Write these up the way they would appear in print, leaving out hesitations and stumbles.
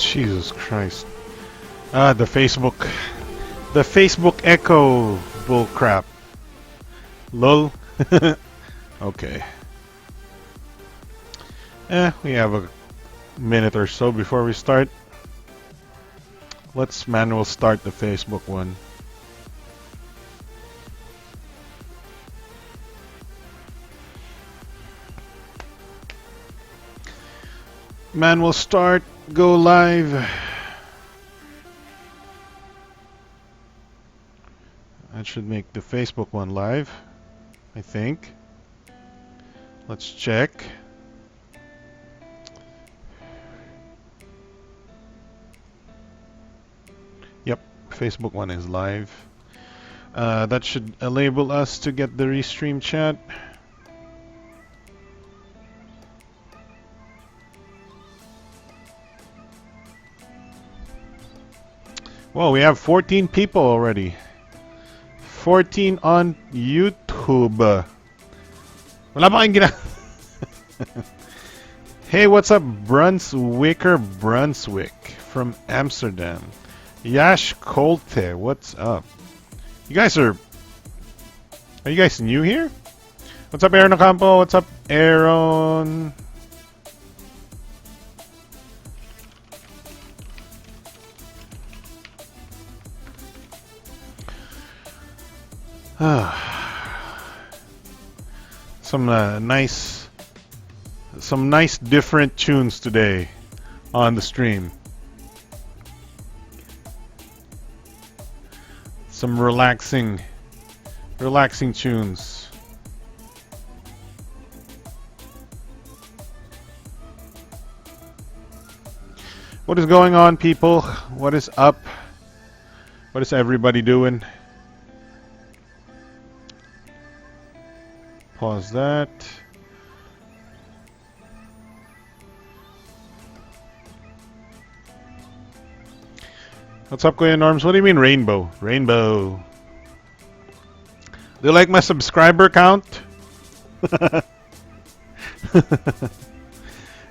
Jesus Christ. The Facebook. The Facebook Echo bullcrap. Lol. Okay. We have a minute or so before we start. Let's manual start the Facebook one. Manual start, go live. That should make the Facebook one live, I think. Let's check. Yep, Facebook one is live. That should enable us to get the restream chat. Well, we have 14 people already. 14 on YouTube. Wala pa kayong Hey, what's up, Brunswicker Brunswick from Amsterdam? Yash Kolte, what's up? You guys are you guys new here? What's up, Aaron Ocampo? What's up, Aaron? Some nice different tunes today on the stream. Some relaxing tunes. What is going on, people? What is up? What is everybody doing? Pause that. What's up, Kuya Norms? What do you mean rainbow? Rainbow. Do you like my subscriber count?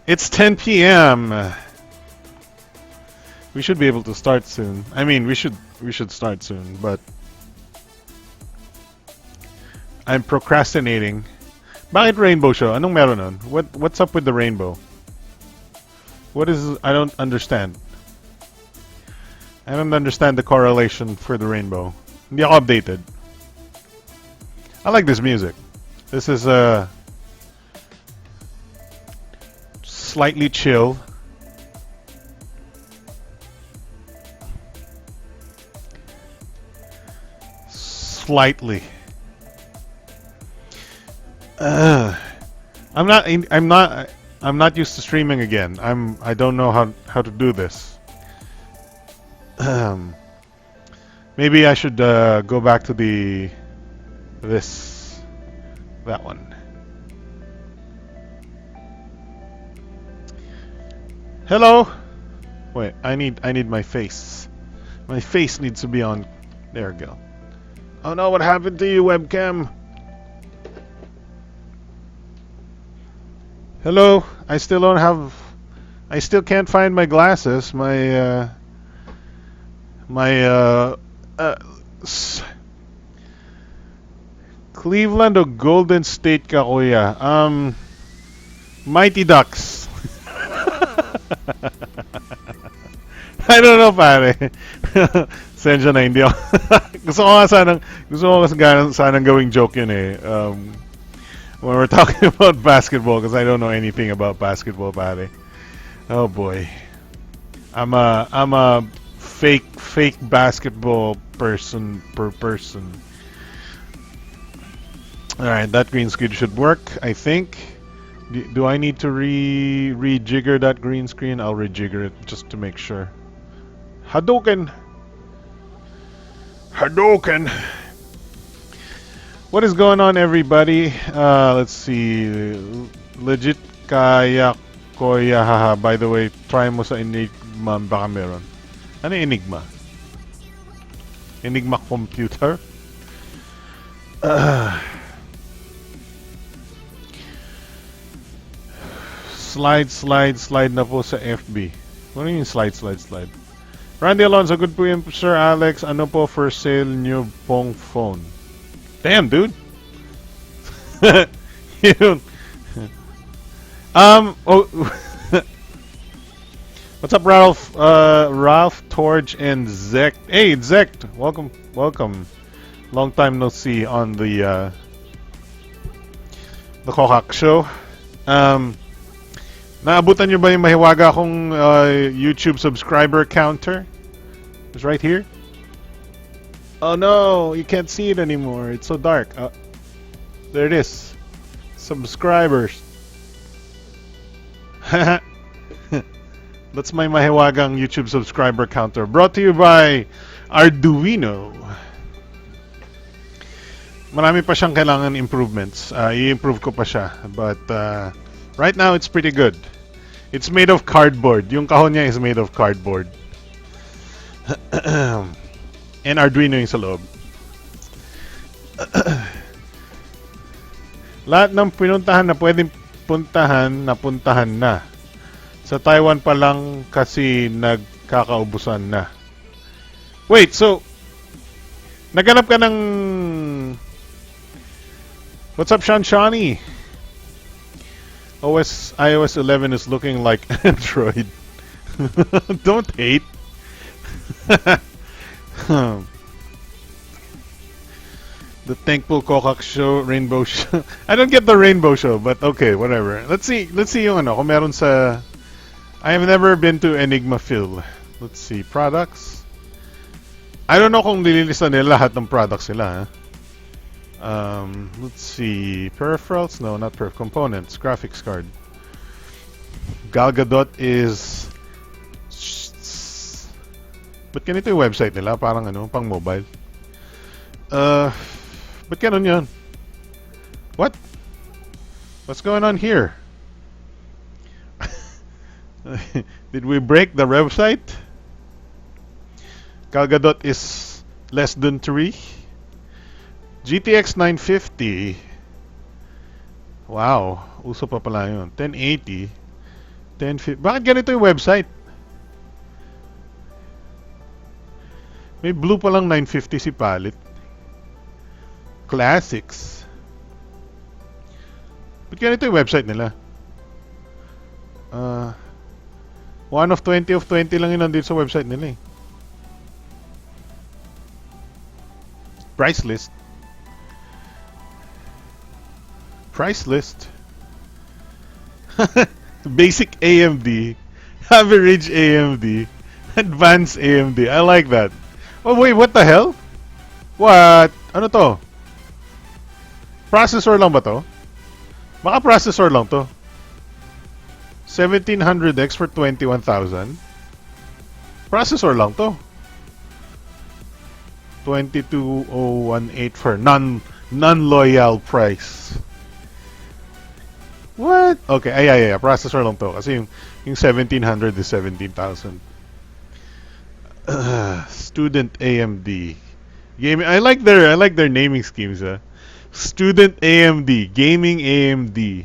It's 10 p.m. We should be able to start soon. I mean, we should start soon, but I'm procrastinating. Bakit rainbow show? Anong meron nun? What's up with the rainbow? What is... I don't understand. I don't understand the correlation for the rainbow. Hindi ako updated. I like this music. This is slightly chill. Slightly. I'm not used to streaming again. I don't know how to do this. Maybe I should go back to that one. Hello. Wait, I need my face. My face needs to be on. There we go. Oh no, what happened to you, webcam? Hello. I still can't find my glasses. Cleveland or Golden State ka, kuya? Mighty Ducks. I don't know, pare. Sensya na hindi ako. gusto ko sanang gawing joke yun eh. When we're talking about basketball, because I don't know anything about basketball, pare. Oh boy. I'm a fake basketball person per person. Alright, that green screen should work, I think. Do I need to rejigger that green screen? I'll rejigger it just to make sure. Hadouken! Hadouken! What is going on, everybody? Let's see. Legit kaya koya haha. By the way, try mo sa Enigma baka meron. Ano Enigma? Enigma computer? Slide na po sa FB. What do you mean slide? Randy Alonso, good po yun, Sir Alex. Ano po for sale nyo pong phone? Damn, dude. Yun. Oh, what's up, Ralph? Ralph, Torge, and Zect. Hey, Zect, welcome. Long time no see on the Kokak Show. Naabutan nyo ba yung mahiwaga akong YouTube subscriber counter? It's right here. Oh no, you can't see it anymore. It's so dark. There it is. Subscribers. That's my mahiwagang YouTube subscriber counter. Brought to you by Arduino. Marami pa siyang kailangan improvements. I-improve ko pa siya. But right now, it's pretty good. It's made of cardboard. Yung kahon niya is made of cardboard. And Arduino yung sa loob. Lahat ng pinuntahan na pwedeng puntahan na. Sa Taiwan pa lang kasi nagkakaubusan na. Wait, so naganap ka ng... What's up, Shawnee? iOS 11 is looking like Android. Don't hate. The Thankful Kokak Show, Rainbow Show. I don't get the Rainbow Show, but okay, whatever. Let's see yung ano, kung meron sa... I have never been to Enigma Phil. Let's see, products. I don't know kung nililista nila lahat ng products nila. Let's see, peripherals? No, not peripherals. Components, graphics card. Gal Gadot is... Ba't ganito yung website nila? Parang ano, pang mobile. Ba't ganun yun? What? What's going on here? Did we break the website? Gal Gadot is less than 3. GTX 950. Wow, uso pa pala yun. 1080. 1050. Bakit ganito yung website? May blue pa lang 950 si Palit. Classics. Ba't ganito yung website nila? 1 of 20 of 20 lang yun nandito sa website nila eh. Price list. Price list. Basic AMD. Average AMD. Advanced AMD. I like that. Oh wait, what the hell? What? Ano to? Processor lang ba to? Baka processor lang to. 1700X for 21,000. Processor lang to. 22,018 for non-loyal price. What? Okay, yeah. Processor lang to. Kasi yung 1700 is 17,000. Student AMD. Gaming. I like their naming schemes. Student AMD. Gaming AMD.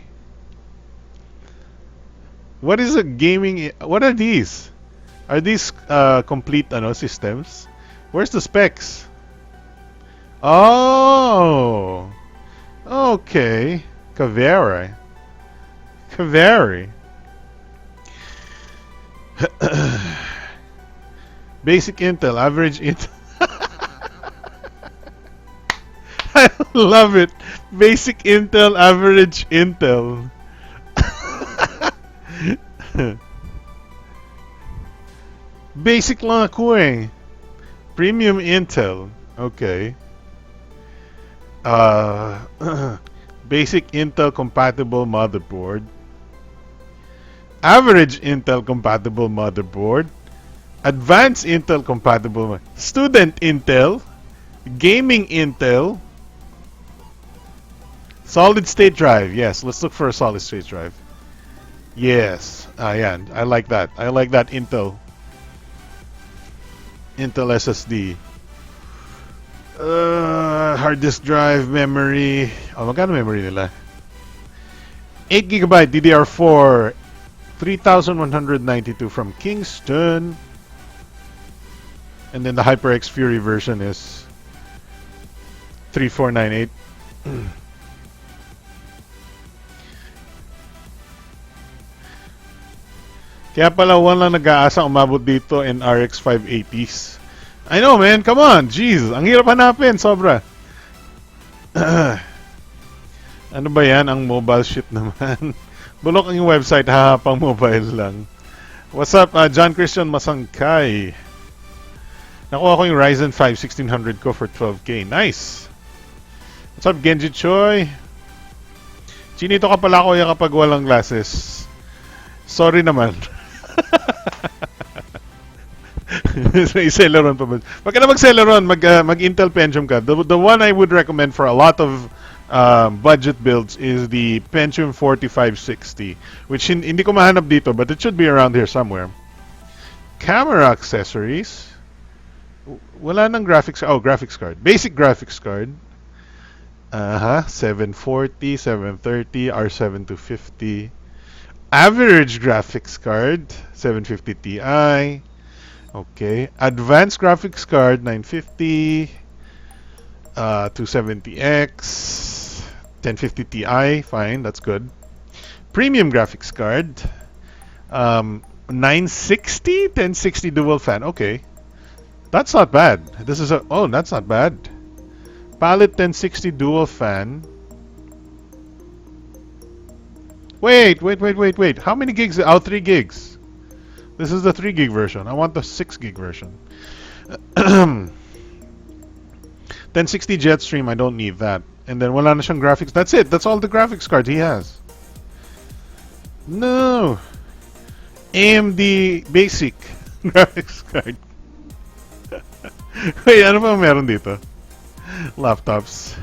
What is a gaming? What are these? Are these complete systems? Where's the specs? Oh, okay. Kaveri. Basic Intel, average Intel. I love it. Basic Intel, average Intel. Basic lang ako eh. Premium Intel. Okay. Basic Intel compatible motherboard. Average Intel compatible motherboard. Advanced Intel compatible. Student Intel. Gaming Intel. Solid state drive. Yes, let's look for a solid state drive. Yes. Yeah. I like that. I like that Intel. Intel SSD. Hard disk drive, memory. Oh, magkano memory nila? 8GB DDR4 3192 from Kingston. And then the HyperX Fury version is 3498. Kaya pala wala nag-aasa umabot dito in RX 580s. I know, man. Come on. Jeez. Ang hirap hanapin. Sobra. Ano ba yan? Ang mobile shit naman. Bulok ang website. Ha, pang mobile lang. What's up, John Christian Masangkay? Nakuha ko yung Ryzen 5 1600 ko for 12K. Nice. What's up, Genji Choi? Chinito ka pala kuya kapag walang glasses. Sorry naman. May Celeron pa ba? Wag ka na mag-Celeron, mag-Intel Pentium ka. The one I would recommend for a lot of budget builds is the Pentium 4560, which hindi ko mahanap dito, but it should be around here somewhere. Camera accessories. Wala nang graphics. Oh, graphics card. Basic graphics card. 740, 730, R7 250. Average graphics card, 750 Ti. Okay. Advanced graphics card, 950. 270X. 1050 Ti. Fine, that's good. Premium graphics card. 960, 1060 dual fan. Okay. That's not bad. This is that's not bad. Palette 1060 dual fan. Wait. How many gigs? Oh, 3 gigs. This is the 3 gig version. I want the 6 gig version. 1060 Jetstream, I don't need that. And then wala na siyang graphics. That's it. That's all the graphics cards he has. No. AMD basic graphics card. Wait, ano pa meron dito? Laptops.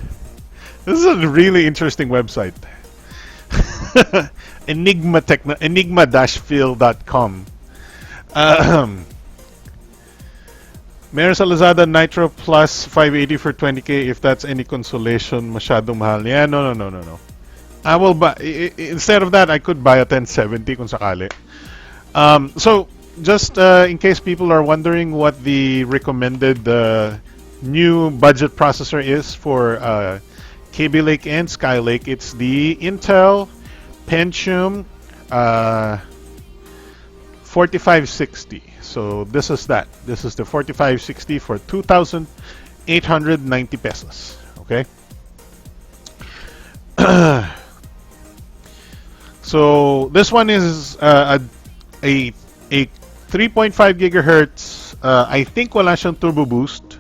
This is a really interesting website. Enigma-feel.com. Meron sa Lazada Nitro Plus 580 for 20K. If that's any consolation, masyadong mahal. Yeah, no. I will buy. Instead of that, I could buy a 1070 kung sakali. So, just in case people are wondering what the recommended new budget processor is for Kaby Lake and Skylake, it's the Intel Pentium 4560. So this is that. This is the 4560 for 2,890 pesos. Okay. So this one is a 3.5 gigahertz. I think wala siyang turbo boost.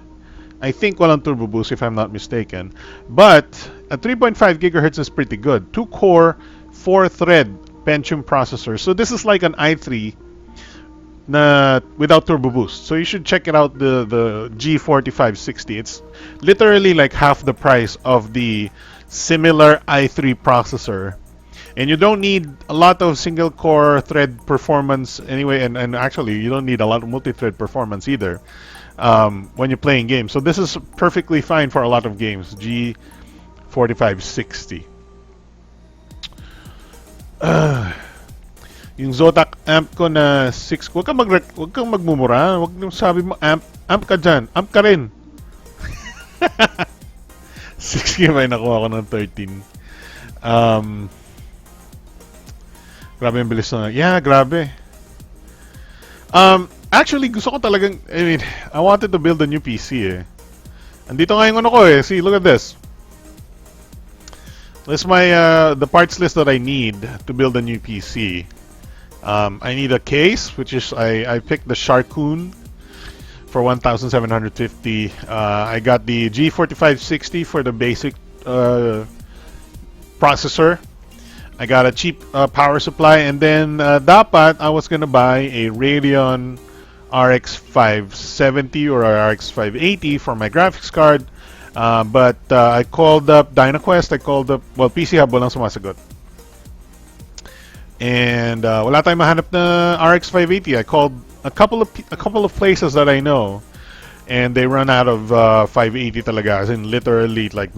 I think walang turbo boost if I'm not mistaken. But a 3.5 gigahertz is pretty good. 2-core, 4-thread Pentium processor. So this is like an i3 na without turbo boost. So you should check it out, the G4560. It's literally like half the price of the similar i3 processor. And you don't need a lot of single core thread performance anyway, and actually you don't need a lot of multi-thread performance either when you're playing games. So this is perfectly fine for a lot of games. G4560. Yung Zotac amp ko na 6, wag kang magmumura, wag nang sabi mo amp ka dyan, amp ka rin. 6K may nakuha ko ng 13. Grabe yung bilis na. Yeah, grabe. Actually, gusto ko talagang, I wanted to build a new PC eh. Andito nga yung ano ko eh. See, look at this. This is my, the parts list that I need to build a new PC. I need a case, which is, I picked the Sharkoon for 1,750. I got the G4560 for the basic processor. I got a cheap power supply, and then dapat I was gonna buy a Radeon RX 570 or RX 580 for my graphics card, but I called up DynaQuest. I called up, well, PC Hub walang sumasagot, and wala tayong mahanap na RX 580. I called a couple of places that I know, and they run out of 580 talaga, as in literally like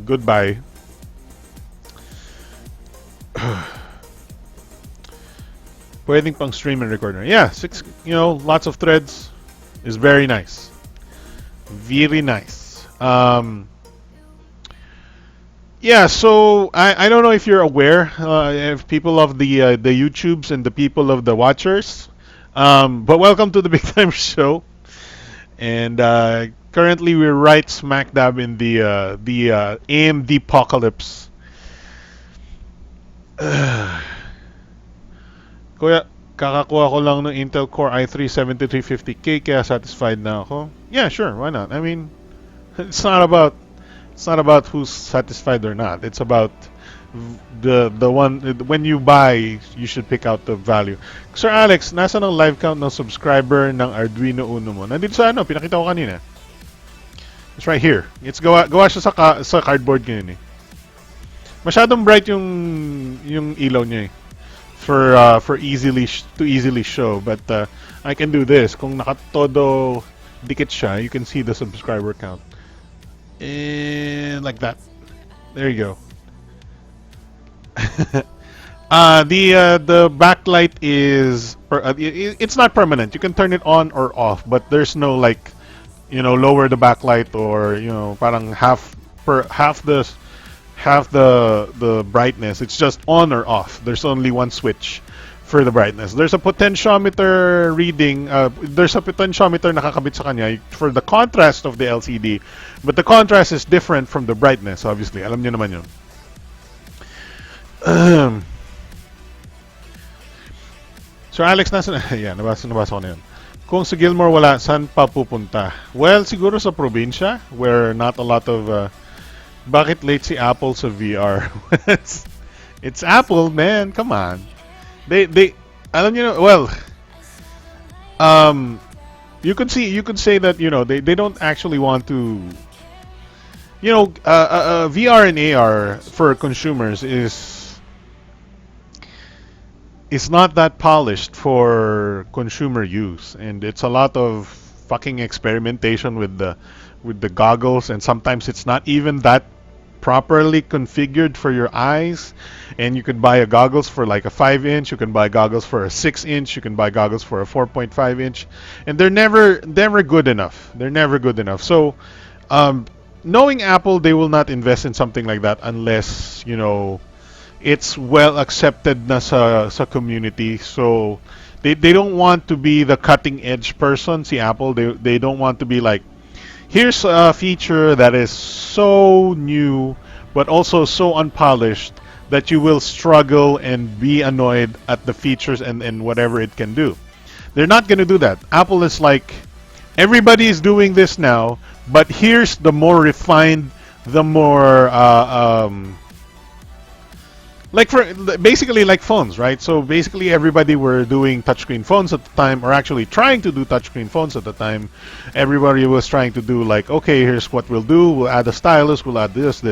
goodbye. Pwedeng pang stream and record. Yeah, six, lots of threads is very nice. Very nice. Yeah, so I don't know if you're aware, if people of the YouTubes and the people of the watchers, but welcome to the Big Time Show. And currently we're right smack dab in the AMD apocalypse. Kuya, kakakuha ko lang ng Intel Core i3 7350K kaya satisfied na ako. Yeah, sure, why not? I mean, it's not about who's satisfied or not. It's about the one when you buy, you should pick out the value. Sir Alex, nasa ng live count ng subscriber ng Arduino Uno mo? Nandito sa pinakita ko kanina. It's right here. It's gawa siya sa cardboard ngayon eh. Masyadong bright yung ilaw niya eh. For easily show, but I can do this. Kung nakatodo dikit siya, you can see the subscriber count. And like that. There you go. The backlight is it's not permanent. You can turn it on or off, but there's no like lower the backlight or parang half the brightness. It's just on or off. There's only one switch for the brightness. There's a potentiometer reading. There's a potentiometer nakakabit sa kanya for the contrast of the LCD, but the contrast is different from the brightness. Obviously, alam niyo naman yun. So Alex, yeah, nabasa ko na yun. Kung sa Gilmore wala, saan pa pupunta? Well, siguro sa probinsya where not a lot of bakit late si Apple sa VR? It's Apple, man. Come on. They alam niyo, well, you could say that they don't actually want to VR and AR for consumers is not that polished for consumer use, and it's a lot of fucking experimentation with the goggles, and sometimes it's not even that properly configured for your eyes. And you could buy a goggles for like a 5-inch, you can buy goggles for a 6-inch, you can buy goggles for a 4.5-inch, and they're never good enough. They're never good enough. So knowing Apple, they will not invest in something like that unless it's well accepted na sa community. So they don't want to be the cutting edge person. See, Apple, they don't want to be like, here's a feature that is so new but also so unpolished that you will struggle and be annoyed at the features and whatever it can do. They're not going to do that. Apple is like, everybody is doing this now, but here's the more refined, the more basically like phones, right? So basically everybody were doing touchscreen phones at the time, or actually trying to do touchscreen phones at the time. Everybody was trying to do like, okay, here's what we'll do. We'll add a stylus, we'll add this.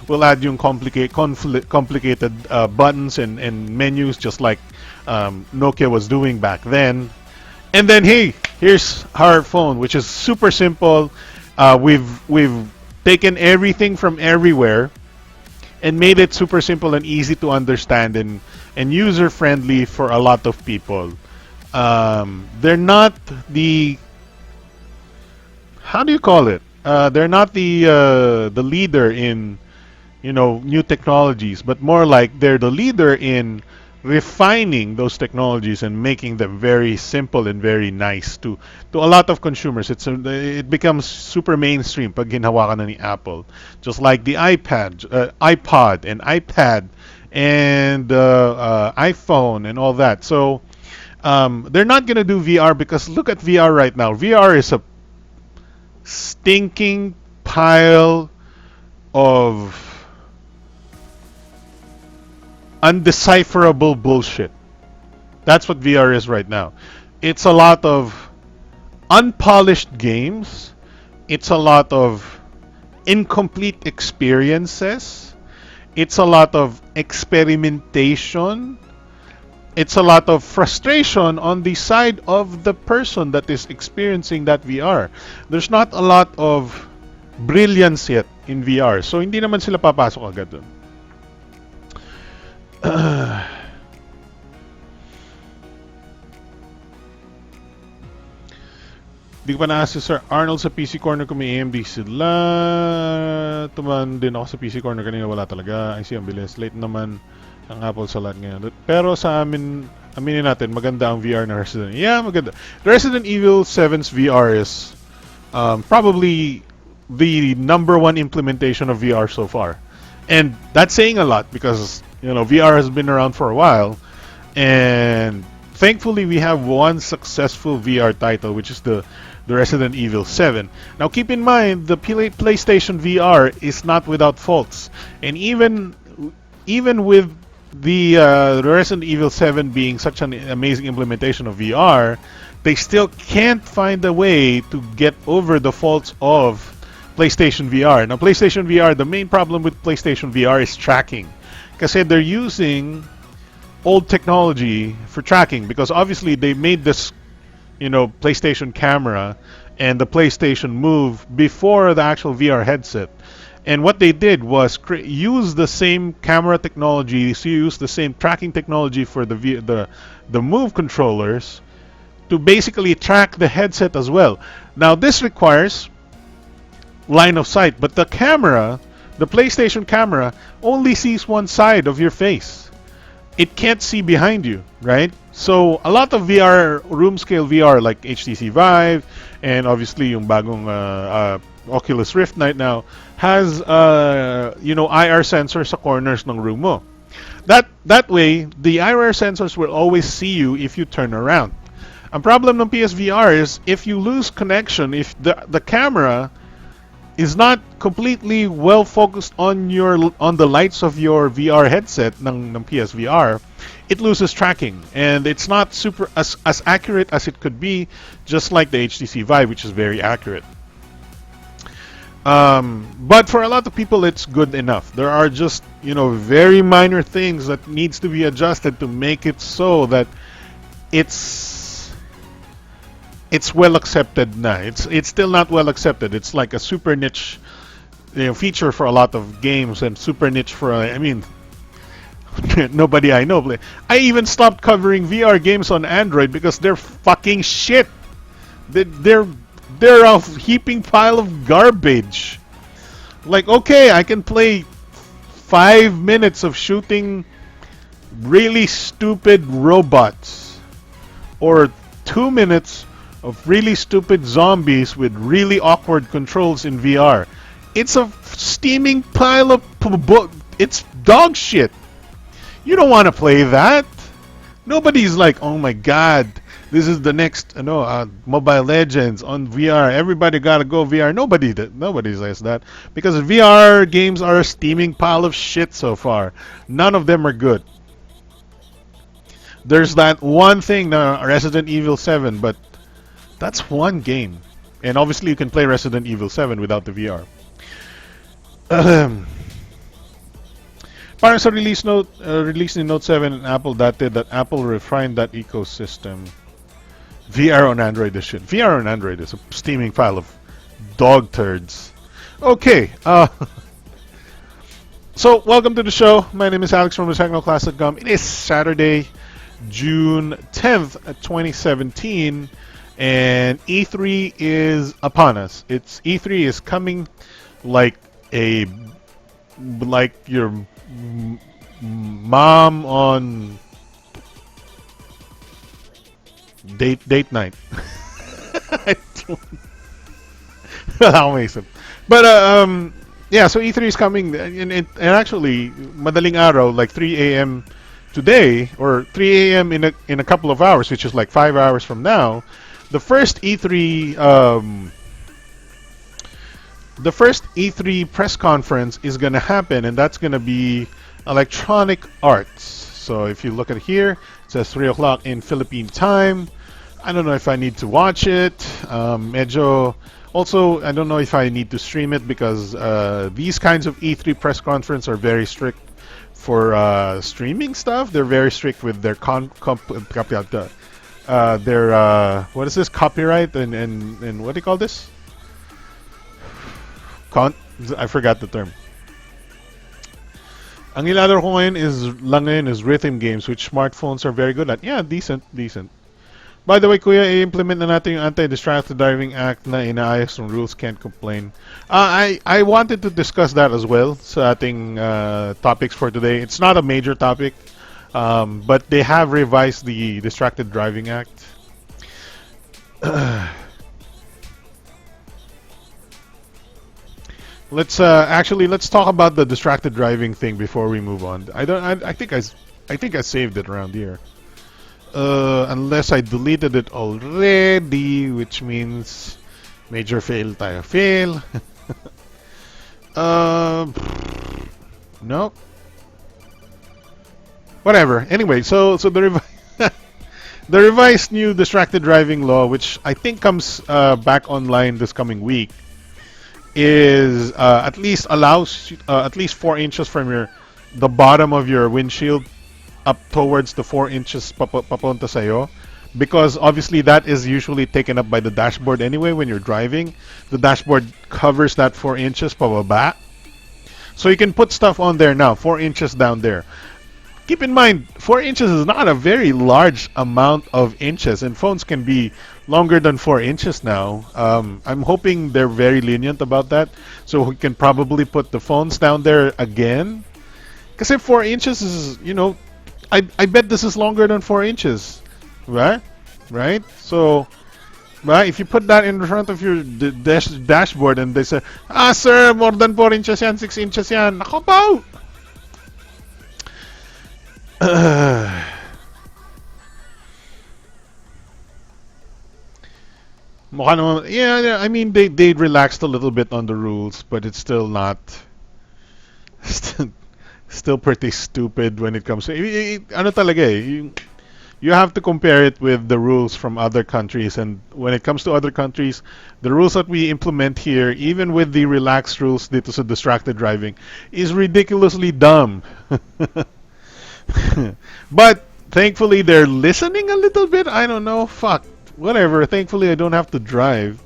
We'll add yung complicated buttons and menus, just like Nokia was doing back then. And then, hey, here's our phone, which is super simple. We've taken everything from everywhere and made it super simple and easy to understand and user friendly for a lot of people. They're not the, how do you call it? They're not the leader in new technologies, but more like they're the leader in refining those technologies and making them very simple and very nice to a lot of consumers. It becomes super mainstream pag hinawakan na ni Apple, just like the iPod and iPad and iPhone and all that. So they're not gonna do VR because look at VR right now. VR is a stinking pile of undecipherable bullshit. That's what VR is right now. It's a lot of unpolished games. It's a lot of incomplete experiences. It's a lot of experimentation. It's a lot of frustration on the side of the person that is experiencing that VR. There's not a lot of brilliance yet in VR. So hindi naman sila papasok agad dun. Di ko pa na-ask si Sir Arnold sa PC Corner kung may AMD sila. Tuman din ako sa PC Corner kanina, wala talaga. I see, ang bilis. Late naman ang Apple sa lahat ngayon. Pero sa amin, aminin natin, maganda ang VR na Resident Evil. Yeah, maganda. Resident Evil 7's VR is probably the #1 implementation of VR so far. And that's saying a lot because, VR has been around for a while. And thankfully, we have one successful VR title, which is the Resident Evil 7. Now, keep in mind, the PlayStation VR is not without faults. And even with the Resident Evil 7 being such an amazing implementation of VR, they still can't find a way to get over the faults of PlayStation VR. Now, PlayStation VR, the main problem with PlayStation VR is tracking. Kasi they're using old technology for tracking because obviously they made this, PlayStation camera and the PlayStation Move before the actual VR headset. And what they did was use the same camera technology, so use the same tracking technology for the Move controllers to basically track the headset as well. Now this requires line of sight, but the PlayStation camera only sees one side of your face. It can't see behind you, right? So a lot of VR, room scale VR like HTC Vive and obviously yung bagong Oculus Rift right now has IR sensors sa corners ng room mo. That way, the IR sensors will always see you if you turn around. Ang problem ng PSVR is if you lose connection, if the camera is not completely well focused on the lights of your VR headset ng PSVR, it loses tracking and it's not super as accurate as it could be, just like the HTC Vive, which is very accurate. But for a lot of people, it's good enough. There are just very minor things that needs to be adjusted to make it so that it's well accepted now. It's still not well accepted. It's like a super niche feature for a lot of games and super niche for nobody I know play. I even stopped covering VR games on Android because they're fucking shit. They're a heaping pile of garbage. Like, okay, I can play 5 minutes of shooting really stupid robots or 2 minutes of really stupid zombies with really awkward controls in VR. It's a steaming pile of it's dog shit. You don't want to play that. Nobody's like, oh my god, this is the next Mobile Legends on VR. Everybody gotta go VR. Nobody says that because VR games are a steaming pile of shit so far. None of them are good. There's that one thing, Resident Evil 7, but that's one game. And obviously you can play Resident Evil 7 without the VR. Parang sa release ni Note 7 and Apple dati that Apple refined that ecosystem. VR on Android is shit. VR on Android is a steaming pile of dog turds. Okay. So, welcome to the show. My name is Alex from RecycleClass.com. It is Saturday, June 10th, 2017. And E3 is upon us. E3 is coming like your mom on date night. But yeah, so E3 is coming, and actually madaling araw, like 3 a.m. today, or 3 a.m. in a couple of hours, which is like 5 hours from now, the first E3 press conference is gonna happen, and that's gonna be Electronic Arts. So if you look at here, it says 3 o'clock in Philippine time. I don't know if I need to watch it. Also, I don't know if I need to stream it because these kinds of E3 press conference are very strict for streaming stuff. They're very strict with their what is this, copyright and what do you call this? I forgot the term. Ang nilalaro ko ngayon is rhythm games, which smartphones are very good at. Yeah, decent. By the way, Kuya, i-implement na natin yung Anti-Distracted Driving Act na inaayos ng rules can't complain. I wanted to discuss that as well sa ating topics for today. It's not a major topic, but they have revised the Distracted Driving Act. Let's talk about the distracted driving thing before we move on. I think I saved it around here. Unless I deleted it already, which means major fail tayo. Fail. No. Whatever. Anyway, so the the revised new distracted driving law, which I think comes back online this coming week, is at least allows at least 4 inches from the bottom of your windshield up towards the 4 inches papunta sa'yo, because obviously that is usually taken up by the dashboard anyway when you're driving. The dashboard covers that 4 inches pababa. So you can put stuff on there now, 4 inches down there. Keep in mind, 4 inches is not a very large amount of inches, and phones can be longer than 4 inches now. I'm hoping they're very lenient about that, so we can probably put the phones down there again. Because if 4 inches is, I bet this is longer than 4 inches, right? Right? So, right, if you put that in front of your dashboard and they say, sir, more than 4 inches yan, 6 inches yan, nako po! Yeah, I mean, they relaxed a little bit on the rules, but it's still not... Still pretty stupid when it comes to ano talaga eh, you have to compare it with the rules from other countries, and when it comes to other countries, the rules that we implement here, even with the relaxed rules dito sa distracted driving, is ridiculously dumb. But thankfully they're listening a little bit. I don't know, fuck, whatever. Thankfully I don't have to drive.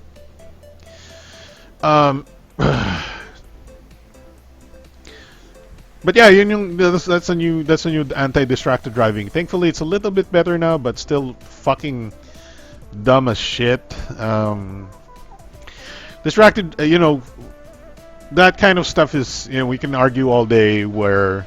But yeah, that's a new anti-distracted driving. Thankfully, it's a little bit better now, but still fucking dumb as shit. Distracted, that kind of stuff is, we can argue all day where,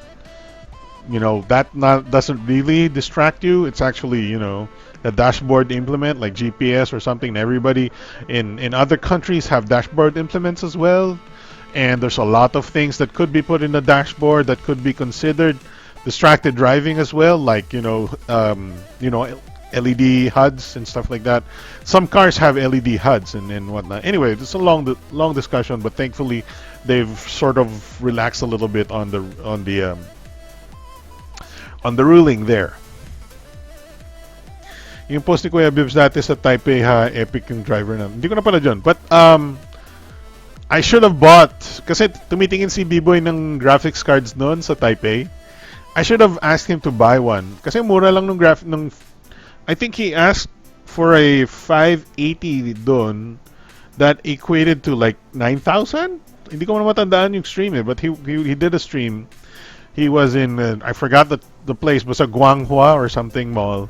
doesn't really distract you. It's actually, the dashboard implement like GPS or something. Everybody in other countries have dashboard implements as well. And there's a lot of things that could be put in the dashboard that could be considered distracted driving as well, like LED HUDs and stuff like that. Some cars have LED HUDs and whatnot. Anyway, it's a long discussion, but thankfully they've sort of relaxed a little bit on the ruling there. Yung post ni Kuya Bibs dati sa Taipei ha, epic yung driver na. Hindi ko na pala dyan, but I should have bought, kasi tumitingin si B-Boy ng graphics cards noon sa Taipei. I should have asked him to buy one. Kasi mura lang nung I think he asked for a 580 doon that equated to like 9,000? Hindi ko matandaan yung stream but he did a stream. He was in, I forgot the place, basta Guanghua or something mall.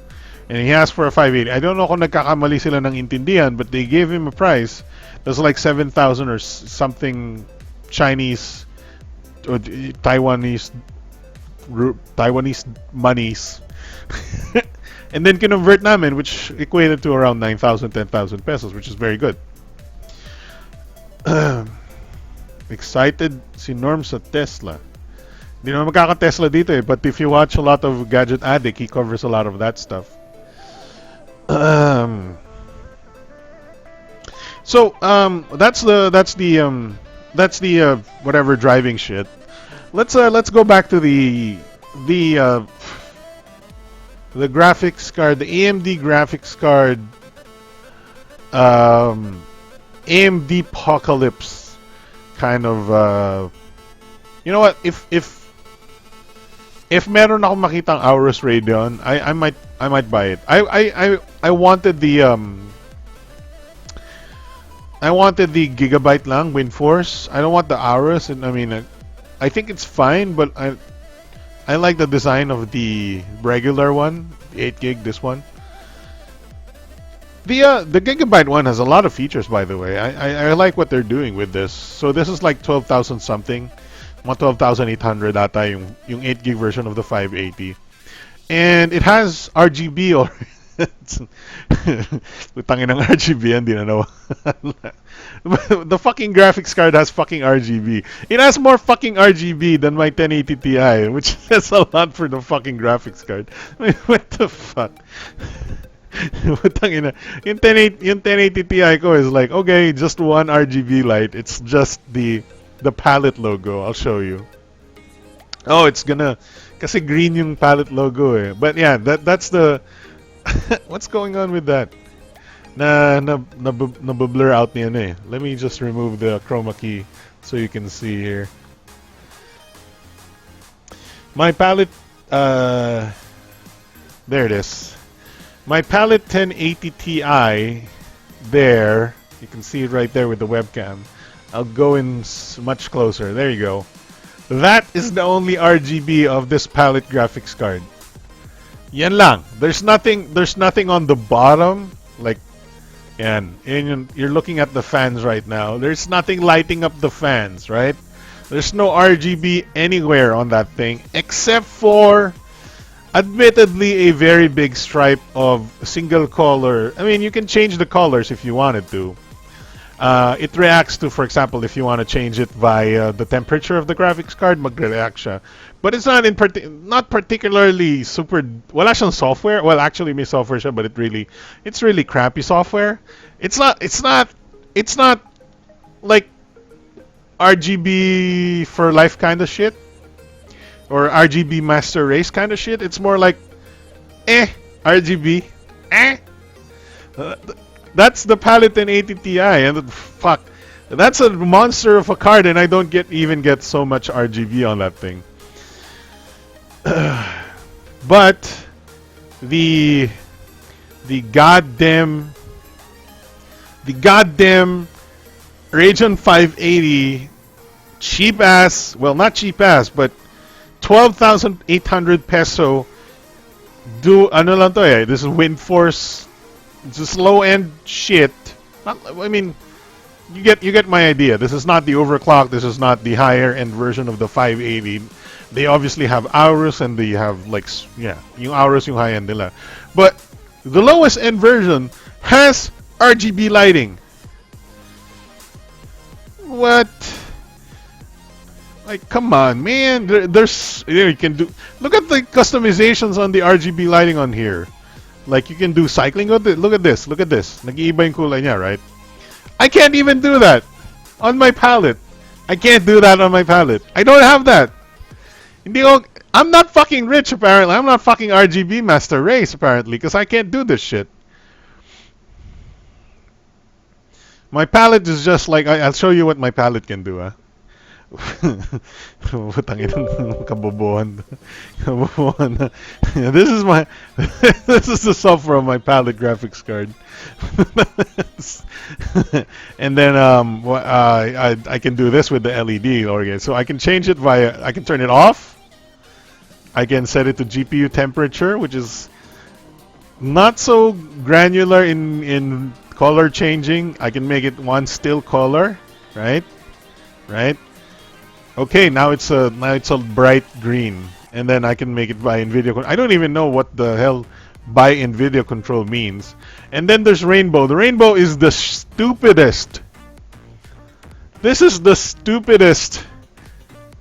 And he asked for a 580. I don't know kung nagkakamali sila ng intindihan, but they gave him a price. That's like 7,000 or something Chinese or Taiwanese monies. And then convert namin, which equated to around 9,000, 10,000 pesos, which is very good. Excited si Norm sa Tesla. Hindi naman magkaka-Tesla dito eh, but if you watch a lot of Gadget Addict, he covers a lot of that stuff. So that's the whatever driving shit. Let's go back to the graphics card, the AMD graphics card, AMD apocalypse kind of. You know what? If meron akong makitang Aorus Radeon, I might buy it. I wanted the Gigabyte lang WinForce. I don't want the Aorus, and I mean I think it's fine, but I like the design of the regular one, the 8 gig. This one. The Gigabyte one has a lot of features, by the way. I like what they're doing with this. So this is like 12,000 something. Mga 12,800 ata yung 8 gig version of the 580. And it has RGB or Putangin ng RGB, hindi na nawa. The fucking graphics card has fucking RGB. It has more fucking RGB than my 1080 Ti, which says a lot for the fucking graphics card. What the fuck? Putangin na. Yung 1080 Ti ko is like, okay, just one RGB light. It's just the palette logo. I'll show you. Oh, it's gonna kasi green yung palette logo eh. But yeah, that's the what's going on with that? Na blur out niyan eh. Let me just remove the chroma key so you can see here. My palette there it is. My palette 1080 Ti there. You can see it right there with the webcam. I'll go in much closer. There you go. That is the only RGB of this palette graphics card. Yan lang. There's nothing on the bottom. Like, and you're looking at the fans right now. There's nothing lighting up the fans, right? There's no RGB anywhere on that thing except for, admittedly, a very big stripe of single color. I mean, you can change the colors if you wanted to. It reacts to, for example, if you want to change it via the temperature of the graphics card, mag-react siya. But it's not not particularly super. Wala siyang software. Well, actually, may software siya, but it's really crappy software. It's not like RGB for life kind of shit or RGB master race kind of shit. It's more like, RGB, That's the palette in 80 Ti, and fuck, that's a monster of a card, and I don't even get so much RGB on that thing. But the goddamn Radeon 580 cheap ass, well, not cheap ass, but 12,800 peso ano lang to eh, this is WindForce. It's just low-end shit. I mean, you get my idea. This is not the overclock. This is not the higher-end version of the 580. They obviously have Aorus and they have like yung Aorus yung high-end nila. But the lowest-end version has RGB lighting. What? Like, come on, man. There's you can do. Look at the customizations on the RGB lighting on here. Like, you can do cycling. Look at this. Nag-iiba yung kulay niya, right? I can't even do that on my palette. I can't do that on my palette. I don't have that. I'm not fucking rich, apparently. I'm not fucking RGB master race, apparently, because I can't do this shit. My palette is just like, I'll show you what my palette can do, huh? Putangin ng kabobohan. This is my this is the software of my palette graphics card. And then I can do this with the LED. Okay, so I can change it I can turn it off. I can set it to GPU temperature, which is not so granular in color changing. I can make it one still color, right? Okay, now it's a bright green, and then I can make it by NVIDIA. I don't even know what the hell by NVIDIA control means. And then there's rainbow. The rainbow is the stupidest. This is the stupidest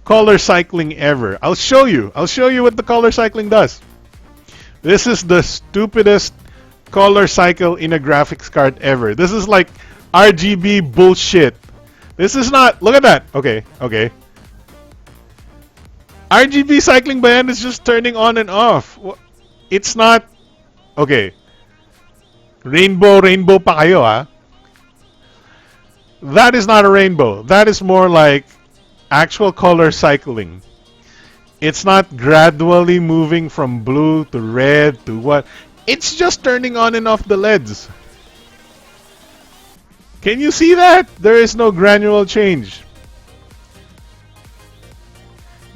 color cycling ever. I'll show you what the color cycling does. This is the stupidest color cycle in a graphics card ever. This is like RGB bullshit. This is not. Look at that. Okay. RGB cycling by hand is just turning on and off. It's not. Okay. Rainbow pa kayo, ha? That is not a rainbow. That is more like actual color cycling. It's not gradually moving from blue to red to what. It's just turning on and off the LEDs. Can you see that? There is no gradual change.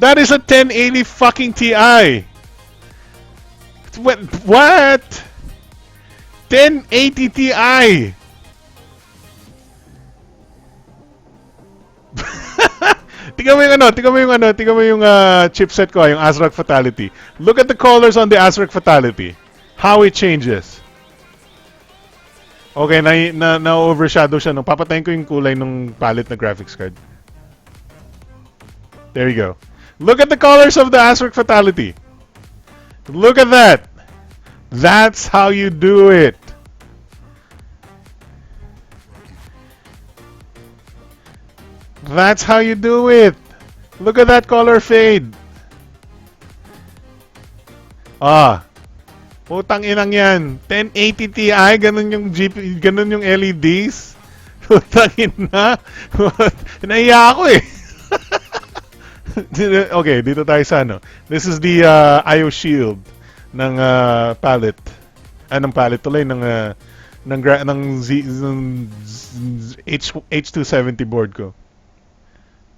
That is a 1080 fucking Ti. What? 1080 Ti. tingnan mo yung chipset ko, yung ASRock Fatality. Look at the colors on the ASRock Fatality. How it changes. Okay, na-overshadow siya. No? Papatayin ko yung kulay ng palette na graphics card. There you go. Look at the colors of the ASRock Fatality. Look at that. That's how you do it. That's how you do it. Look at that color fade. Putang inang yan. 1080 Ti, ganun yung LEDs. Putang ina. Naiya ako eh. Okay, dito tayo sa ano. This is the IO shield ng palette. Ng palette tuloy ng H270 board ko.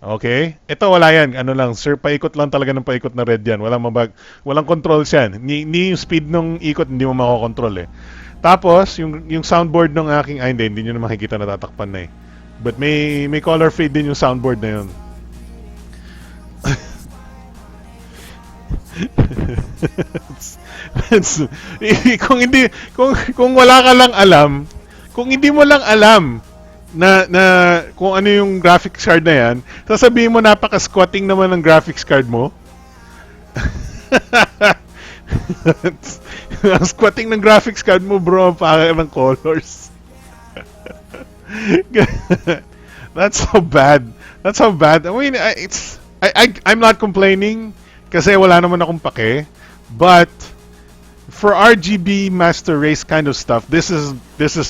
Okay? Ito wala yan. Ano lang, sir, paikot lang talaga ng paikot na red yan. Walang controls yan. Ni yung speed ng ikot hindi mo makokontrol eh. Tapos, yung soundboard ng aking, hindi nyo na makikita, natatakpan na eh. But may color fade din yung soundboard na yun. kung wala ka lang alam, kung hindi mo lang alam na kung ano yung graphics card na yan, sasabihin mo napaka-squatting naman ng graphics card mo. Ang squatting ng graphics card mo, bro, para ng colors. That's so bad. That's so bad. I mean, I'm not complaining kasi wala naman akong pake. But for RGB master race kind of stuff, this is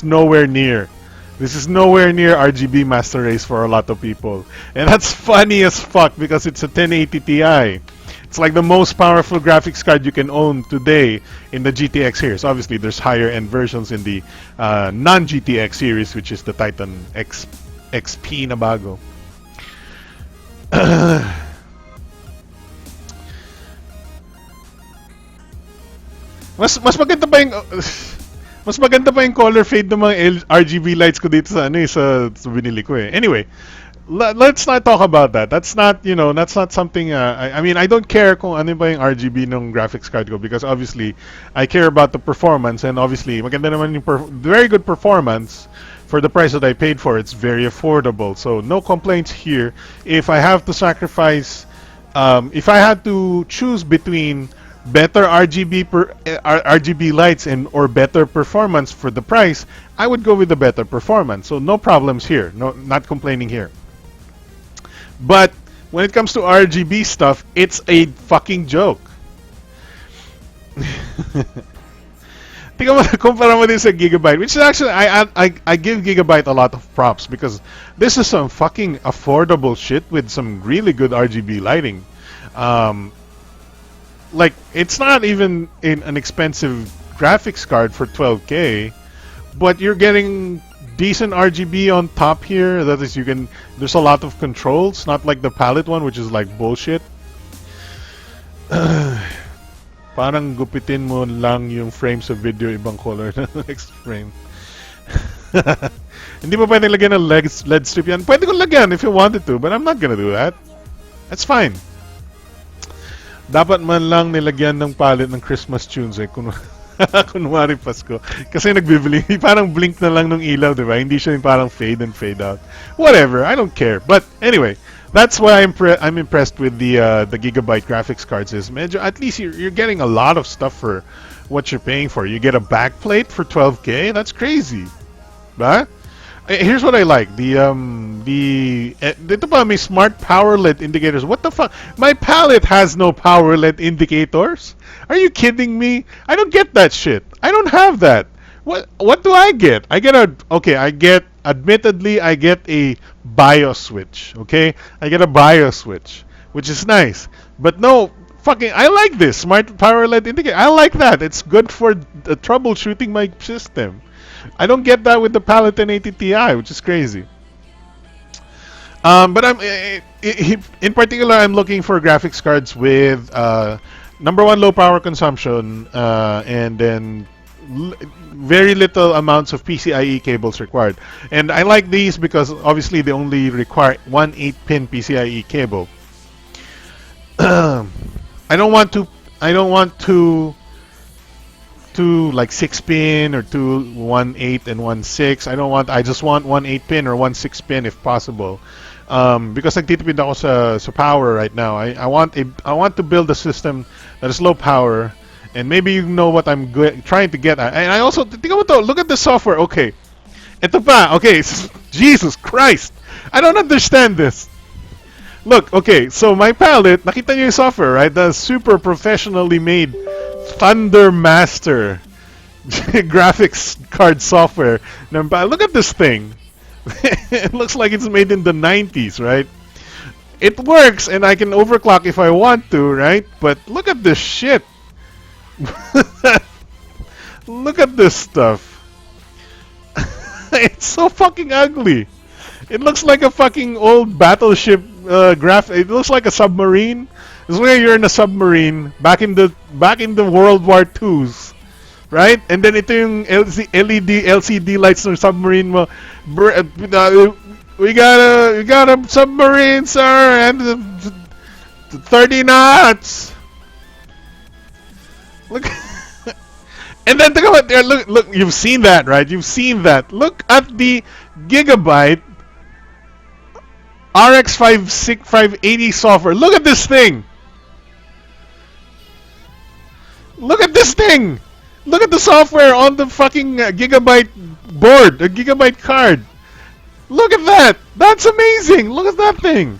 nowhere near. This is nowhere near RGB master race for a lot of people. And that's funny as fuck because it's a 1080 Ti. It's like the most powerful graphics card you can own today in the GTX series. Obviously, there's higher end versions in the non-GTX series, which is the Titan XP na bago. Mas maganda pa yung color fade ng mga RGB lights ko dito sa sa binili ko eh. Anyway, let's not talk about that. That's not something I mean, I don't care kung ano ba yung RGB ng graphics card ko because obviously I care about the performance and obviously maganda naman yung very good performance for the price that I paid for. It's very affordable. So no complaints here. If I have to sacrifice if I had to choose between better RGB lights or better performance for the price, I would go with the better performance. So no problems here. No, not complaining here. But when it comes to RGB stuff, it's a fucking joke. Tingnan mo, kumpara mo din sa Gigabyte, which is actually I give Gigabyte a lot of props because this is some fucking affordable shit with some really good RGB lighting. Like, it's not even an expensive graphics card for 12K, but you're getting decent RGB on top here. That is, there's a lot of controls, not like the palette one, which is like bullshit. Parang gupitin mo lang yung frame sa video, ibang color na next frame. Hindi mo pwedeng lagyan ng LED strip yan. Pwede kong lagyan if you wanted to, but I'm not gonna do that. That's fine. Dapat man lang nilagyan ng palette ng Christmas tunes eh. Kunwari Pasko. Kasi nagbibili. Parang blink na lang ng ilaw, di ba? Hindi siya yung parang fade and fade out. Whatever. I don't care. But anyway, that's why I'm impressed with the Gigabyte graphics cards is medyo, at least you're getting a lot of stuff for what you're paying for. You get a backplate for 12K? That's crazy. Ba? Here's what I like. Dito pa may smart power LED indicators. What the fuck? My palette has no power LED indicators? Are you kidding me? I don't get that shit. I don't have that. What do I get? Admittedly I get a BIOS switch, okay? I get a BIOS switch, which is nice. But no, fucking I like this smart power LED indicator. I like that. It's good for troubleshooting my system. I don't get that with the Palette 1080 Ti, which is crazy. But in particular, I'm looking for graphics cards with number one, low power consumption, and then very little amounts of PCIe cables required. And I like these because obviously they only require one 8-pin PCIe cable. I don't want to. I don't want two like 6-pin or two 1/8 and 1/6. I don't want. I just want one 8-pin or one 6-pin if possible. Because nagtitipid ako sa power right now. I want to build a system that is low power, and maybe you know what I'm trying to get at. And I also look at the software. Okay, ito pa. Okay, Jesus Christ, I don't understand this. Look, okay, so my palette, nakita niyo yung software, right? The super professionally made Thunder Master graphics card software. Look at this thing. It looks like it's made in the 90s, right? It works, and I can overclock if I want to, right? But look at this shit. Look at this stuff. It's so fucking ugly. It looks like a fucking old battleship It looks like a submarine. It's where you're in a submarine back in the World War II's, right? And then ito yung LED LCD lights ng submarine mo. We got a submarine, sir, and 30 knots. Look. And then think about there. Look. You've seen that, right? You've seen that. Look at the Gigabyte RX 580 software. Look at this thing. Look at this thing. Look at the software on the fucking Gigabyte board, the Gigabyte card. Look at that. That's amazing. Look at that thing.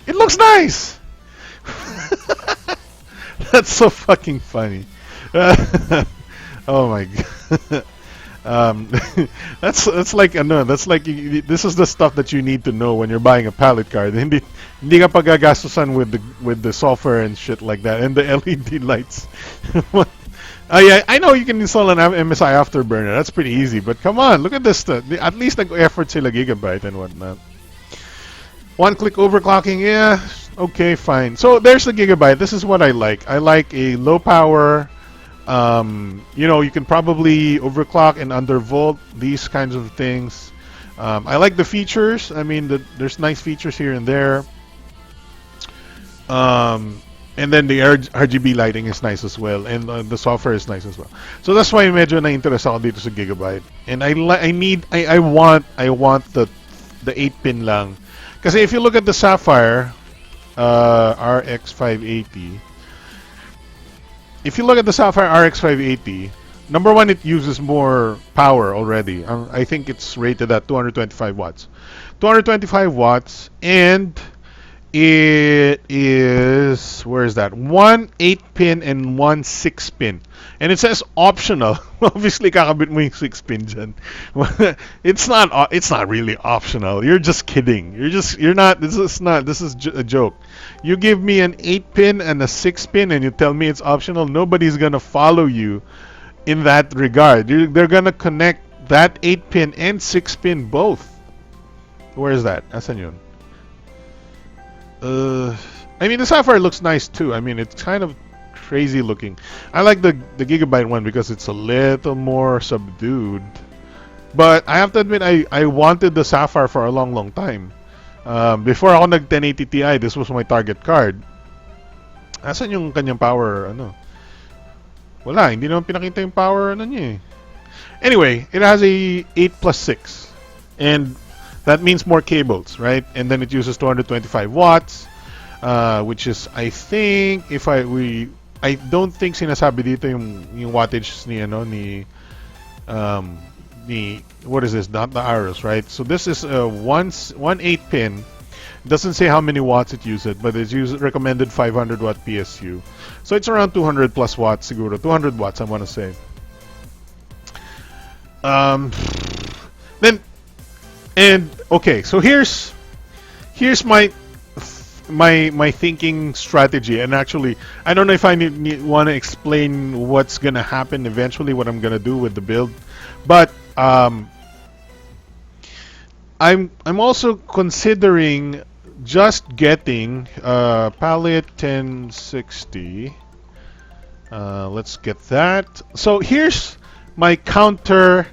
It looks nice. That's so fucking funny. Oh my god. That's like that's like this is the stuff that you need to know when you're buying a palette card. Hindi ka pagagastusan with the software and shit like that and the LED lights. Yeah, I know you can install an MSI Afterburner. That's pretty easy. But come on, look at this stuff. At least nag-effort sila Gigabyte and whatnot. One-click overclocking, yeah, okay, fine. So there's the Gigabyte. This is what I like. I like a low power. You know, you can probably overclock and undervolt, these kinds of things. I like the features. I mean, there's nice features here and there. And then the RGB lighting is nice as well, and the software is nice as well. So that's why medyo na-interest ako dito sa Gigabyte. And I want the 8-pin lang. Kasi if you look at the Sapphire RX 580. If you look at the Sapphire RX 580, number one, it uses more power already. I think it's rated at 225 watts. 225 watts, and it is, where is that? One 8-pin and one 6-pin. And it says optional. Obviously, kakabit mo yung 6-pin dyan. It's not really optional. You're just kidding. You're not, this is a joke. You give me an 8-pin and a 6-pin and you tell me it's optional, nobody's gonna follow you in that regard. They're gonna connect that 8-pin and 6-pin both. Where is that? Asan yun? I mean, the Sapphire looks nice too. I mean, it's kind of crazy looking. I like the Gigabyte one because it's a little more subdued. But I have to admit, I wanted the Sapphire for a long time. Before ako nag 1080 Ti, this was my target card. Asan yung kanyang power, ano? Wala, hindi naman pinakita yung power, ano niya eh. Anyway, it has a 8+6. And that means more cables, right? And then it uses 225 watts, which is, I think, I don't think sinasabi dito yung wattage ni what is this? Not the arrows, right? So this is a 1/8-pin. Doesn't say how many watts it uses, but it's recommended 500 watt PSU. So it's around 200 plus watts, siguro 200 watts, I want to say. Okay, so here's my thinking strategy, and actually I don't know if I want to explain what's gonna happen eventually, what I'm gonna do with the build, but I'm also considering just getting palette 1060. Let's get that. So here's my counter.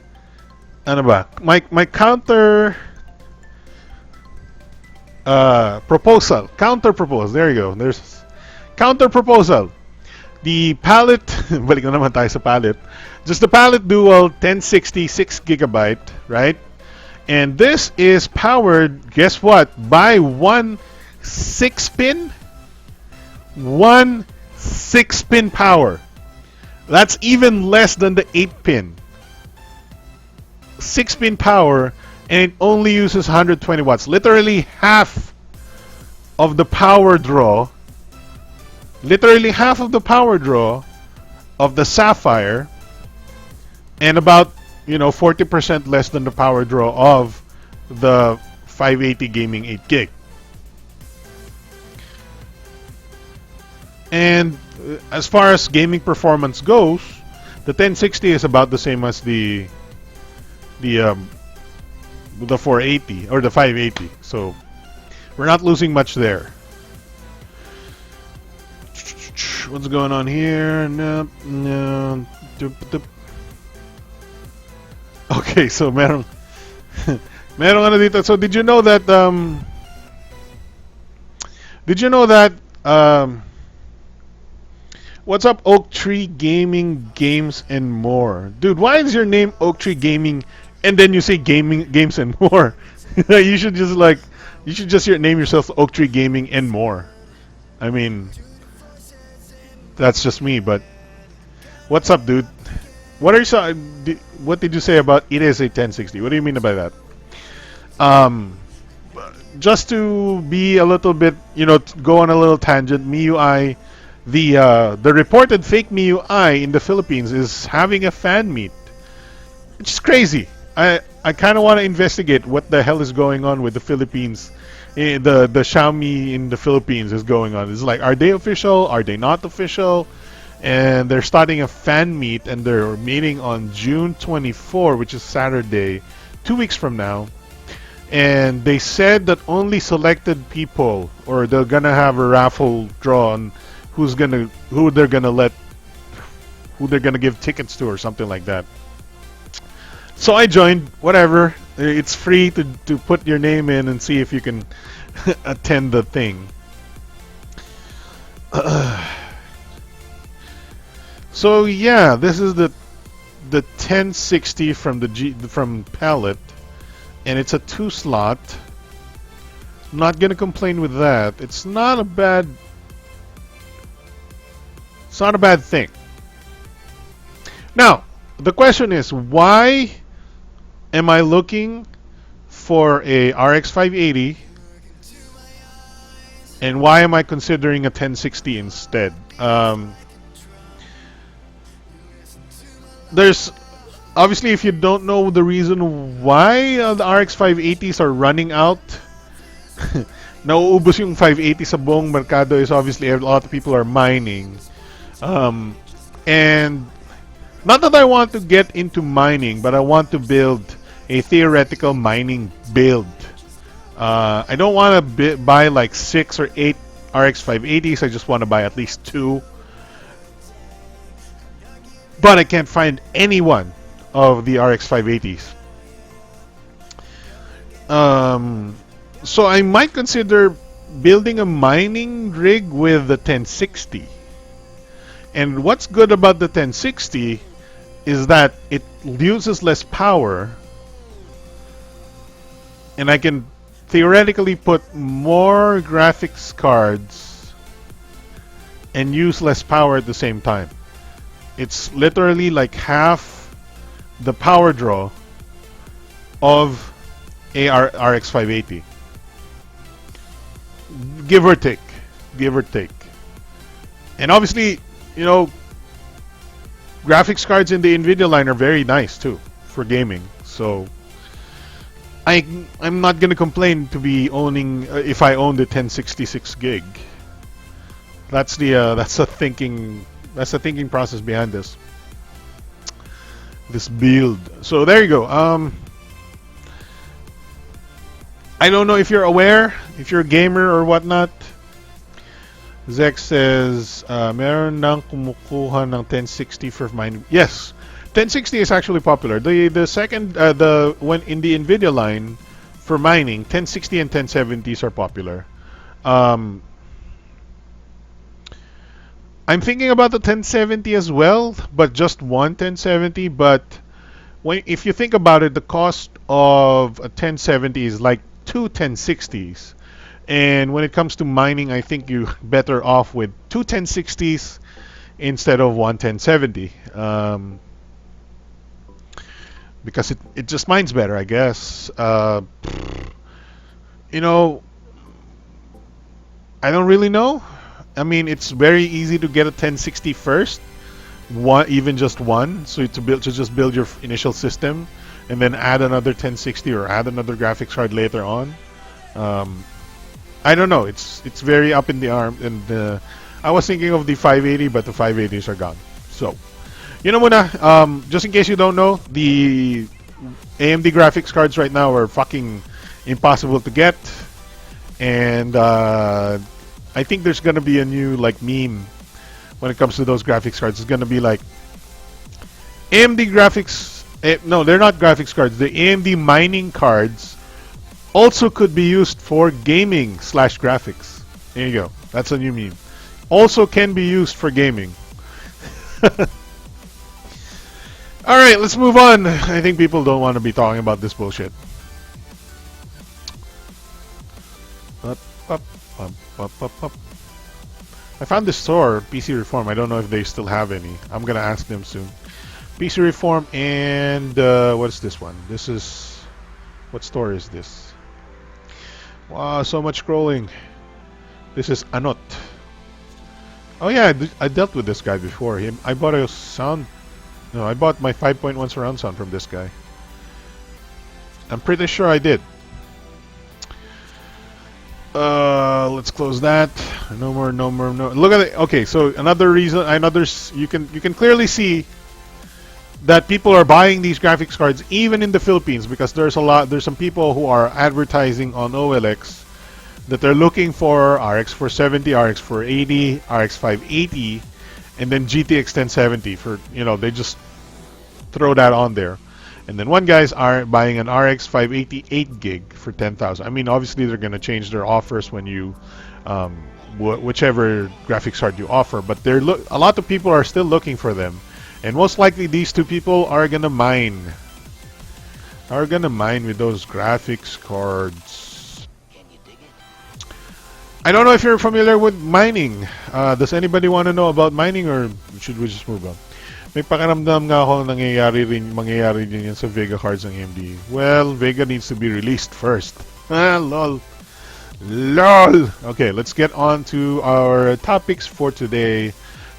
Ano ba? My counter proposal. Counter proposal. There you go. There's counter proposal. The palette, balik na naman tayo sa palette. Just the palette dual 1060 6GB, right? And this is powered, guess what? By one 6-pin? One 6-pin power. That's even less than the 8-pin. 6-pin power, and it only uses 120 watts. Literally half of the power draw. Literally half of the power draw of the Sapphire, and about 40% less than the power draw of the 580 gaming 8 gig. And as far as gaming performance goes, the 1060 is about the same as the 480 or the 580. So we're not losing much there. What's going on here? No. Okay, so meron ano dito. So did you know that what's up, Oak Tree Gaming Games and More? Dude, why is your name Oak Tree Gaming and then you say gaming games and more? You should just name yourself Oak Tree Gaming and More. I mean, that's just me, but what's up, dude? What did you say about it is a 1060? What do you mean by that? Just to be a little bit, go on a little tangent, MIUI, the reported fake MIUI in the Philippines is having a fan meet. It's crazy. I kind of want to investigate what the hell is going on with the Philippines. The Xiaomi in the Philippines is going on. It's like, are they official? Are they not official? And they're starting a fan meet, and they're meeting on June 24, which is Saturday, 2 weeks from now. And they said that only selected people, or they're gonna have a raffle draw on who they're gonna give tickets to, or something like that. So I joined. Whatever. It's free to put your name in and see if you can attend the thing. So yeah, this is the 1060 from Palette, and it's a 2-slot. Not gonna complain with that. It's not a bad thing. Now, the question is, why am I looking for a RX 580, and why am I considering a 1060 instead? There's obviously, if you don't know the reason why the RX 580s are running out, nauubos yung 580 sa buong merkado, is obviously a lot of people are mining. And not that I want to get into mining, but I want to build a theoretical mining build. I don't want to buy like 6 or 8 RX 580s. I just want to buy at least 2. But I can't find any one of the RX 580s. So I might consider building a mining rig with the 1060. And what's good about the 1060 is that it uses less power, and I can theoretically put more graphics cards and use less power at the same time. It's literally like half the power draw of a RX 580. Give or take. And obviously, graphics cards in the NVIDIA line are very nice too for gaming. So I'm not gonna complain to be owning if I own the 1066 gig. That's the thinking process behind this build. So there you go. I don't know if you're aware, if you're a gamer or whatnot. Zek says, meron nang kumukuha ng 1060 for mining. Yes, 1060 is actually popular. The second the when in the Nvidia line for mining, 1060 and 1070s are popular. Um, I'm thinking about the 1070 as well, but just one 1070. But if you think about it, the cost of a 1070 is like two 1060s. And when it comes to mining, I think you're better off with two 1060s instead of one 1070. Because it just mines better, I guess. You know, I don't really know. I mean, it's very easy to get a 1060 first, one even just one. So to just build your initial system, and then add another 1060 or add another graphics card later on. Um, I don't know. It's very up in the arm, and I was thinking of the 580, but the 580s are gone. So, you know muna, just in case you don't know, the AMD graphics cards right now are fucking impossible to get, and I think there's gonna be a new like meme when it comes to those graphics cards. It's gonna be like AMD graphics. No, they're not graphics cards. The AMD mining cards also could be used for gaming / graphics. There you go. That's a new meme. Also can be used for gaming. All right, let's move on. I think people don't want to be talking about this bullshit. Up, up, up, up, up, up. I found this store, PC Reform. I don't know if they still have any. I'm gonna ask them soon. PC Reform and what's this one? This is what store is this? Wow, so much scrolling. This is Anot. Oh yeah, I dealt with this guy before. I bought a sound. No, I bought my 5.1 surround sound from this guy. I'm pretty sure I did. Let's close that. No more, no more, no. Look at it. Okay, so another reason, you can clearly see that people are buying these graphics cards even in the Philippines because there's some people who are advertising on OLX that they're looking for RX 470, RX 480, RX 580, and then GTX 1070 for, they just throw that on there. And then one guy's buying an RX 580 8 gig for 10,000. I mean, obviously they're going to change their offers when you whichever graphics card you offer, but a lot of people are still looking for them. And most likely these two people are going to mine. With those graphics cards. I don't know if you're familiar with mining. Does anybody want to know about mining, or should we just move on? May pakiramdam nga ako mangyayari din yan sa Vega cards ng AMD. Well, Vega needs to be released first. Lol. Okay, let's get on to our topics for today.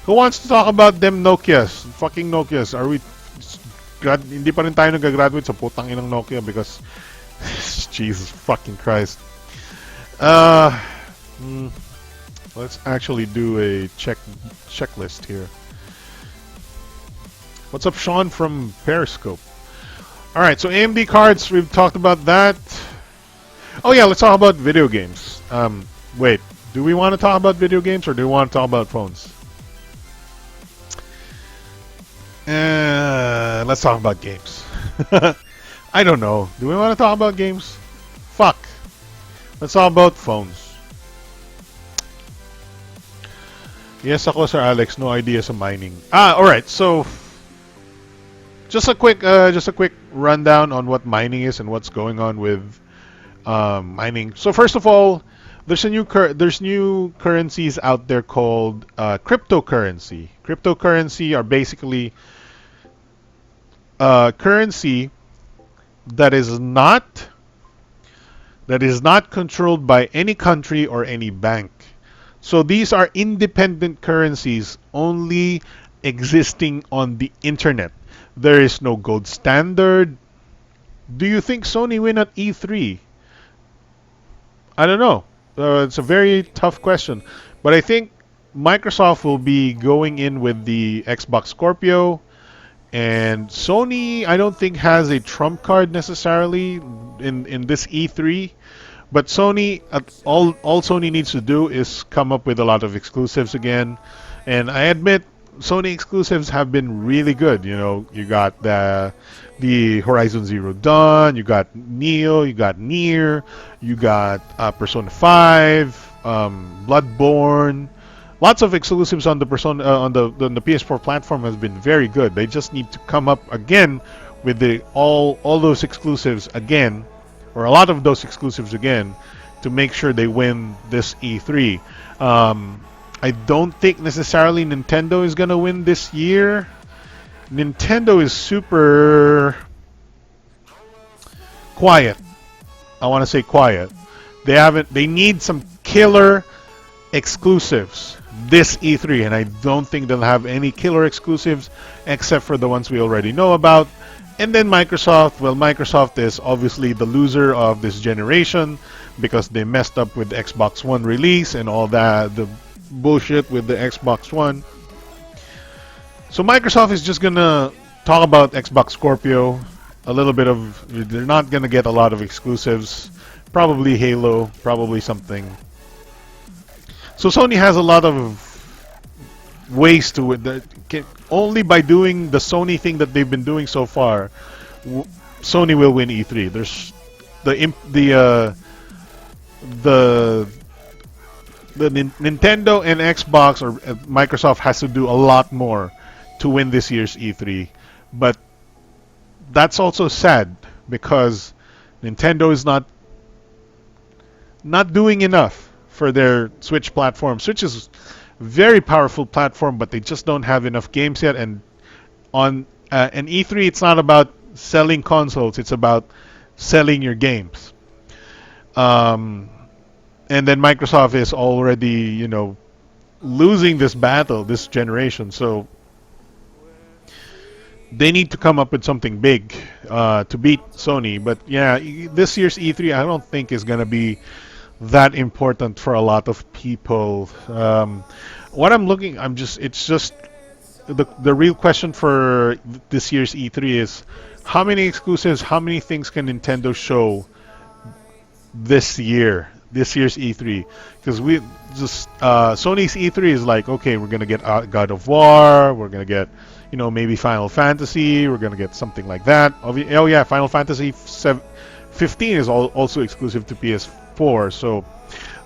Who wants to talk about them Nokias? Fucking Nokias. Hindi pa rin tayo nag-graduate sa putang inang Nokia because Jesus fucking Christ. Let's actually do a checklist here. What's up, Sean from Periscope? Alright, so AMD cards, we've talked about that. Oh yeah, let's talk about video games. Wait, do we want to talk about video games or do we want to talk about phones? Let's talk about games. I don't know. Do we want to talk about games? Fuck. Let's talk about phones. Yes, ako, Sir Alex. No idea sa mining. Alright, so just a quick rundown on what mining is and what's going on with mining. So first of all, there's new currencies out there called cryptocurrency. Cryptocurrency are basically currency that is not controlled by any country or any bank. So these are independent currencies only existing on the internet. There is no gold standard. Do you think Sony win at E3? I don't know. It's a very tough question. But I think Microsoft will be going in with the Xbox Scorpio. And Sony, I don't think has a trump card necessarily in this E3. But Sony, all Sony needs to do is come up with a lot of exclusives again. And I admit, Sony exclusives have been really good. You know, you got the Horizon Zero Dawn, you got Neo, you got Nier, you got Persona 5, Bloodborne. Lots of exclusives on the Persona on the PS4 platform has been very good. They just need to come up again with the all those exclusives again, or a lot of those exclusives again, to make sure they win this E3. I don't think necessarily Nintendo is gonna win this year. Nintendo is super quiet. I want to say quiet. They need some killer exclusives this E3, and I don't think they'll have any killer exclusives except for the ones we already know about. And then Microsoft, well, Microsoft is obviously the loser of this generation because they messed up with the Xbox One release and all that, the bullshit with the Xbox One. So Microsoft is just gonna talk about Xbox Scorpio, a little bit of, they're not gonna get a lot of exclusives, probably Halo, probably something. So Sony has a lot of ways to it. Only by doing the Sony thing that they've been doing so far, Sony will win E3. There's the Nintendo and Xbox or Microsoft has to do a lot more to win this year's E3, but that's also sad because Nintendo is not doing enough for their Switch platform. Switch is a very powerful platform, but they just don't have enough games yet. And on an E3, it's not about selling consoles; it's about selling your games. And then Microsoft is already, losing this battle this generation. So they need to come up with something big to beat Sony. But yeah, this year's E3 I don't think is gonna be that important for a lot of people. What I'm looking, it's just the real question for this year's E3 is how many exclusives, how many things can Nintendo show this year's E3? Because we just Sony's E3 is like, okay, we're gonna get God of War, we're gonna get maybe Final Fantasy, we're gonna get something like that. Oh yeah, Final Fantasy 15 is also exclusive to PS4, so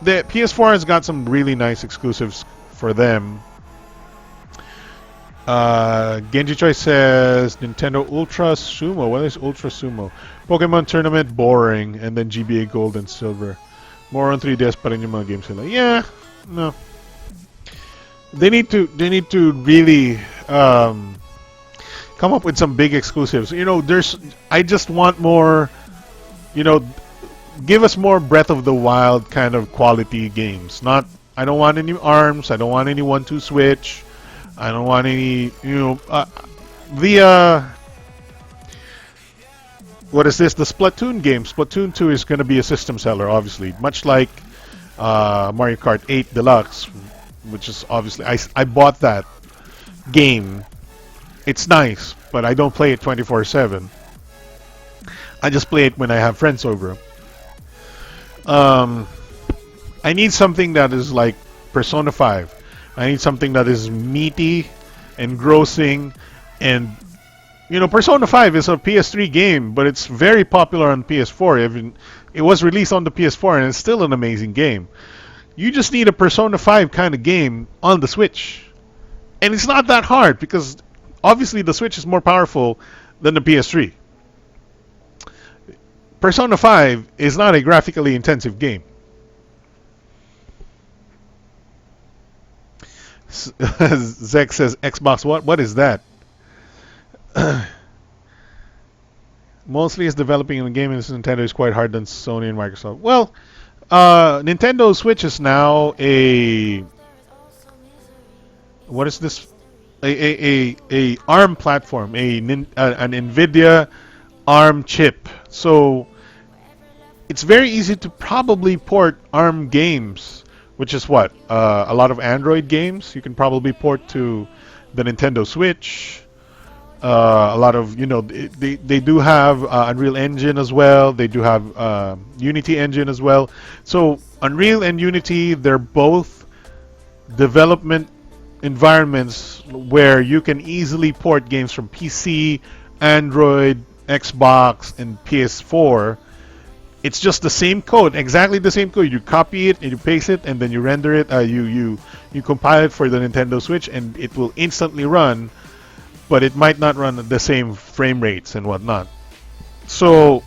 the PS4 has got some really nice exclusives for them. Genji Choice says Nintendo Ultra Sumo. What is Ultra Sumo? Pokemon Tournament, boring, and then GBA Gold and Silver. More on 3DS pa rin yung mga games nila. Yeah, no. They need to really come up with some big exclusives. I just want more, give us more Breath of the Wild kind of quality games. I don't want any ARMS, I don't want any 1-2 Switch, I don't want any, what is this? The Splatoon game. Splatoon 2 is going to be a system seller, obviously. Much like Mario Kart 8 Deluxe, which is obviously... I bought that game. It's nice, but I don't play it 24/7. I just play it when I have friends over. I need something that is like Persona 5. I need something that is meaty, engrossing, and... Persona 5 is a PS3 game, but it's very popular on PS4. It was released on the PS4, and it's still an amazing game. You just need a Persona 5 kind of game on the Switch. And it's not that hard, because obviously the Switch is more powerful than the PS3. Persona 5 is not a graphically intensive game. Zek says, Xbox what? What is that? Mostly is developing in the game, and Nintendo is quite hard than Sony and Microsoft. Well, Nintendo Switch is now a... What is this? A ARM platform, an NVIDIA ARM chip. So it's very easy to probably port ARM games, which is what? A lot of Android games you can probably port to the Nintendo Switch. A lot of they do have Unreal Engine as well. They do have Unity Engine as well. So Unreal and Unity, they're both development environments where you can easily port games from PC, Android, Xbox, and PS4. It's just the same code, exactly the same code. You copy it and you paste it, and then you render it. You compile it for the Nintendo Switch, and it will instantly run. But it might not run at the same frame rates and whatnot. So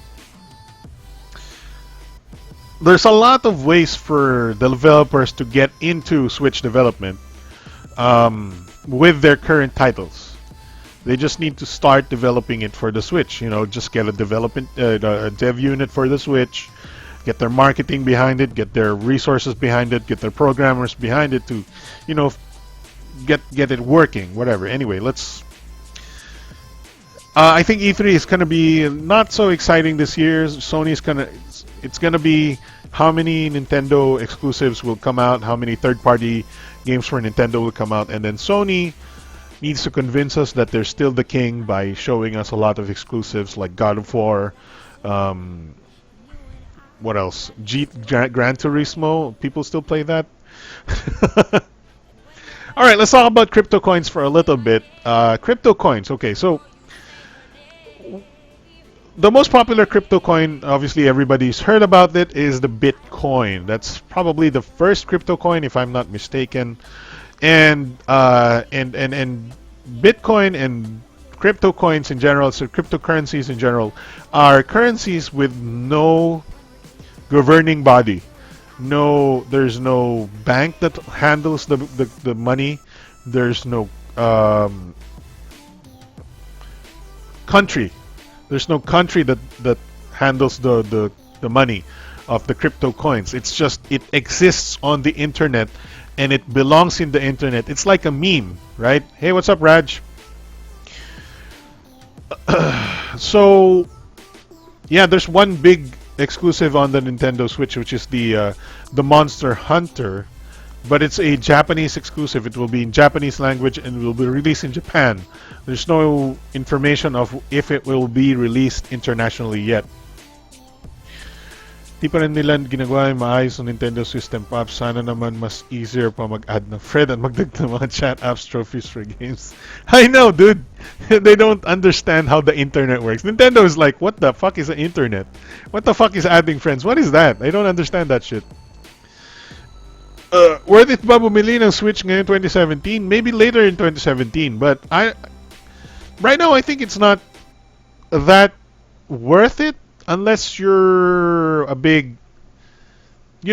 there's a lot of ways for developers to get into Switch development with their current titles. They just need to start developing it for the Switch. Just get a dev unit for the Switch, get their marketing behind it, get their resources behind it, get their programmers behind it to, get it working. Whatever. Anyway, let's. I think E3 is going to be not so exciting this year. It's going to be how many Nintendo exclusives will come out, how many third-party games for Nintendo will come out, and then Sony needs to convince us that they're still the king by showing us a lot of exclusives like God of War. What else? Gran Turismo. People still play that. All right, let's talk about crypto coins for a little bit. Crypto coins. Okay, so the most popular crypto coin, obviously everybody's heard about it, is the Bitcoin. That's probably the first crypto coin, if I'm not mistaken. And Bitcoin and crypto coins in general, so cryptocurrencies in general, are currencies with no governing body. There's no bank that handles the money. There's no country. There's no country that handles the money of the crypto coins. It's just it exists on the internet and it belongs in the internet. It's like a meme, right? Hey, what's up, Raj? So yeah, there's one big exclusive on the Nintendo Switch, which is the Monster Hunter, but it's a Japanese exclusive. It will be in Japanese language and will be released in Japan. There's no information of if it will be released internationally yet. Di pa rin nila ginagawa yung maayos ng Nintendo System Pops. Sana naman mas easier pa mag-add ng Fred at magdagdag ng mga chat apps, trophies for games. I know, dude. They don't understand how the internet works. Nintendo is like, what the fuck is the internet? What the fuck is adding friends? What is that? I don't understand that shit. Worth it ba bumili ng Switch ngayon 2017? Maybe later in 2017. But right now, I think it's not that worth it. Unless you're a big, I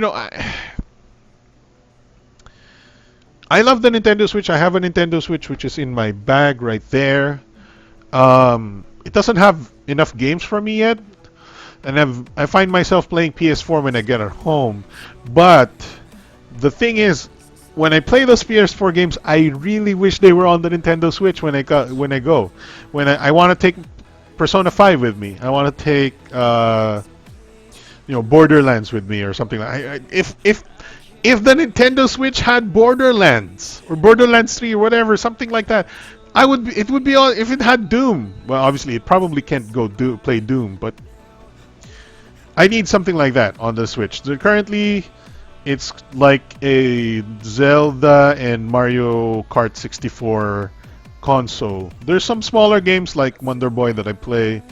love the Nintendo Switch. I have a Nintendo Switch which is in my bag right there. It doesn't have enough games for me yet, and I find myself playing PS4 when I get at home. But the thing is, when I play those PS4 games, I really wish they were on the Nintendo Switch when I go. When I want to take Persona 5 with me. I want to take Borderlands with me or something like. If the Nintendo Switch had Borderlands or Borderlands 3 or whatever, something like that, it would be all. If it had Doom, well, obviously it probably can't play Doom, but I need something like that on the Switch. Currently, it's like a Zelda and Mario Kart 64 console. There's some smaller games like Wonder Boy that I play.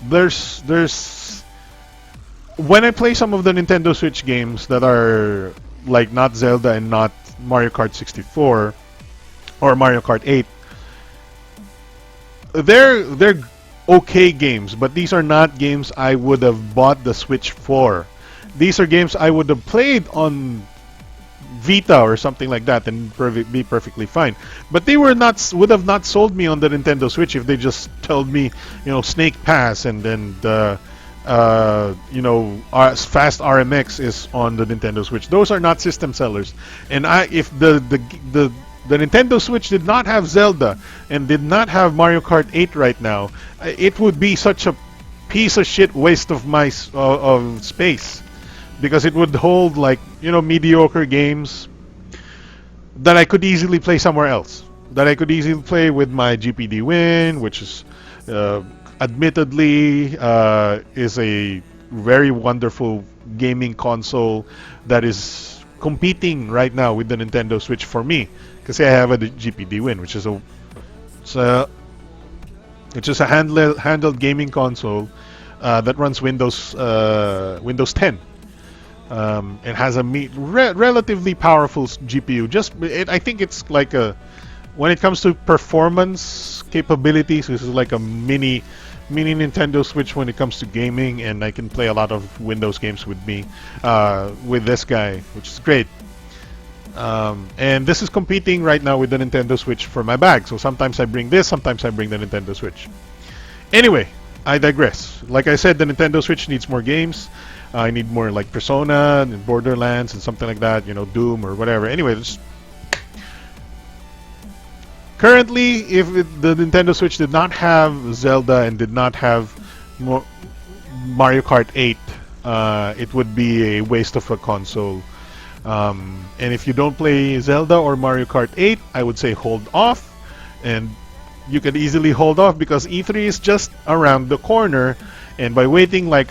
There's when I play some of the Nintendo Switch games that are like not Zelda and not Mario Kart 64 or Mario Kart 8. They're okay games, but these are not games I would have bought the Switch for. These are games I would have played on Vita or something like that and be perfectly fine. But they would have not sold me on the Nintendo Switch if they just told me, Snake Pass and then Fast RMX is on the Nintendo Switch. Those are not system sellers. And if the Nintendo Switch did not have Zelda and did not have Mario Kart 8 right now, it would be such a piece of shit waste of of space. Because it would hold mediocre games. that I could easily play somewhere else. That I could easily play with my GPD Win, which is uh, admittedly is a very wonderful gaming console that is competing right now with the Nintendo Switch for me, because I have a GPD Win, it's a which is a handheld gaming console that runs Windows 10. It has a relatively powerful GPU. I think it's like when it comes to performance capabilities, this is like a mini Nintendo Switch when it comes to gaming, and I can play a lot of Windows games with this guy, which is great. And this is competing right now with the Nintendo Switch for my bag. So sometimes I bring this, sometimes I bring the Nintendo Switch. Anyway, I digress. Like I said, the Nintendo Switch needs more games. I need more like Persona and Borderlands and something like that, Doom or whatever. Anyway, currently, if the Nintendo Switch did not have Zelda and did not have Mario Kart 8, it would be a waste of a console. And if you don't play Zelda or Mario Kart 8, I would say hold off. And you can easily hold off because E3 is just around the corner. And by waiting like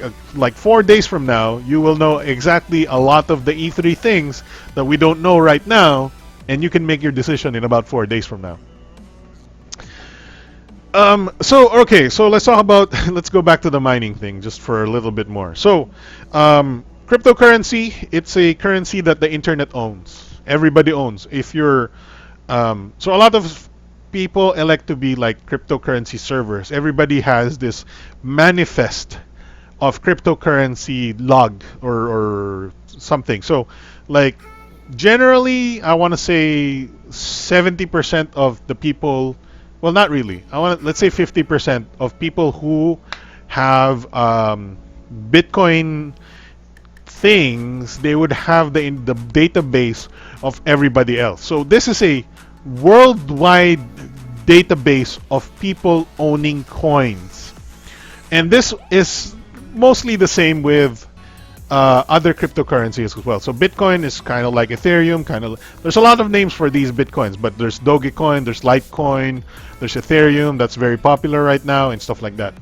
4 days from now, you will know exactly a lot of the E3 things that we don't know right now. And you can make your decision in about 4 days from now. So let's talk about, let's go back to the mining thing just for a little bit more. So, cryptocurrency, it's a currency that the internet owns. Everybody owns. So a lot of people elect to be like cryptocurrency servers. Everybody has this manifest of cryptocurrency log or something. So, like, generally, I want to say 70% of the people, well, not really. Let's say 50% of people who have Bitcoin things, they would have the database of everybody else. So this is a worldwide database of people owning coins, and this is mostly the same with other cryptocurrencies as well. So Bitcoin is kind of like Ethereum, there's a lot of names for these Bitcoins, but there's Dogecoin, there's Litecoin, there's Ethereum that's very popular right now and stuff like that.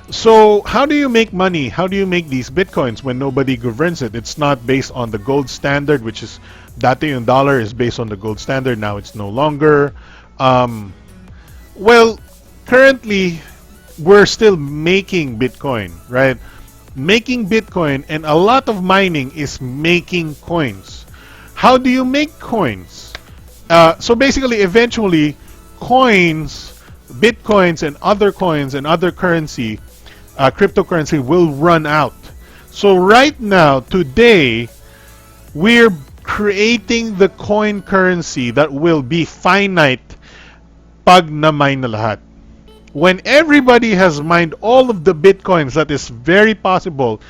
So how do you make money? How do you make these Bitcoins when nobody governs it? It's not based on the gold standard, which is dati yung dollar is based on the gold standard. Now it's no longer. Well, currently we're still making Bitcoin, right? Making Bitcoin, and a lot of mining is making coins. How do you make coins? So basically, eventually, coins, Bitcoins and other coins and other currency, cryptocurrency will run out. So right now, today, we're creating the coin currency that will be finite pag na-mine na lahat. When everybody has mined all of the Bitcoins, that is very possible.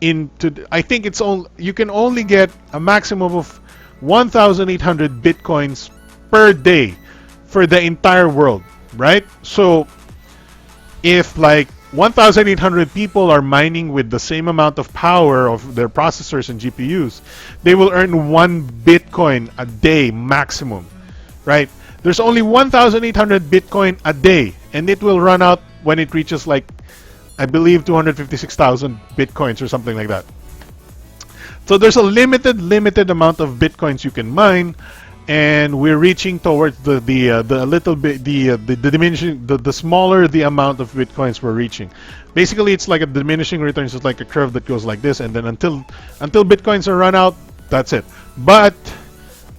I think you can only get a maximum of 1,800 Bitcoins per day for the entire world, right? So if like 1,800 people are mining with the same amount of power of their processors and GPUs, they will earn 1 Bitcoin a day maximum, right? There's only 1,800 Bitcoin a day, and it will run out when it reaches like, I believe, 256,000 Bitcoins or something like that. So there's a limited amount of Bitcoins you can mine, and we're reaching towards the little bit the diminishing, the smaller the amount of Bitcoins we're reaching. Basically, it's like a diminishing return. It's like a curve that goes like this, and then until Bitcoins are run out, that's it. But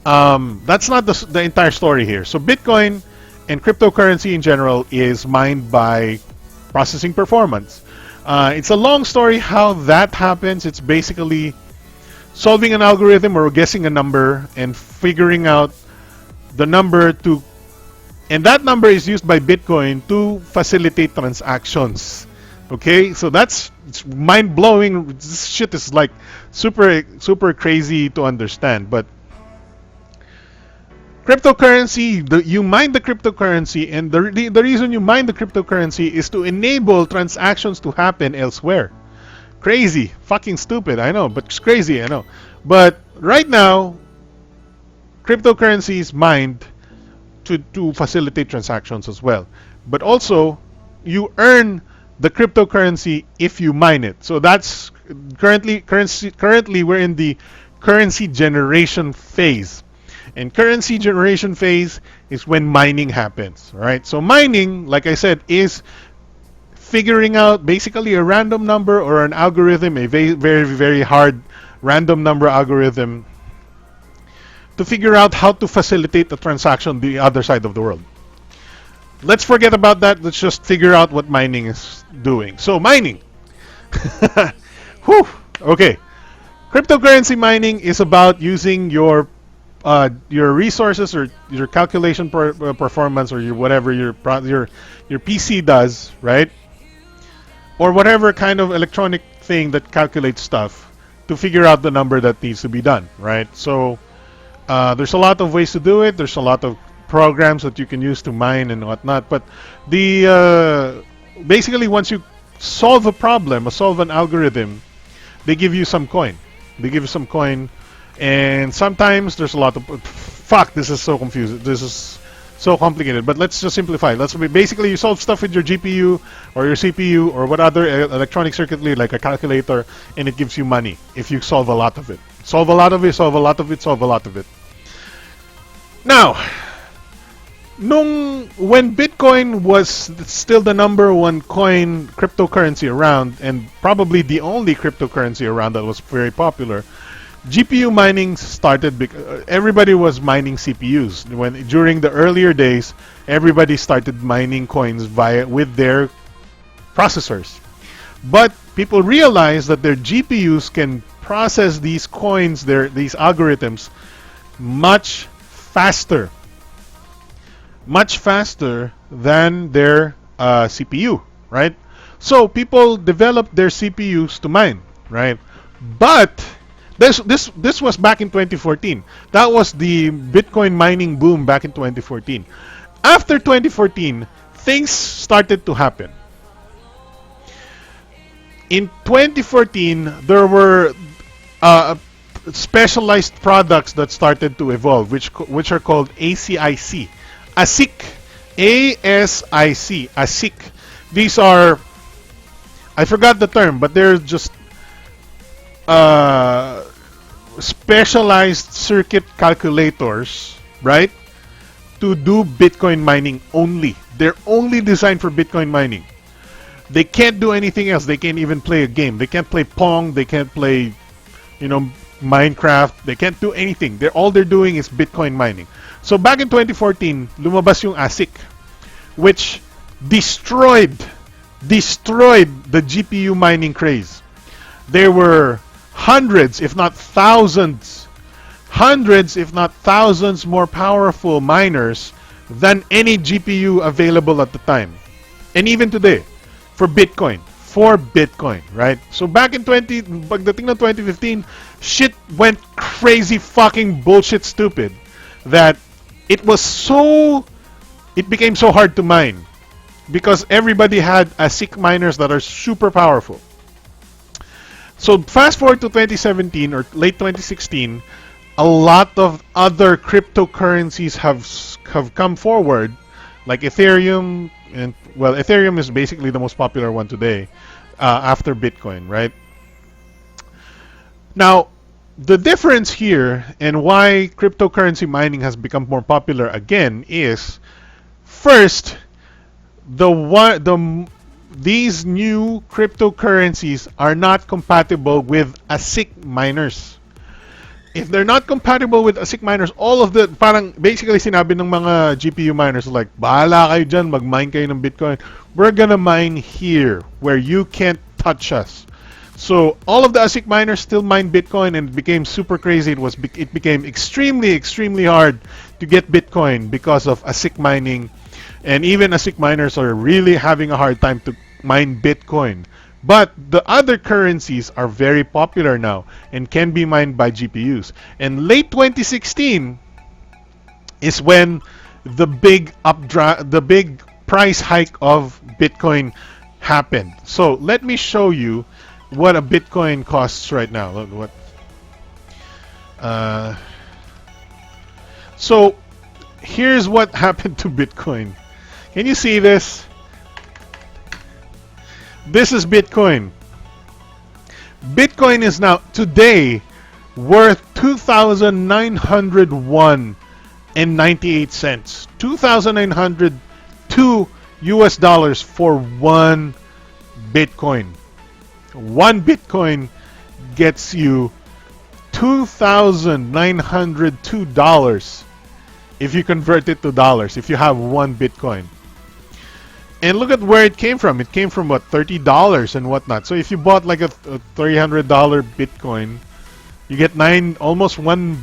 that's not the entire story here. So Bitcoin and cryptocurrency in general is mined by processing performance. It's a long story how that happens. It's basically solving an algorithm or guessing a number and figuring out the number and that number is used by Bitcoin to facilitate transactions. Okay, so it's mind-blowing. This shit is like super crazy to understand, but cryptocurrency, you mine the cryptocurrency, and the reason you mine the cryptocurrency is to enable transactions to happen elsewhere. Crazy, fucking stupid, I know, but it's crazy, I know. But right now, cryptocurrencies mined to facilitate transactions as well. But also, you earn the cryptocurrency if you mine it. So that's currently we're in the currency generation phase. And currency generation phase is when mining happens, right? So mining, like I said, is figuring out basically a random number or an algorithm, a very, very, very hard random number algorithm to figure out how to facilitate the transaction the other side of the world. Let's forget about that. Let's just figure out what mining is doing. So mining. Whew. Okay. Cryptocurrency mining is about using your resources or your calculation performance or your whatever your PC does, right? Or whatever kind of electronic thing that calculates stuff to figure out the number that needs to be done, right? So there's a lot of ways to do it. There's a lot of programs that you can use to mine and whatnot. But the basically once you solve a problem, or solve an algorithm, they give you some coin. They give you some coin, and sometimes there's a lot of fuck. This is so confusing. This is so complicated. But let's just simplify. Let's basically you solve stuff with your GPU or your CPU or what other electronic circuitry like a calculator, and it gives you money if you solve a lot of it. Solve a lot of it. Solve a lot of it. Solve a lot of it. Now, when Bitcoin was still the number one coin cryptocurrency around, and probably the only cryptocurrency around that was very popular, GPU mining started because everybody was mining CPUs. During the earlier days, everybody started mining coins with their processors. But people realized that their GPUs can process these coins, these algorithms, much faster than their CPU, right? So people developed their CPUs to mine, right? But this was back in 2014. That was the Bitcoin mining boom back in 2014. After 2014, things started to happen. In 2014, there were specialized products that started to evolve, which are called ASIC. ASIC. These are, I forgot the term, but they're just specialized circuit calculators, right? To do Bitcoin mining only. They're only designed for Bitcoin mining. They can't do anything else. They can't even play a game. They can't play Pong. They can't play, Minecraft. They can't do anything. All they're doing is Bitcoin mining. So back in 2014, lumabas yung ASIC, which destroyed the GPU mining craze. There were hundreds, if not thousands more powerful miners than any GPU available at the time. And even today, for Bitcoin, right? So back in pagdating ng 2015, shit went crazy fucking bullshit stupid that it became so hard to mine because everybody had ASIC miners that are super powerful. So fast forward to 2017 or late 2016, a lot of other cryptocurrencies have come forward, like Ethereum, and well, Ethereum is basically the most popular one today after Bitcoin, right? Now, the difference here and why cryptocurrency mining has become more popular again is, first, these new cryptocurrencies are not compatible with ASIC miners. If they're not compatible with ASIC miners, parang basically sinabi ng mga GPU miners like, bahala kayo dyan, mag-mine kayo ng Bitcoin. We're gonna mine here where you can't touch us. So all of the ASIC miners still mine Bitcoin, and it became super crazy. It became extremely hard to get Bitcoin because of ASIC mining, and even ASIC miners are really having a hard time to mine Bitcoin. But the other currencies are very popular now and can be mined by GPUs. And late 2016 is when the big price hike of Bitcoin happened. So let me show you what a Bitcoin costs right now. Look what. So here's what happened to Bitcoin. Can you see this? This is Bitcoin. Bitcoin is now today worth 2,901 and 98 cents. 2,902 US dollars for one Bitcoin. One Bitcoin gets you $2,902 if you convert it to dollars, if you have one Bitcoin. And look at where it came from. It came from what, $30 and whatnot. So if you bought like a $300 Bitcoin, you get almost $1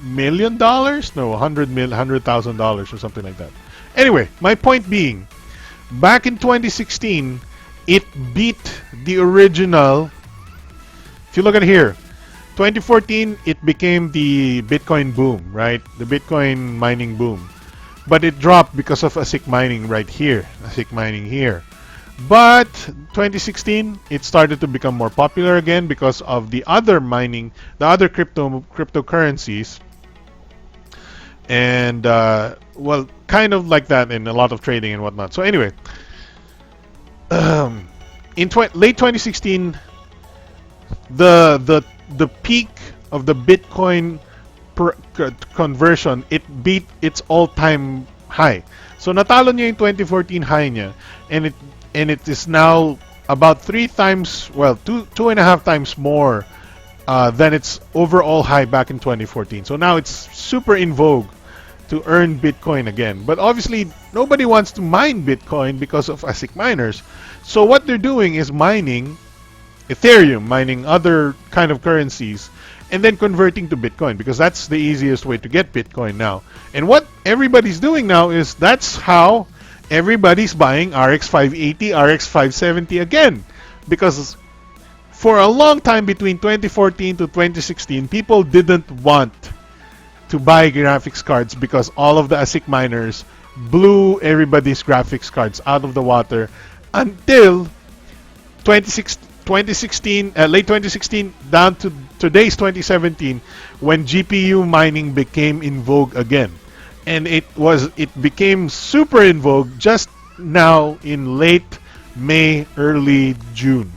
million? No, $100,000 or something like that. Anyway, my point being, back in 2016, it beat the original. If you look at here, 2014, it became the Bitcoin boom, right? The Bitcoin mining boom. But it dropped because of ASIC mining right here, ASIC mining here. But 2016, it started to become more popular again because of the other mining, the other cryptocurrencies. And, well, kind of like that in a lot of trading and whatnot. So anyway, in late 2016, the peak of the Bitcoin conversion, it beat its all-time high. So natalo niya yung 2014 high niya, and it is now about 3 times, well, two and a half times more than its overall high back in 2014. So now it's super in vogue to earn Bitcoin again. But obviously, nobody wants to mine Bitcoin because of ASIC miners. So what they're doing is mining Ethereum, mining other kind of currencies, and then converting to Bitcoin, because that's the easiest way to get Bitcoin now. And what everybody's doing now is that's how everybody's buying RX 580, RX 570 again. Because for a long time between 2014 to 2016, people didn't want to buy graphics cards because all of the ASIC miners blew everybody's graphics cards out of the water until 2016, late 2016 down to today's 2017, when GPU mining became in vogue again. And it became super in vogue just now in late May, early June.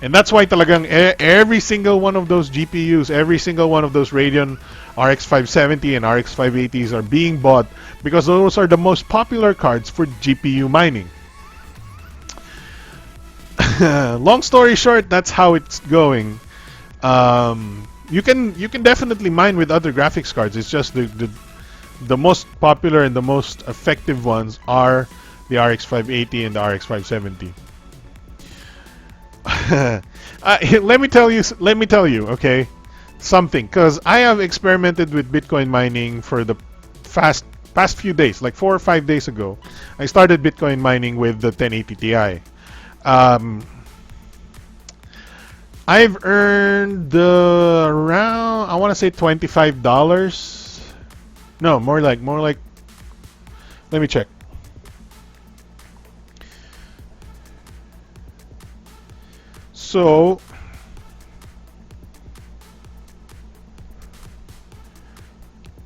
And that's why talagang every single one of those GPUs, every single one of those Radeon RX 570 and RX 580s are being bought because those are the most popular cards for GPU mining. Long story short, that's how it's going. You can definitely mine with other graphics cards. It's just the most popular and the most effective ones are the RX 580 and the RX 570. Let me tell you, okay, something, because I have experimented with Bitcoin mining for the past few days, like 4 or 5 days ago. I started Bitcoin mining with the 1080 Ti. I've earned around, I want to say $25. No, more like. Let me check. So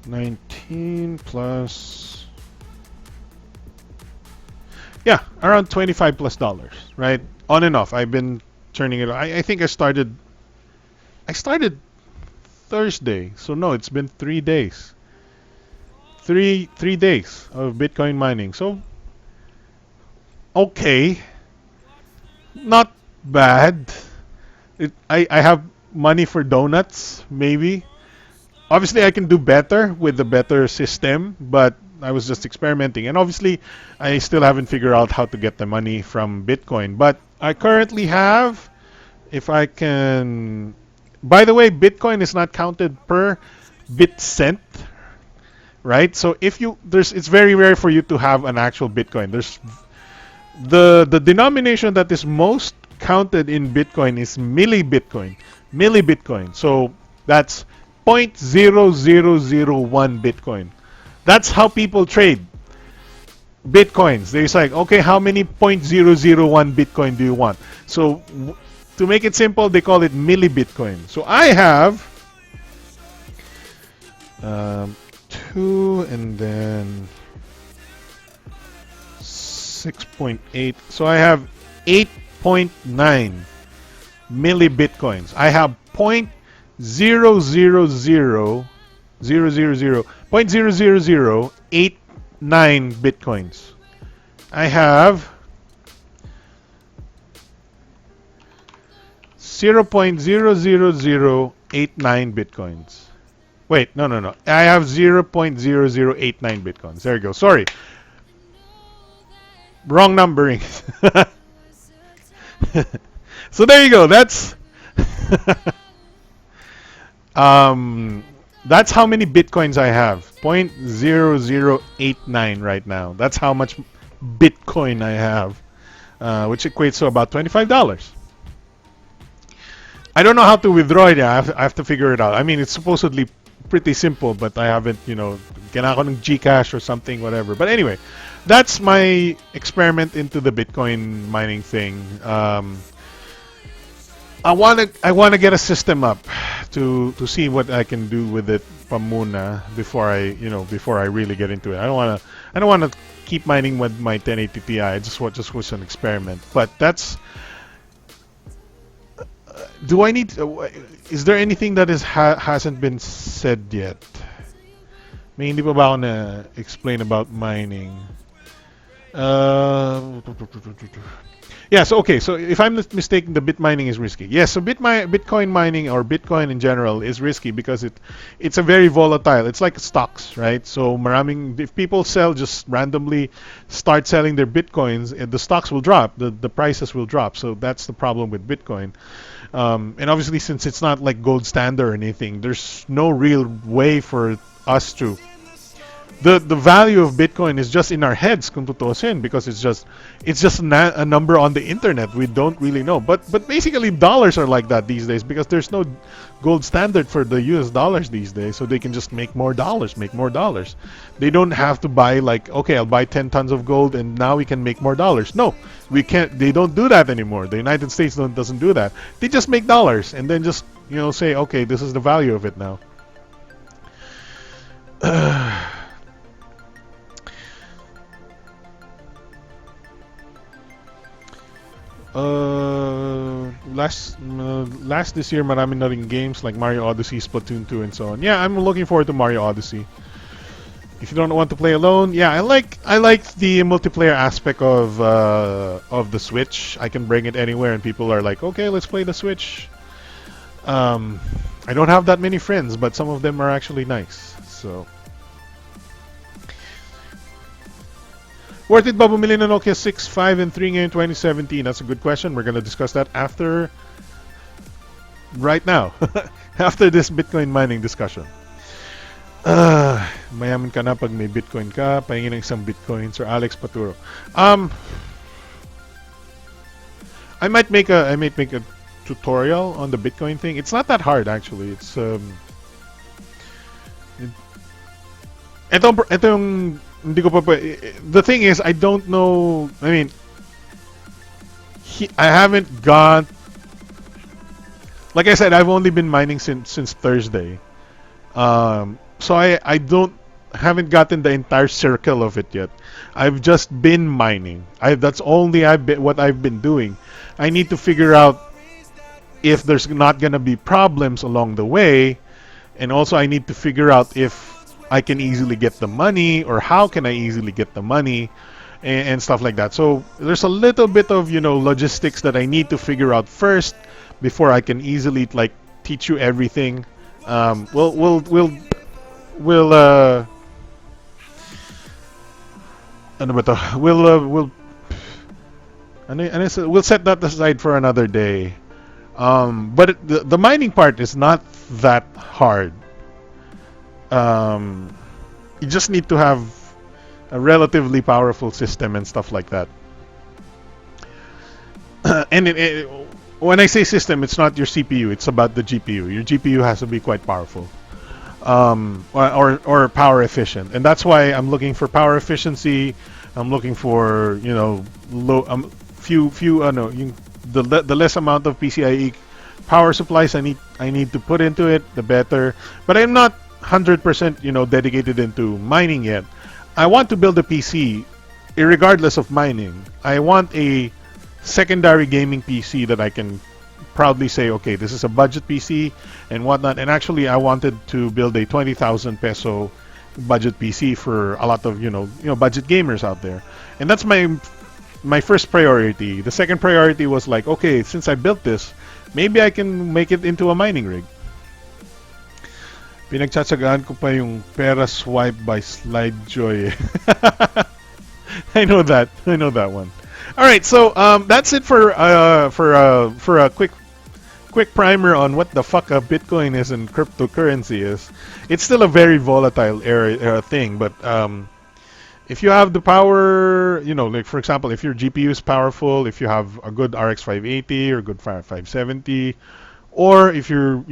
19 plus, yeah, around $25+, right? On and off. I've been turning it. I think I started Thursday, so no, it's been 3 days. Three days of Bitcoin mining. So okay, not bad. I have money for donuts, maybe. Obviously, I can do better with the better system, but I was just experimenting. And obviously, I still haven't figured out how to get the money from Bitcoin. But I currently have, if I can... By the way, Bitcoin is not counted per bit cent, right? So if it's very rare for you to have an actual Bitcoin. There's the denomination that is most counted in Bitcoin is millibitcoin. So that's 0.0001 Bitcoin. That's how people trade Bitcoins. They're like, okay, how many 0.001 Bitcoin do you want? So to make it simple, they call it millibitcoin. So I have 2 2 and then 6.8. So I have 8.9 millibitcoins. I have 0.00089 bitcoins. I have 0.00089 bitcoins. Wait, no. I have 0.0089 bitcoins. There you go. Sorry. Wrong numbering. So there you go. That's that's how many bitcoins I have. 0.0089 right now. That's how much Bitcoin I have, which equates to about $25. I don't know how to withdraw it. I have to figure it out. I mean, it's supposedly pretty simple, but I haven't, kailangan ko ng Gcash or something, whatever. But anyway, that's my experiment into the Bitcoin mining thing. I wanna get a system up to see what I can do with it pamuna before I really get into it. I don't wanna keep mining with my 1080 Ti. I just was an experiment. But that's. Do I need? Is there anything that hasn't been said yet? May hindi pa ba ako na explain about mining? Yeah, so okay, so if I'm not mistaken, the bit mining is risky. Yes, so Bitcoin mining or Bitcoin in general is risky because it's a very volatile. It's like stocks, right? So if people just randomly start selling their Bitcoins, the stocks will drop, the prices will drop. So that's the problem with Bitcoin. And obviously, since it's not like gold standard or anything, there's no real way for us to. The value of Bitcoin is just in our heads, kung tutuusin, because it's just a number on the internet. We don't really know. But basically, dollars are like that these days because there's no gold standard for the US dollars these days, so they can just make more dollars. They don't have to buy okay, I'll buy 10 tons of gold and now we can make more dollars. No, we can't. They don't do that anymore. The United States doesn't do that. They just make dollars and then just say, okay, this is the value of it now. Last this year, marami na rin games like Mario Odyssey, Splatoon 2, and so on. Yeah, I'm looking forward to Mario Odyssey. If you don't want to play alone, yeah, I like the multiplayer aspect of the Switch. I can bring it anywhere, and people are like, okay, let's play the Switch. I don't have that many friends, but some of them are actually nice. So. Worth it ba bumili ng Nokia 6, 5, and 3 ngayon 2017? That's a good question. We're going to discuss that right now. After this Bitcoin mining discussion. Mayaman ka na pag may Bitcoin ka. Pahingin ng isang Bitcoin. Sir Alex Paturo. I might make a tutorial on the Bitcoin thing. It's not that hard actually. It's itong hindi ko pa the thing is I don't know. I mean, I haven't got. Like I said, I've only been mining since Thursday, so I haven't gotten the entire circle of it yet. I've just been mining. That's only what I've been doing. I need to figure out if there's not gonna be problems along the way, and also I need to figure out if I can easily get the money, or how can I easily get the money, and stuff like that. So there's a little bit of logistics that I need to figure out first before I can easily teach you everything. We'll set that aside for another day. But the mining part is not that hard. You just need to have a relatively powerful system and stuff like that. And when I say system, it's not your CPU, it's about the GPU. Your GPU has to be quite powerful, or power efficient, and that's why I'm looking for power efficiency. I'm looking for low, the less amount of PCIe power supplies I need to put into it, the better. But I'm not 100% dedicated into mining yet. I want to build a PC, irregardless of mining. I want a secondary gaming PC that I can proudly say, okay, this is a budget PC and whatnot. And actually, I wanted to build a 20,000 peso budget PC for a lot of budget gamers out there, and that's my first priority. The second priority was like, okay, since I built this, maybe I can make it into a mining rig. Pinagtsatsagaan ko pa yung pera swipe by SlideJoy. I know that one. All right, so that's it for a quick primer on what the fuck a Bitcoin is and cryptocurrency is. It's still a very volatile thing, but if you have the power, like for example, if your GPU is powerful, if you have a good RX 580 or good 570, or if your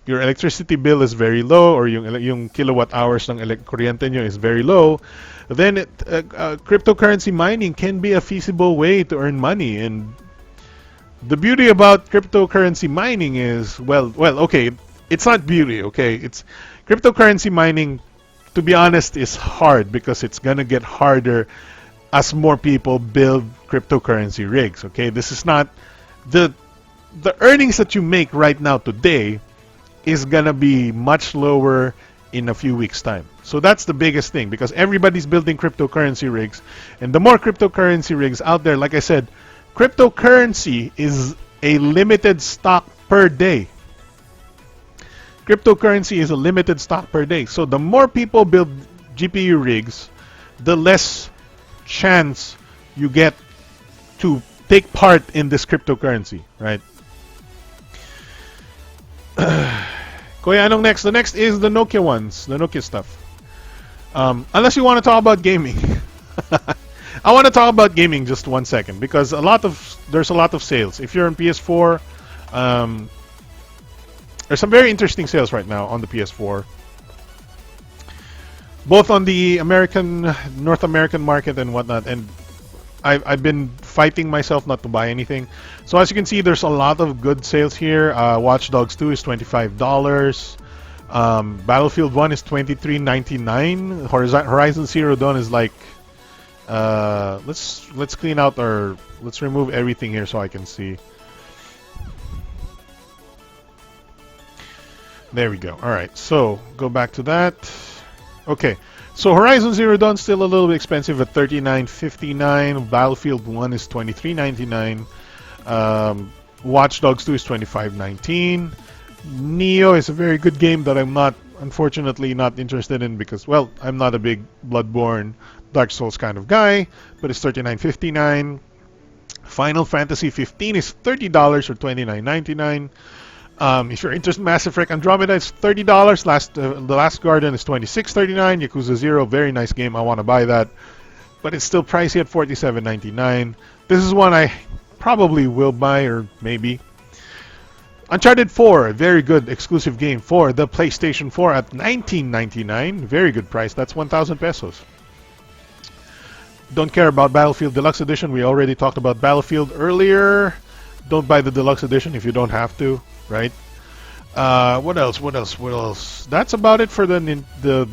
electricity bill is very low, or yung kilowatt hours ng kuryente nyo is very low, then cryptocurrency mining can be a feasible way to earn money. And the beauty about cryptocurrency mining is, well, okay, it's not beauty, okay? It's cryptocurrency mining, to be honest, is hard because it's gonna get harder as more people build cryptocurrency rigs, okay? This is not the earnings that you make right now today is gonna be much lower in a few weeks' time. So that's the biggest thing, because everybody's building cryptocurrency rigs, and the more cryptocurrency rigs out there, like I said, cryptocurrency is a limited stock per day. Cryptocurrency is a limited stock per day. So the more people build GPU rigs, the less chance you get to take part in this cryptocurrency, right? Kuya, anong next? The next is the Nokia ones, the Nokia stuff. Unless you want to talk about gaming. I want to talk about gaming just 1 second, because there's a lot of sales. If you're on PS4, there's some very interesting sales right now on the PS4, both on the North American market and whatnot. And I've been fighting myself not to buy anything. So as you can see, there's a lot of good sales here. Watch Dogs 2 is $25. Battlefield 1 is $23.99. Horizon Zero Dawn is like, let's clean out let's remove everything here so I can see. There we go. All right, so go back to that. Okay, so Horizon Zero Dawn still a little bit expensive at $39.59. Battlefield 1 is $23.99. Watch Dogs 2 is $25.19. Neo is a very good game that I'm unfortunately not interested in, because, well, I'm not a big Bloodborne, Dark Souls kind of guy, but it's $39.59. Final Fantasy 15 is $30 or $29.99. If you're interested in Mass Effect Andromeda, it's $30. The Last Guardian is $26.39. Yakuza 0, very nice game. I want to buy that, but it's still pricey at $47.99. This is one I probably will buy, or maybe. Uncharted 4, a very good exclusive game for the PlayStation 4 at $19.99. Very good price. That's 1,000 pesos. Don't care about Battlefield Deluxe Edition. We already talked about Battlefield earlier. Don't buy the Deluxe Edition if you don't have to, right? What else? That's about it for the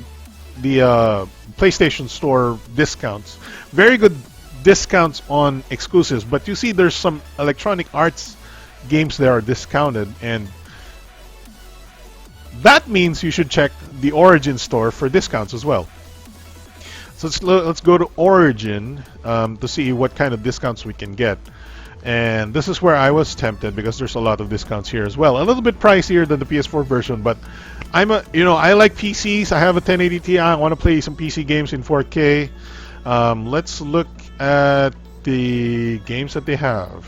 PlayStation Store discounts. Very good discounts on exclusives, but you see there's some Electronic Arts games that are discounted, and that means you should check the Origin store for discounts as well. So let's go to Origin to see what kind of discounts we can get. And this is where I was tempted, because there's a lot of discounts here as well. A little bit pricier than the PS4 version, but I like PCs. I have a 1080 Ti. I want to play some PC games in 4K. Let's look at the games that they have.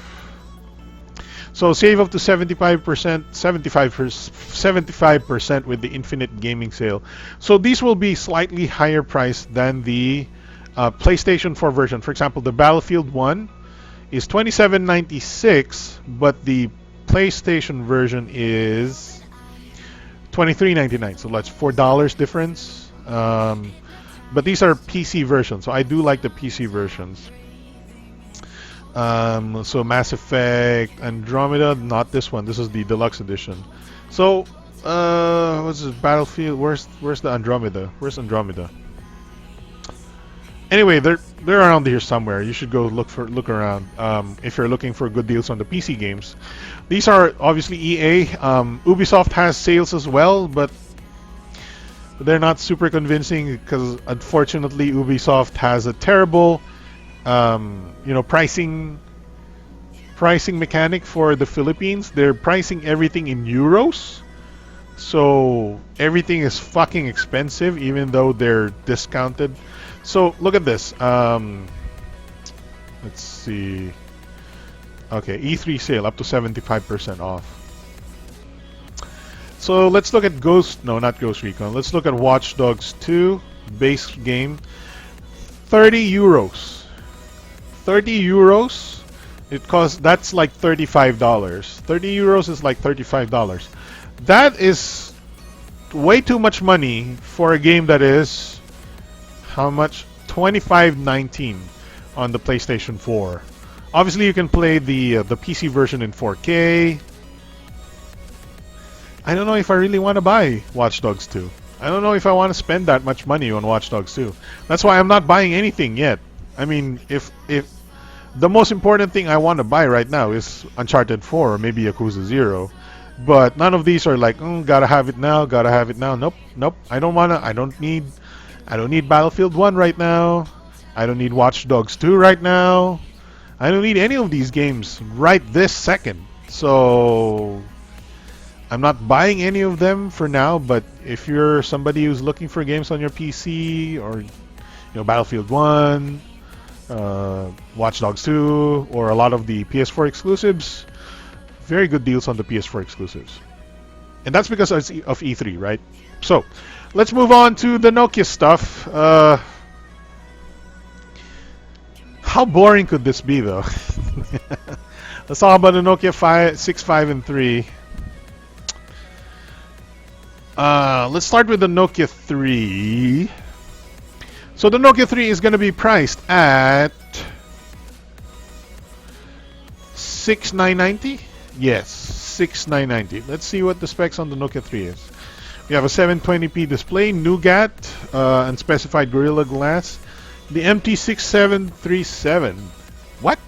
So save up to 75% with the Infinite Gaming Sale. So these will be slightly higher priced than the PlayStation 4 version. For example, the Battlefield 1 is $27.96, but the PlayStation version is $23.99. So that's $4 difference. But these are PC versions, so I do like the PC versions. So Mass Effect Andromeda, not this one. This is the Deluxe Edition. So What's this? Battlefield? Where's the Andromeda? Where's Andromeda? Anyway, they're around here somewhere. You should go look around. If you're looking for good deals on the PC games, these are obviously EA. Ubisoft has sales as well, but they're not super convincing because unfortunately Ubisoft has a terrible, pricing mechanic for the Philippines. They're pricing everything in euros, so everything is fucking expensive, even though they're discounted. So look at this. Let's see. Okay, E3 sale up to 75% off. So let's look at not Ghost Recon. Let's look at Watch Dogs 2 base game. 30 euros. 30 euros. That's like $35. 30 euros is like $35. That is way too much money for a game that is how much? $25.19 on the PlayStation 4. Obviously, you can play the PC version in 4K. I don't know if I really want to buy Watch Dogs 2. I don't know if I want to spend that much money on Watch Dogs 2. That's why I'm not buying anything yet. I mean, if the most important thing I want to buy right now is Uncharted 4 or maybe Yakuza 0. But none of these are like, gotta have it now, gotta have it now. Nope. I don't need Battlefield 1 right now. I don't need Watch Dogs 2 right now. I don't need any of these games right this second. So I'm not buying any of them for now, but if you're somebody who's looking for games on your PC or Battlefield 1, Watch Dogs 2, or a lot of the PS4 exclusives, very good deals on the PS4 exclusives. And that's because of E3, right? So let's move on to the Nokia stuff. How boring could this be, though? Let's talk about the Nokia 6, 5, and 3. Let's start with the Nokia 3. So the Nokia 3 is going to be priced at $6,990. Yes, $6,990. Let's see what the specs on the Nokia 3 is. We have a 720p display, Nougat, unspecified Gorilla Glass. The MT6737. What?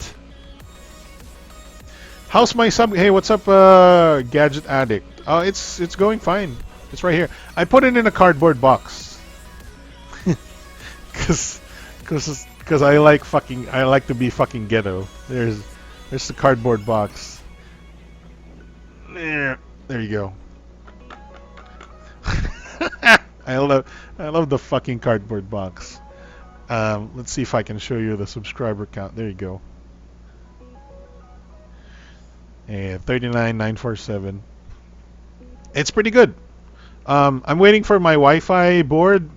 How's my sub? Hey, what's up, Gadget Addict? It's going fine. It's right here. I put it in a cardboard box. Cause I like to be fucking ghetto. There's the cardboard box. There you go. I love the fucking cardboard box. Let's see if I can show you the subscriber count. There you go. And 39,947. It's pretty good. I'm waiting for my Wi-Fi board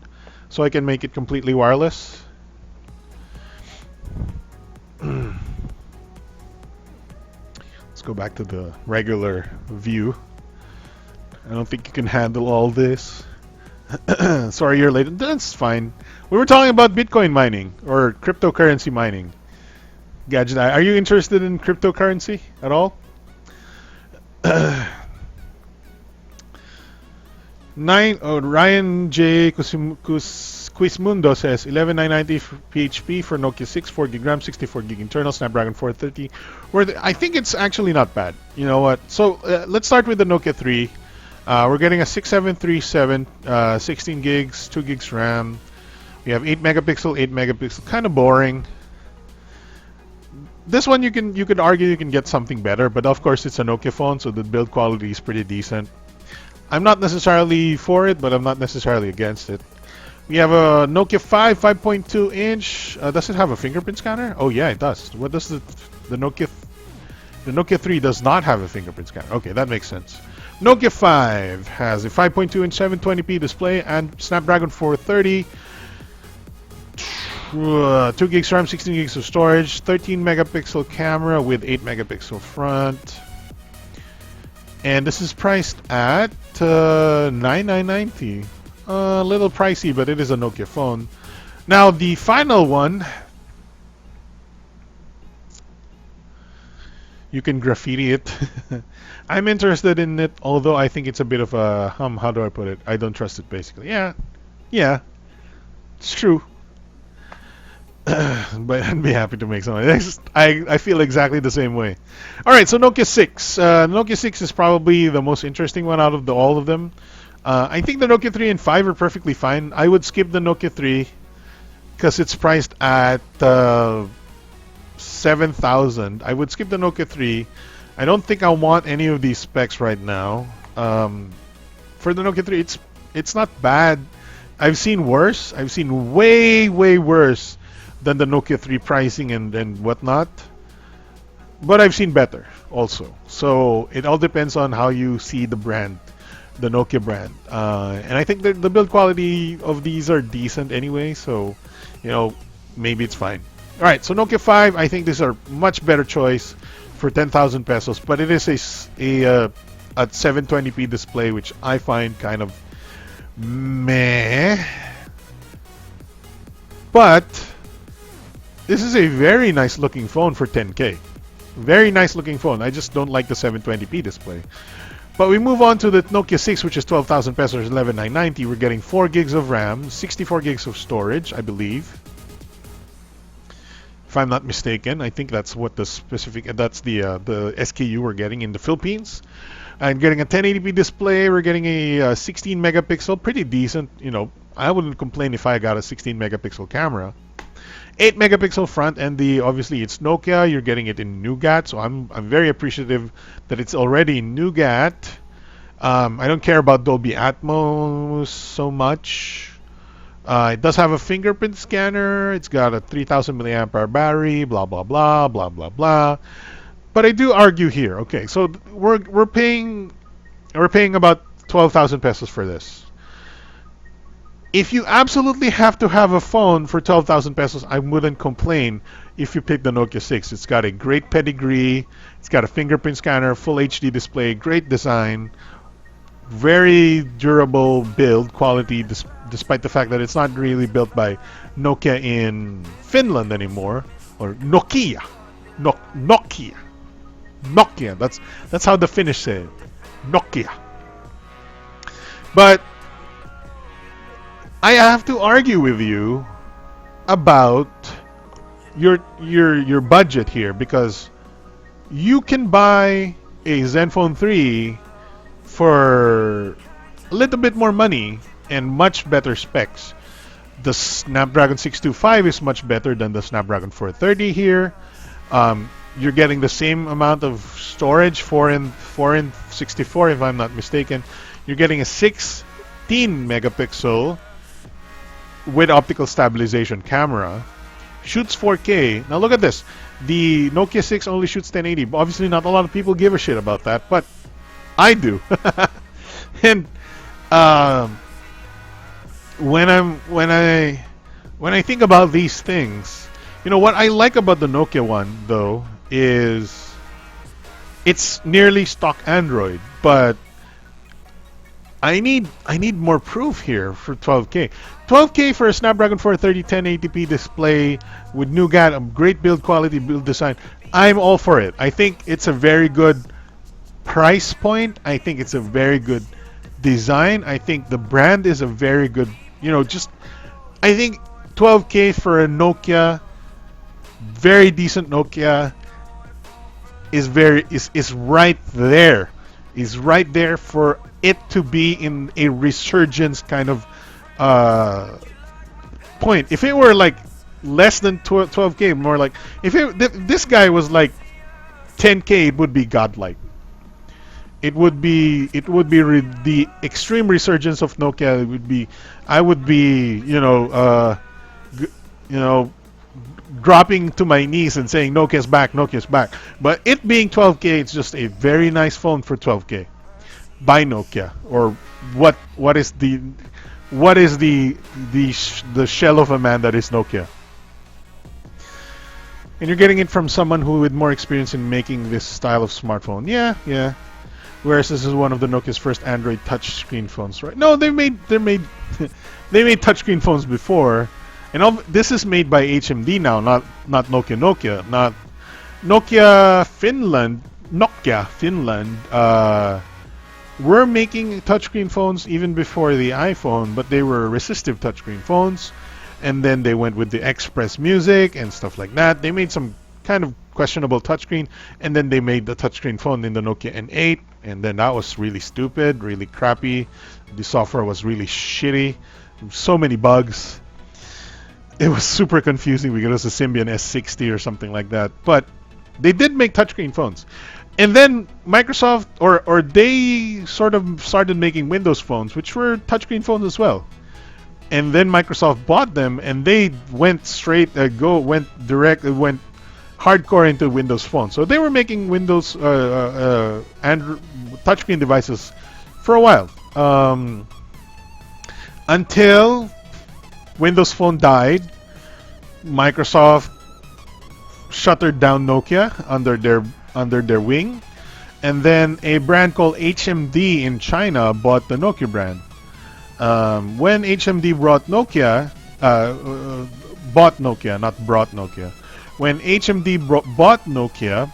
so I can make it completely wireless. Let's go back to the regular view. I don't think you can handle all this. Sorry you're late. That's fine. We were talking about Bitcoin mining or cryptocurrency mining. Gadget, are you interested in cryptocurrency at all? Ryan J. Quizmundo says 11990 PHP for Nokia 6, 4GB RAM, 64GB internal, Snapdragon 430. I think it's actually not bad. You know what? So let's start with the Nokia 3. We're getting a 6737, 16 gigs, 2 gigs RAM. We have 8 megapixel, 8 megapixel. Kind of boring. This one you could argue you can get something better, but of course it's a Nokia phone, so the build quality is pretty decent. I'm not necessarily for it, but I'm not necessarily against it. We have a Nokia 5, 5.2 inch. Does it have a fingerprint scanner? Oh yeah, it does. What does the Nokia? The Nokia 3 does not have a fingerprint scanner. Okay, that makes sense. Nokia 5 has a 5.2 inch 720p display and Snapdragon 430. 2 gigs RAM, 16 gigs of storage, 13 megapixel camera with 8 megapixel front. And this is priced at $9,990. A little pricey, but it is a Nokia phone. Now the final one You can graffiti it. I'm interested in it, although I think it's a bit of a how do I put it? I don't trust it basically. Yeah, yeah, it's true. But I'd be happy to make some. I feel exactly the same way. All right, so Nokia 6. Nokia 6 is probably the most interesting one out of all of them. I think the Nokia 3 and 5 are perfectly fine. I would skip the Nokia 3 because it's priced at 7,000. I would skip the Nokia 3. I don't think I want any of these specs right now. For the Nokia 3, it's not bad. I've seen worse. I've seen way worse than the Nokia 3 pricing and whatnot. But I've seen better also. So it all depends on how you see the brand, the Nokia brand. And I think the build quality of these are decent anyway. So, maybe it's fine. All right, so Nokia 5, I think these are much better choice for 10,000 pesos. But it is a 720p display, which I find kind of meh. But this is a very nice looking phone for 10K. Very nice looking phone. I just don't like the 720p display. But we move on to the Nokia 6, which is 12,000 pesos, 11,990. We're getting 4 gigs of RAM, 64 gigs of storage, I believe. If I'm not mistaken, I think that's what the SKU we're getting in the Philippines. And getting a 1080p display, we're getting a 16 megapixel, pretty decent. I wouldn't complain if I got a 16 megapixel camera. 8 megapixel front, and obviously it's Nokia. You're getting it in Nougat, so I'm very appreciative that it's already in Nougat. I don't care about Dolby Atmos so much. It does have a fingerprint scanner. It's got a 3,000 milliamp hour battery. Blah blah blah blah blah blah. But I do argue here. Okay, so we're paying about 12,000 pesos for this. If you absolutely have to have a phone for 12,000 pesos, I wouldn't complain if you pick the Nokia 6. It's got a great pedigree. It's got a fingerprint scanner, full HD display, great design, very durable build quality, despite the fact that it's not really built by Nokia in Finland anymore, or Nokia. Nokia. That's how the Finnish say it. Nokia. But I have to argue with you about your budget here, because you can buy a Zenfone 3 for a little bit more money and much better specs. The Snapdragon 625 is much better than the Snapdragon 430 here. You're getting the same amount of storage, 4 and 64 if I'm not mistaken. You're getting a 16 megapixel with optical stabilization camera, shoots 4K. Now look at this. The Nokia 6 only shoots 1080. Obviously not a lot of people give a shit about that, but I do. And when I think about these things, what I like about the Nokia one though is it's nearly stock Android, but I need more proof here for 12K. 12K for a Snapdragon 430 1080p display with Nougat, a great build quality, build design. I'm all for it. I think it's a very good price point. I think it's a very good design. I think the brand is a very good, I think 12K for a Nokia, very decent Nokia, is right there. Is right there for it to be in a resurgence kind of point. If it were like less than 12K, more like if this guy was like 10K, it would be godlike. It would be the extreme resurgence of Nokia. It would be, I would be, dropping to my knees and saying Nokia's back, Nokia's back. But it being 12K, it's just a very nice phone for 12K by Nokia. Or what is the shell of a man that is Nokia? And you're getting it from someone who with more experience in making this style of smartphone. Yeah. Whereas this is one of the Nokia's first Android touchscreen phones, right? No, they made touchscreen phones before, and this is made by HMD now, not Nokia, Nokia Finland, were making touchscreen phones even before the iPhone, but they were resistive touchscreen phones. And then they went with the Express Music and stuff like that. They made some kind of questionable touchscreen, and then they made the touchscreen phone in the Nokia N8, and then that was really stupid, really crappy. The software was really shitty, so many bugs. It was super confusing because it was a Symbian S60 or something like that. But they did make touchscreen phones. And then Microsoft, or they sort of started making Windows phones, which were touchscreen phones as well. And then Microsoft bought them, and they went went hardcore into Windows Phone. So they were making Windows and touchscreen devices for a while, until Windows Phone died. Microsoft shuttered down Nokia under their wing, and then a brand called HMD in China bought the Nokia brand. When HMD bought Nokia, not brought Nokia. When HMD bought Nokia,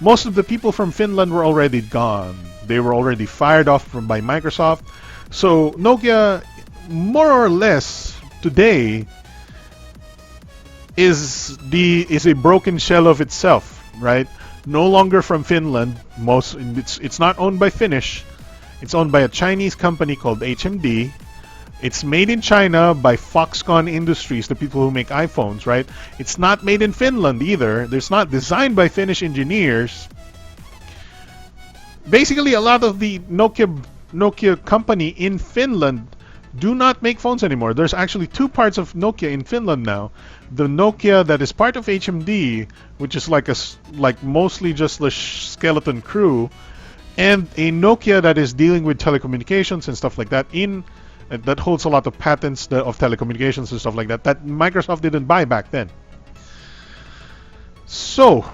most of the people from Finland were already gone. They were already fired off by Microsoft. So Nokia, more or less today, is a broken shell of itself, right? No longer from Finland. It's not owned by Finnish. It's owned by a Chinese company called HMD. It's made in China by Foxconn Industries, the people who make iPhones, right? It's not made in Finland either. It's not designed by Finnish engineers. Basically, a lot of the Nokia company in Finland do not make phones anymore. There's actually two parts of Nokia in Finland now. The Nokia that is part of HMD, which is like mostly just the skeleton crew, and a Nokia that is dealing with telecommunications and stuff like that that holds a lot of patents of telecommunications and stuff like that Microsoft didn't buy back then. So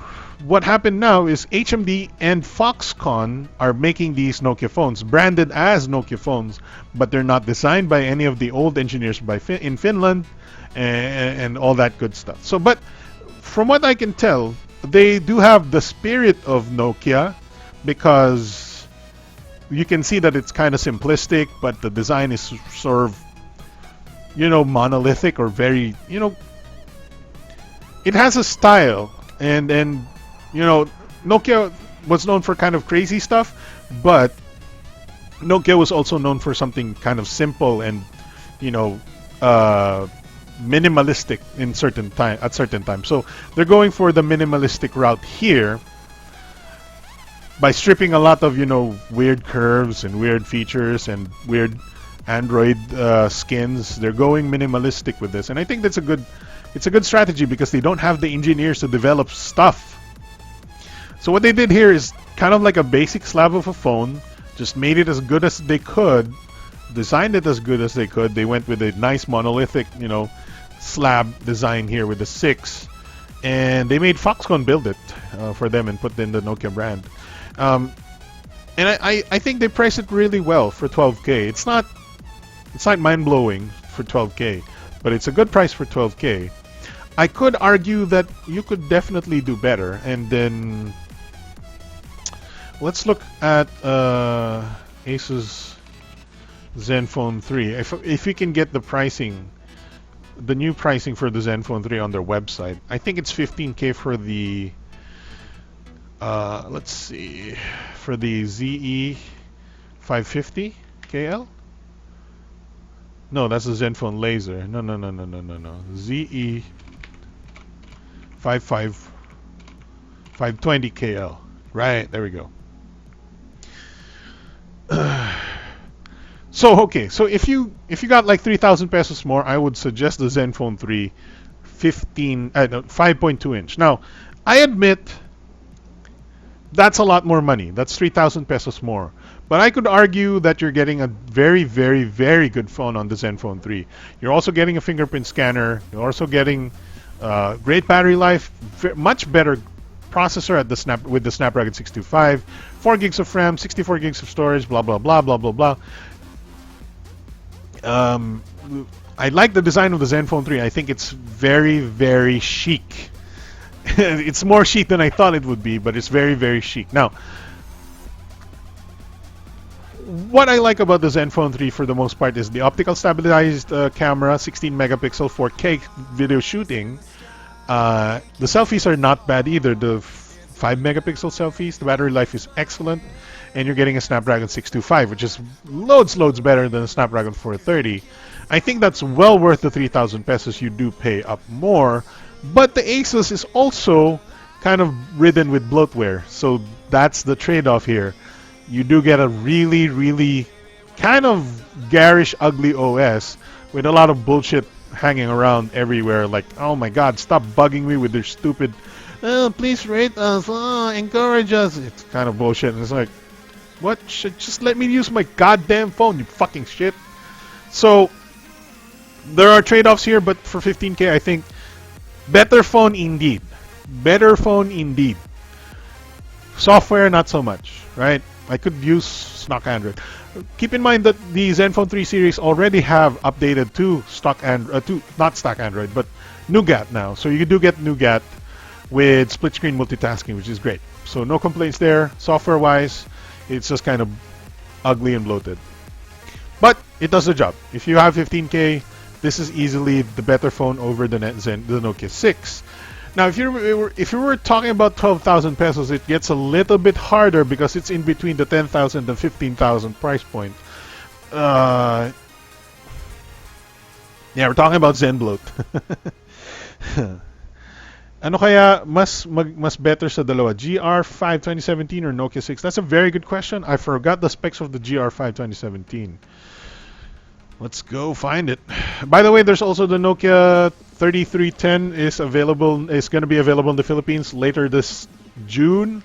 what happened now is HMD and Foxconn are making these Nokia phones, branded as Nokia phones, but they're not designed by any of the old engineers in Finland and all that good stuff. So, but from what I can tell, they do have the spirit of Nokia, because you can see that it's kind of simplistic, but the design is sort of, monolithic, or very, it has a style, and Nokia was known for kind of crazy stuff, but Nokia was also known for something kind of simple and, minimalistic at certain times. So they're going for the minimalistic route here, by stripping a lot of weird curves and weird features and weird Android skins. They're going minimalistic with this, and I think it's a good strategy, because they don't have the engineers to develop stuff. So what they did here is kind of like a basic slab of a phone, just made it as good as they could, designed it as good as they could. They went with a nice monolithic slab design here with the 6, and they made Foxconn build it for them and put in the Nokia brand. And I think they priced it really well for 12K. It's not mind-blowing for 12K, but it's a good price for 12K. I could argue that you could definitely do better. And then let's look at Asus Zenfone 3. If we can get the pricing, the new pricing for the Zenfone 3 on their website, I think it's 15K for the let's see, for the ZE 550 KL. No, that's a Zenfone Laser. No. ZE 520 KL. Right, there we go. So if you got like 3,000 pesos more, I would suggest the Zenfone 3 5.2 inch. Now, I admit that's a lot more money. That's 3,000 pesos more. But I could argue that you're getting a very, very, very good phone on the Zenfone 3. You're also getting a fingerprint scanner. You're also getting great battery life, much better processor with the Snapdragon 625, 4 gigs of RAM, 64 gigs of storage, blah, blah, blah, blah, blah, blah. I like the design of the Zenfone 3. I think it's very, very chic. It's more chic than I thought it would be, but it's very, very chic. Now, what I like about the Zenfone 3 for the most part is the optical stabilized camera, 16 megapixel 4K video shooting. The selfies are not bad either. The 5 megapixel selfies, the battery life is excellent, and you're getting a Snapdragon 625, which is loads better than a Snapdragon 430. I think that's well worth the 3,000 pesos you do pay up more, but the Asus is also kind of ridden with bloatware, so that's the trade-off here. You do get a really kind of garish, ugly OS with a lot of bullshit hanging around everywhere. Like, oh my god, stop bugging me with your stupid, please rate us, encourage us. It's kind of bullshit. And it's like, what? Just let me use my goddamn phone, you fucking shit. So, there are trade-offs here, but for 15K, I think better phone indeed. Better phone indeed. Software, not so much, right? I could use stock Android. Keep in mind that the Zenfone 3 series already have updated to stock Android, not stock Android, but Nougat now. So you do get Nougat with split screen multitasking, which is great. So no complaints there. Software-wise, it's just kind of ugly and bloated. But it does the job. If you have 15K, this is easily the better phone over the Nokia 6. Now, if you were talking about 12,000 pesos, it gets a little bit harder because it's in between the 10,000 and 15,000 price point. Yeah, we're talking about Zen bloat. Ano kaya mas better sa dalawa? GR5 2017 or Nokia 6? That's a very good question. I forgot the specs of the GR5 2017. Let's go find it. By the way, there's also the Nokia 3310 is going to be available in the Philippines later this June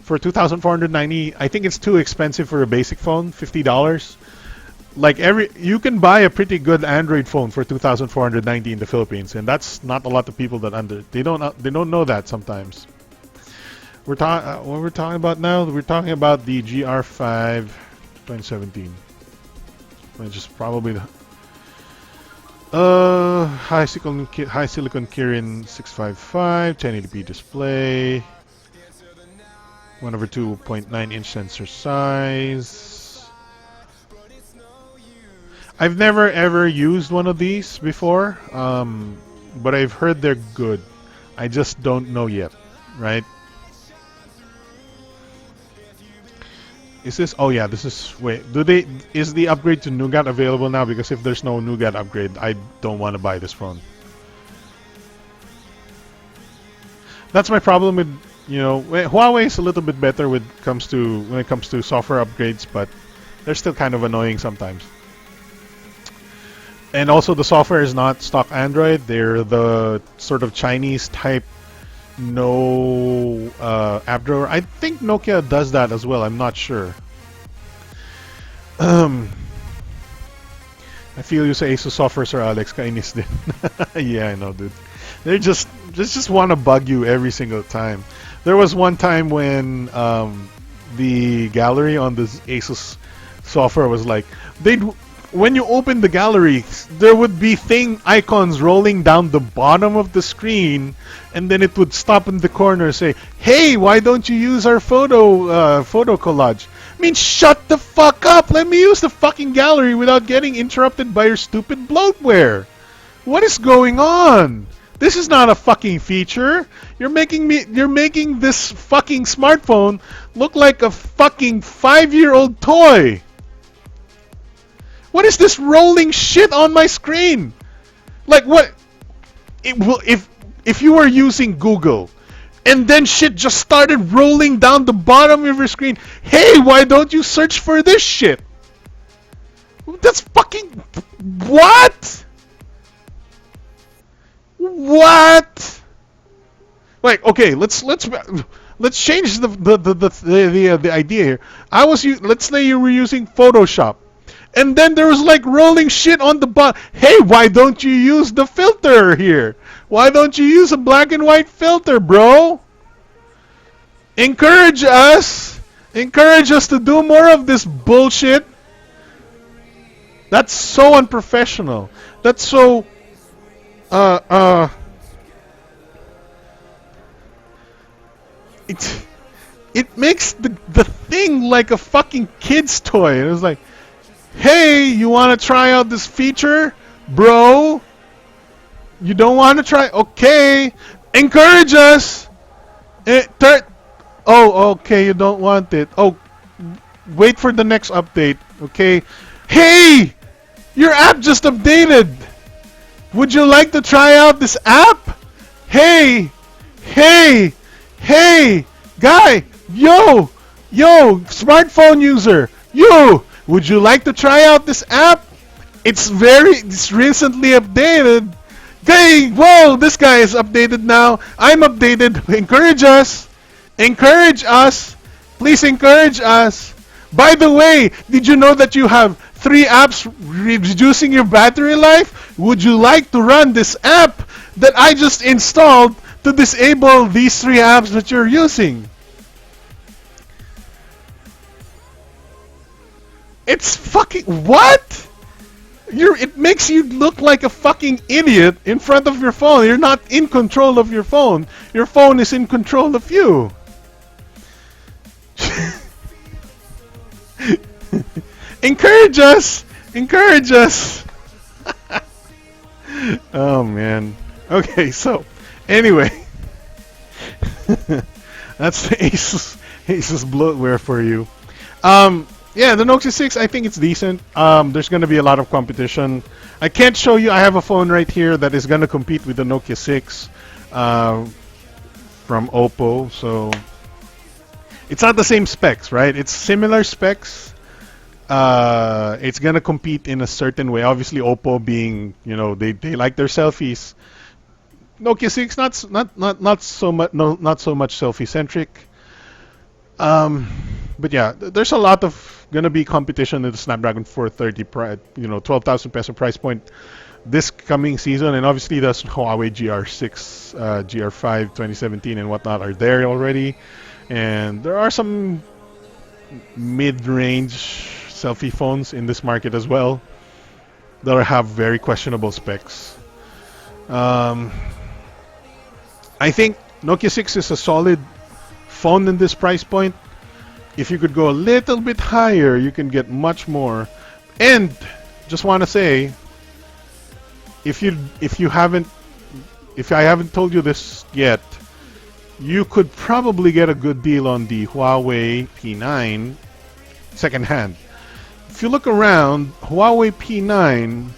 for 2,490. I think it's too expensive for a basic phone, $50. Like you can buy a pretty good Android phone for 2,490 in the Philippines, and that's not a lot of people that they don't know that sometimes. What we're talking about now? We're talking about the GR5 2017. Which is probably the high silicon Kirin 655, 1080p display, 1/2.9-inch sensor size. I've never ever used one of these before, but I've heard they're good. I just don't know yet, right? Is this? Oh yeah, this is. Wait, is the upgrade to Nougat available now? Because if there's no Nougat upgrade, I don't want to buy this phone. That's my problem with, Huawei is a little bit better when it comes to software upgrades, but they're still kind of annoying sometimes. And also the software is not stock Android. They're the sort of Chinese type app drawer. I think Nokia does that as well. I'm not sure. I feel you say Asus software, Sir Alex. Kainis din. Yeah, I know, dude. They just want to bug you every single time. There was one time when the gallery on the Asus software was like, when you open the gallery, there would be icons rolling down the bottom of the screen, and then it would stop in the corner and say, "Hey, why don't you use our photo collage?" I mean, shut the fuck up! Let me use the fucking gallery without getting interrupted by your stupid bloatware. What is going on? This is not a fucking feature. You're making this fucking smartphone look like a fucking 5-year-old toy. What is this rolling shit on my screen? Like what? If you were using Google, and then shit just started rolling down the bottom of your screen. Hey, why don't you search for this shit? That's fucking what? What? Like, okay, let's change the idea here. Let's say you were using Photoshop. And then there was like rolling shit on the bottom. Hey, why don't you use the filter here? Why don't you use a black and white filter, bro? Encourage us to do more of this bullshit. That's so unprofessional. That's so It it makes the thing like a fucking kid's toy. It was like, hey, you want to try out this feature, bro? You don't want to try? Okay, encourage us. Oh, okay, you don't want it. Oh, wait for the next update. Okay. Hey, your app just updated. Would you like to try out this app? Hey, hey, hey, guy, yo, smartphone user, yo, would you like to try out this app? It's recently updated. Hey, whoa, this guy is updated now. I'm updated. Encourage us. Please encourage us. By the way, did you know that you have 3 apps reducing your battery life? Would you like to run this app that I just installed to disable these 3 apps that you're using? It's fucking what? It makes you look like a fucking idiot in front of your phone. You're not in control of your phone. Your phone is in control of you. Encourage us! Encourage us! Oh man. Okay, so anyway, that's the Asus bloatware for you. Yeah, the Nokia 6, I think it's decent. There's going to be a lot of competition. I can't show you. I have a phone right here that is going to compete with the Nokia 6 from Oppo. So it's not the same specs, right? It's similar specs. It's going to compete in a certain way. Obviously, Oppo being, they like their selfies. Nokia 6 not so much selfie centric. But yeah, there's a lot of gonna be competition in the Snapdragon 430, 12,000 peso price point this coming season, and obviously the Huawei GR6, GR5 2017 and whatnot are there already, and there are some mid-range selfie phones in this market as well that have very questionable specs. I think Nokia 6 is a solid phone in this price point. If you could go a little bit higher, you can get much more. And just want to say, if I haven't told you this yet, you could probably get a good deal on the Huawei P9 secondhand. If you look around, Huawei P9,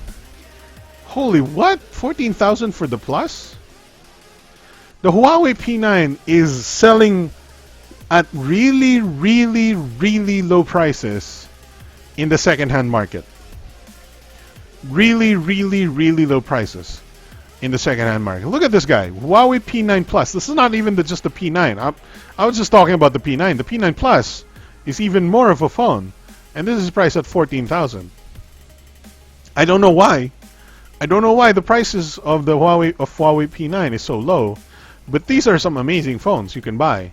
holy what? 14,000 for the Plus? The Huawei P9 is selling at really, really, really low prices in the second-hand market. Really, really, really low prices in the second-hand market. Look at this guy, Huawei P9 Plus. This is not even just the P9. I was just talking about the P9. The P9 Plus is even more of a phone, and this is priced at 14,000. I don't know why. I don't know why the prices of the Huawei P9 is so low, but these are some amazing phones you can buy.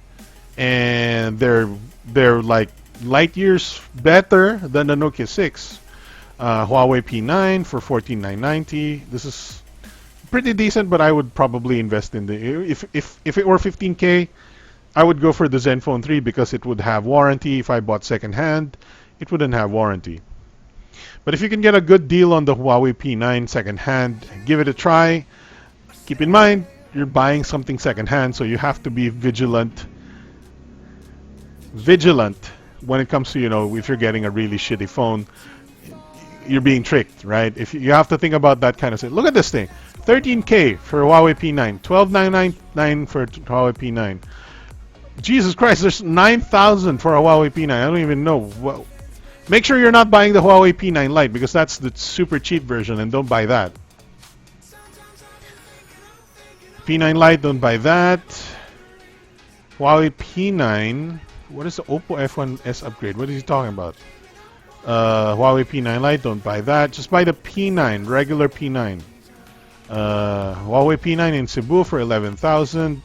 And they're like light years better than the Nokia 6. Huawei P9 for 14,990. This is pretty decent, but I would probably invest in if it were 15K, I would go for the Zenfone 3 because it would have warranty. If I bought second hand, it wouldn't have warranty. But if you can get a good deal on the Huawei P9 second hand, give it a try. Keep in mind, you're buying something second hand, so you have to be vigilant when it comes to, if you're getting a really shitty phone, you're being tricked, right? If you have to think about that kind of thing. Look at this thing, 13K for Huawei P9, 12,999 for Huawei P9. Jesus Christ, there's 9,000 for a Huawei P9. I don't even know. Well, make sure you're not buying the Huawei P9 Lite because that's the super cheap version, and don't buy that. P9 Lite, don't buy that. Huawei P9. What is the Oppo F1S upgrade? What is he talking about? Huawei P9 Lite, don't buy that. Just buy the P9, regular P9. Huawei P9 in Cebu for 11,000.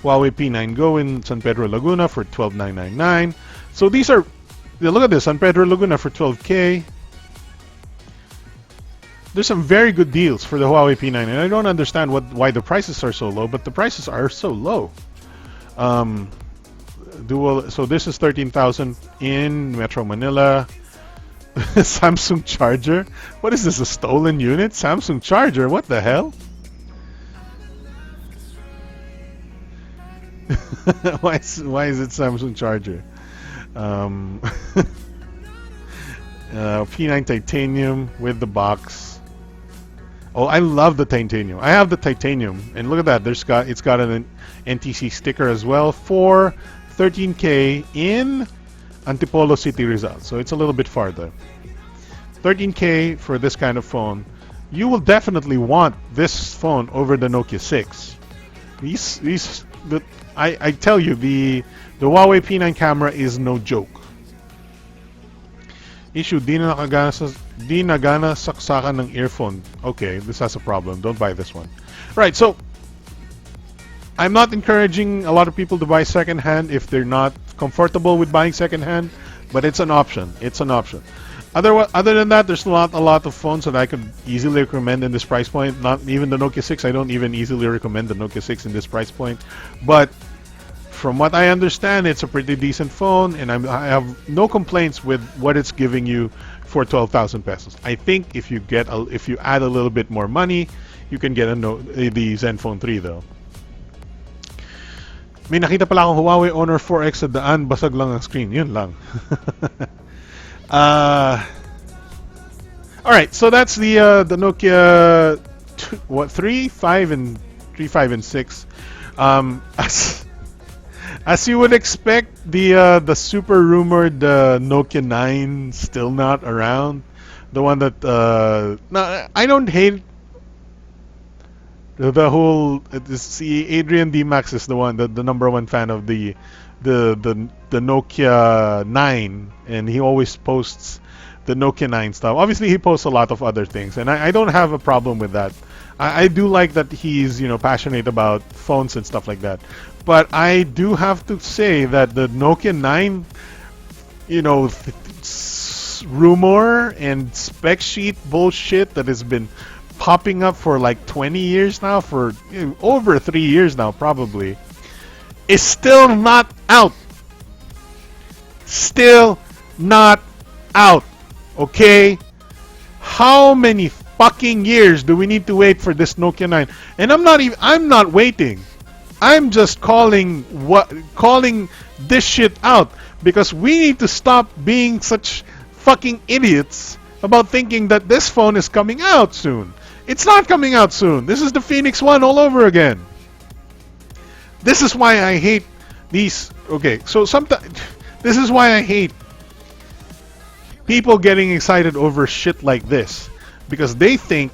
Huawei P9 Go in San Pedro Laguna for 12,999. So these are, look at this, San Pedro Laguna for 12K. There's some very good deals for the Huawei P9, and I don't understand why the prices are so low, but the prices are so low. dual. So this is 13,000 in Metro Manila. Samsung charger. What is this? A stolen unit? Samsung charger. What the hell? why is it Samsung charger? P9 titanium with the box. Oh, I love the titanium. I have the titanium, and look at that. It's got an NTC sticker as well for 13K in Antipolo City, Rizal. So it's a little bit farther. 13K for this kind of phone. You will definitely want this phone over the Nokia 6. I tell you, the Huawei P9 camera is no joke. Issue, di nagana saksakan ng earphone. Okay, this has a problem. Don't buy this one. Right, so I'm not encouraging a lot of people to buy secondhand if they're not comfortable with buying secondhand, but it's an option. It's an option. Other than that, there's not a lot of phones that I could easily recommend in this price point. Not even the Nokia 6. I don't even easily recommend the Nokia 6 in this price point. But from what I understand, it's a pretty decent phone, and I have no complaints with what it's giving you for 12,000 pesos. I think if you add a little bit more money, you can get the Zenfone 3 though. May nakita pala akong Huawei Honor 4X sa daan, basag lang ang screen. Yun lang. Alright, so that's the Nokia 3, 5, and 6. As you would expect, the super rumored Nokia 9 still not around. The one that no, I don't hate the whole. See, Adrian D Max is the one, the number one fan of the Nokia 9, and he always posts the Nokia 9 stuff. Obviously, he posts a lot of other things, and I don't have a problem with that. I do like that he's passionate about phones and stuff like that. But I do have to say that the Nokia 9, rumor and spec sheet bullshit that has been popping up for like 20 years now, for over 3 years now probably, is still not out. Still not out. Okay? How many fucking years do we need to wait for this Nokia 9? And I'm not waiting. I'm just calling this shit out, because we need to stop being such fucking idiots about thinking that this phone is coming out soon. It's not coming out soon. This is the Phoenix One all over again. This is why I hate these. Okay, so this is why I hate people getting excited over shit like this, because they think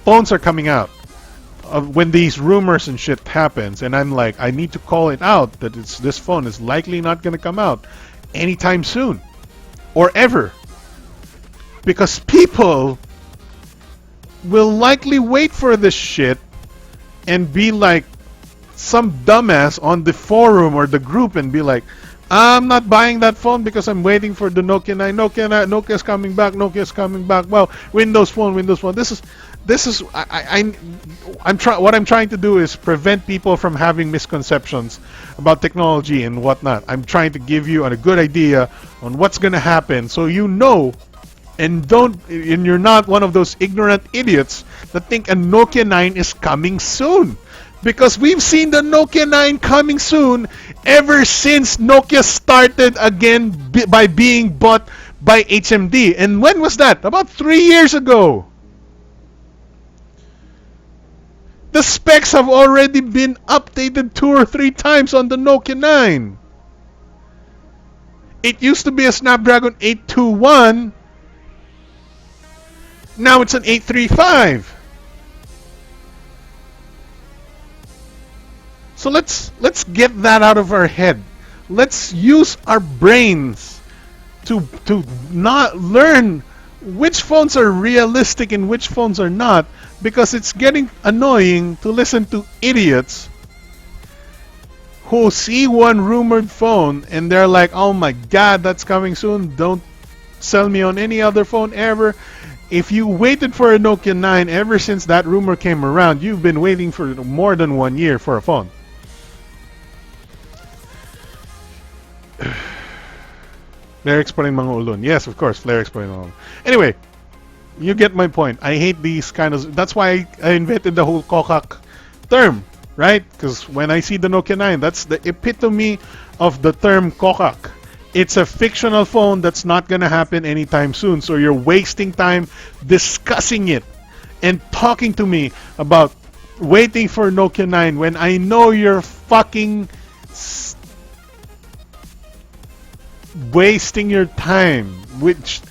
phones are coming out when these rumors and shit happens, and I'm like, I need to call it out that this phone is likely not going to come out anytime soon or ever, because people will likely wait for this shit and be like some dumbass on the forum or the group and be like, I'm not buying that phone because I'm waiting for the Nokia 9. Nokia's coming back. Nokia's coming back. Well, Windows Phone. What I'm trying to do is prevent people from having misconceptions about technology and whatnot. I'm trying to give you a good idea on what's going to happen, so and you're not one of those ignorant idiots that think a Nokia 9 is coming soon. Because we've seen the Nokia 9 coming soon ever since Nokia started again by being bought by HMD. And when was that? About 3 years ago. The specs have already been updated 2 or 3 times on the Nokia 9. It used to be a Snapdragon 821. Now it's an 835. So let's get that out of our head. Let's use our brains to not learn which phones are realistic and which phones are not, because it's getting annoying to listen to idiots who see one rumored phone and they're like, oh my god, that's coming soon, don't sell me on any other phone ever. If you waited for a Nokia 9 ever since that rumor came around, you've been waiting for more than 1 year for a phone. Flarex pa rin mga ulon. Yes, of course, Flarex pa rin mga ulon. Anyway, you get my point. I hate these kind of... That's why I invented the whole kokak term, right? Because when I see the Nokia 9, that's the epitome of the term kokak. It's a fictional phone that's not going to happen anytime soon. So you're wasting time discussing it and talking to me about waiting for Nokia 9 when I know you're fucking wasting your time, which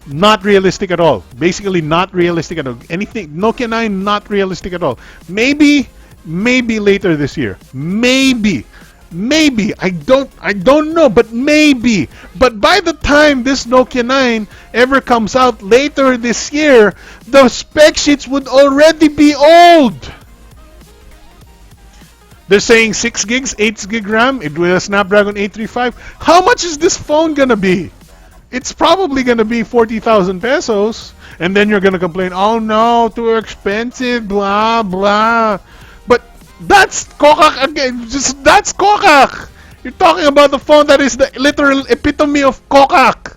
not realistic at all. Basically not realistic at all. Anything Nokia 9 not realistic at all. Maybe later this year. Maybe I don't know, but maybe. But by the time this Nokia 9 ever comes out later this year, the spec sheets would already be old. They're saying 6 gigs, 8 gig RAM, it with a Snapdragon 835. How much is this phone gonna be? It's probably gonna be 40,000 pesos. And then you're gonna complain, oh no, too expensive, blah blah. But that's kokak again. That's kokak. You're talking about the phone that is the literal epitome of kokak.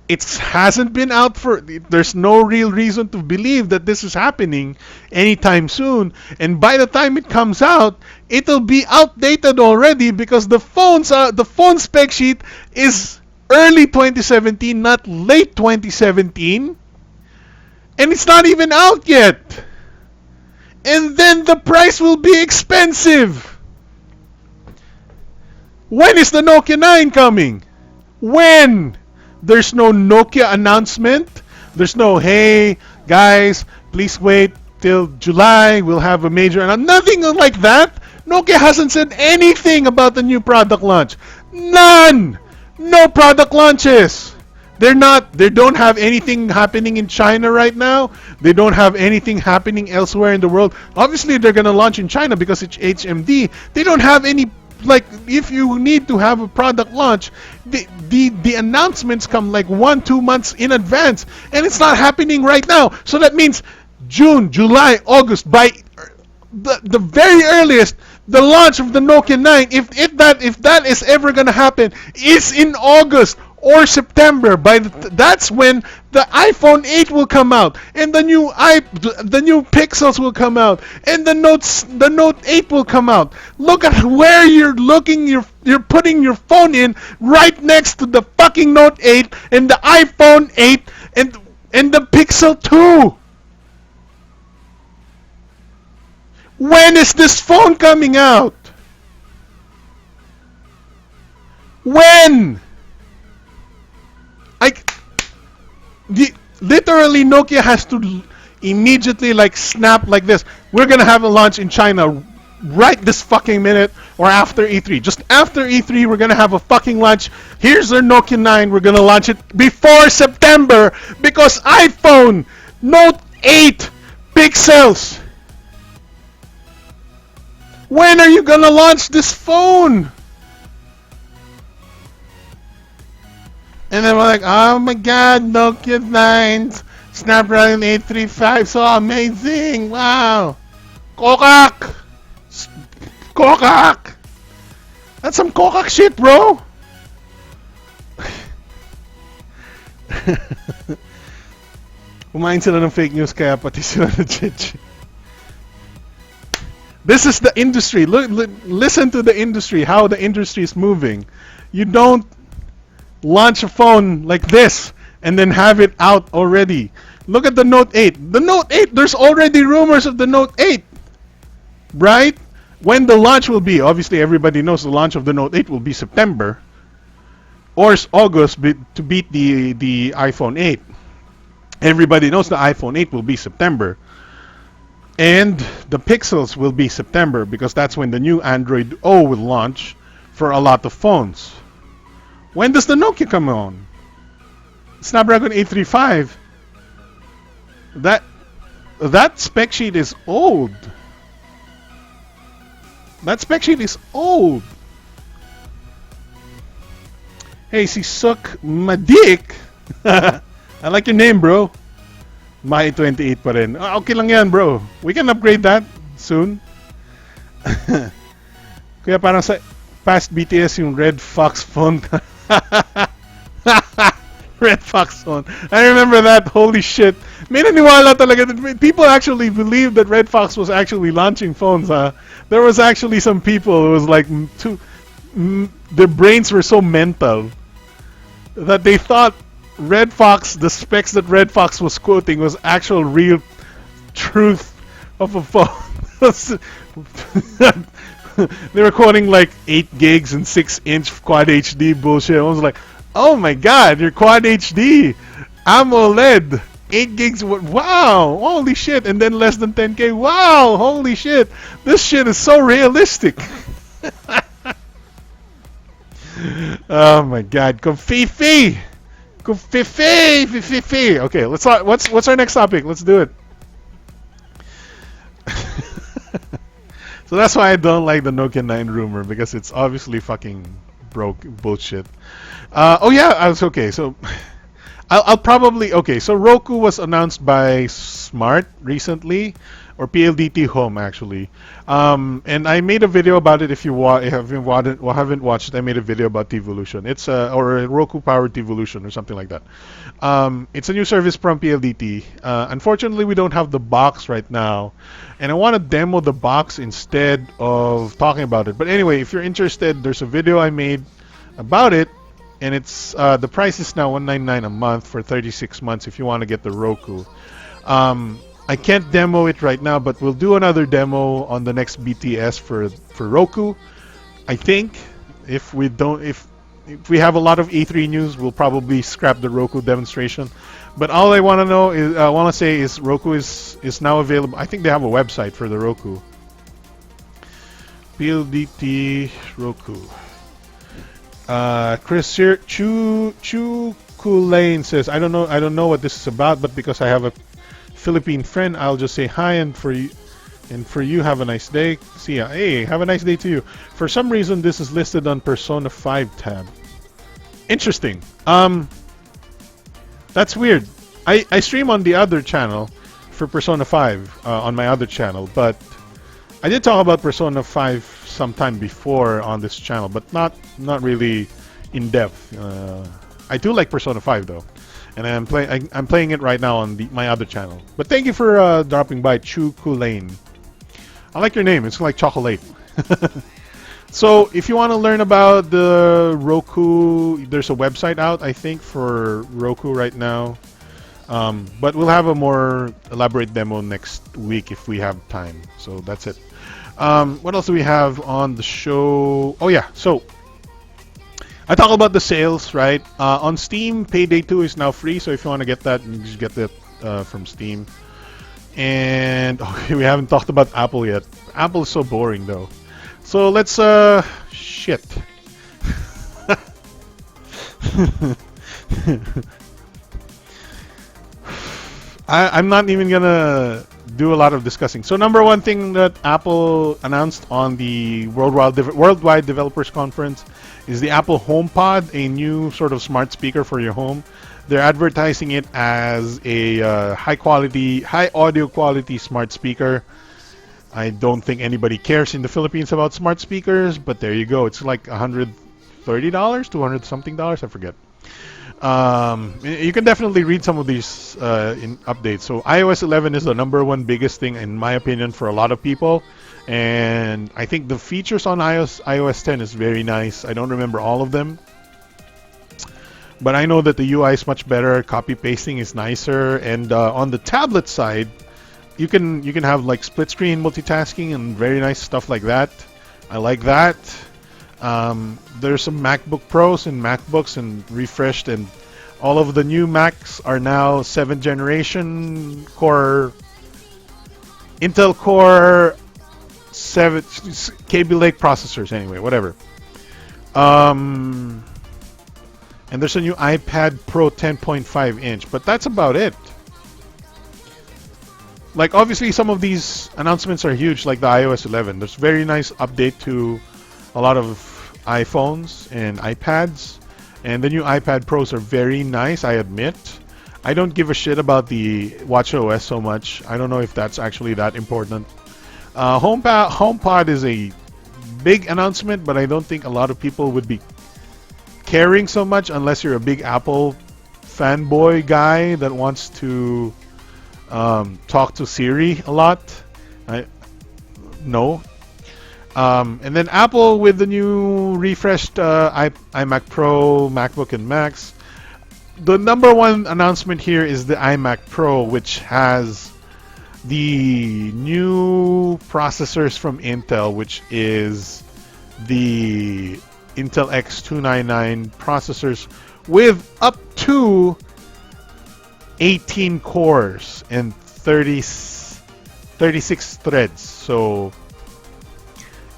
It hasn't been out for... There's no real reason to believe that this is happening anytime soon. And by the time it comes out, it'll be outdated already because the phone spec sheet is early 2017, not late 2017. And it's not even out yet. And then the price will be expensive. When is the Nokia 9 coming? When? There's no Nokia announcement. There's no, hey, guys, please wait till July. We'll have a major... Nothing like that. Nokia hasn't said anything about the new product launch. None! No product launches. They don't have anything happening in China right now. They don't have anything happening elsewhere in the world. Obviously, they're going to launch in China because it's HMD. They don't have any... Like, if you need to have a product launch, the announcements come like 1-2 months in advance, and it's not happening right now. So that means June, July, August, by the very earliest, the launch of the Nokia 9, if that is ever gonna happen, is in August or September. That's when the iPhone 8 will come out, and the new Pixels will come out, and the Note 8 will come out. Look at where you're looking. You're putting your phone in right next to the fucking Note 8 and the iPhone 8 and the Pixel 2. When is this phone coming out? When? Literally, Nokia has to immediately like snap like this. We're gonna have a launch in China right this fucking minute or after E3. Just after E3, we're gonna have a fucking launch. Here's our Nokia 9. We're gonna launch it before September because iPhone Note 8 Pixels. When are you gonna launch this phone? And then we're like, oh my god, Nokia 9, Snapdragon 835, so amazing, wow. Kokak! Kokak! That's some kokak shit, bro! Kumain sila ng fake news kaya pati sila na-judge. This is the industry. Listen to the industry, how the industry is moving. You don't launch a phone like this and then have it out already. Look at the Note 8. The Note 8, there's already rumors of the Note 8. Right? When the launch will be, obviously everybody knows the launch of the Note 8 will be September or August to beat the iPhone 8. Everybody knows the iPhone 8 will be September. And the Pixels will be September because that's when the new Android O will launch for a lot of phones. When does the Nokia come on? Snapdragon 835. That spec sheet is old. That spec sheet is old. Hey, si Suk Madik. I like your name, bro. May 28 pa rin. Okay lang yan, bro. We can upgrade that soon. Kaya parang sa past BTS yung Red Fox phone. Red Fox phone. I remember that. Holy shit. May naniwala talaga. People actually believed that Red Fox was actually launching phones. There was actually some people who was like, their brains were so mental that they thought Red Fox, the specs that Red Fox was quoting, was actual real truth of a phone. They were quoting like 8 gigs and 6-inch quad HD bullshit. I was like, oh my god, you're quad HD, AMOLED, 8 gigs, wow, holy shit, and then less than 10K, wow, holy shit, this shit is so realistic. Oh my god, Confifi. Okay, let's talk, what's our next topic? Let's do it. So that's why I don't like the Nokia 9 rumor, because it's obviously fucking bullshit. Oh yeah, I was okay. So I'll probably okay. So Roku was announced by Smart recently, or PLDT Home actually. And I made a video about it. If you haven't watched it, I made a video about T-Volution. It's or a Roku powered T-Volution or something like that. It's a new service from PLDT. Unfortunately, we don't have the box right now, and I want to demo the box instead of talking about it. But anyway, if you're interested, there's a video I made about it, and it's the price is now $199 a month for 36 months if you want to get the Roku. I can't demo it right now, but we'll do another demo on the next BTS for Roku. I think if we have a lot of E3 news, we'll probably scrap the Roku demonstration. But all I want to say is Roku is now available. I think they have a website for the Roku. PLDT Roku. Chris Chukulane says, I don't know what this is about, but because I have a Philippine friend, I'll just say hi, and for you have a nice day. See ya. Hey, have a nice day to you. For some reason, this is listed on Persona 5 tab. Interesting. That's weird. I stream on the other channel for Persona 5 on my other channel, but I did talk about Persona 5 sometime before on this channel, but not really in depth. I do like Persona 5 though, and I'm playing it right now on my other channel. But thank you for dropping by, Chukulane. I like your name. It's like chocolate. So if you want to learn about the Roku, there's a website out, I think, for Roku right now. But we'll have a more elaborate demo next week if we have time. So that's it. What else do we have on the show? Oh yeah, so I talk about the sales, right? On Steam, Payday 2 is now free, so if you want to get that, you just get that from Steam. And okay, we haven't talked about Apple yet. Apple is so boring though. So let's shit. I'm not even gonna do a lot of discussing. So number one thing that Apple announced on the Worldwide Developers Conference is the Apple HomePod, a new sort of smart speaker for your home. They're advertising it as a high audio quality smart speaker. I don't think anybody cares in the Philippines about smart speakers, but there you go. It's like $130, $200 something dollars, I forget. You can definitely read some of these in updates. So iOS 11 is the #1 biggest thing in my opinion for a lot of people, and I think the features on iOS 10 is very nice. I don't remember all of them, but I know that the UI is much better. Copy pasting is nicer, and on the tablet side, you can have like split screen multitasking and very nice stuff like that. I like that. There's some MacBook Pros and MacBooks and refreshed, and all of the new Macs are now 7th generation Core, Intel Core 7 Kaby Lake processors. Anyway, whatever. And there's a new iPad Pro 10.5 inch, but that's about it. Like obviously some of these announcements are huge, like the iOS 11. There's very nice update to a lot of iPhones and iPads, and the new iPad Pros are very nice, I admit. I don't give a shit about the watchOS so much. I don't know if that's actually that important. HomePod is a big announcement, but I don't think a lot of people would be caring so much unless you're a big Apple fanboy guy that wants to talk to Siri a lot. No. And then Apple with the new refreshed iMac Pro, MacBook, and Macs. The number one announcement here is the iMac Pro, which has the new processors from Intel, which is the Intel X299 processors with up to 18 cores and 36 threads. So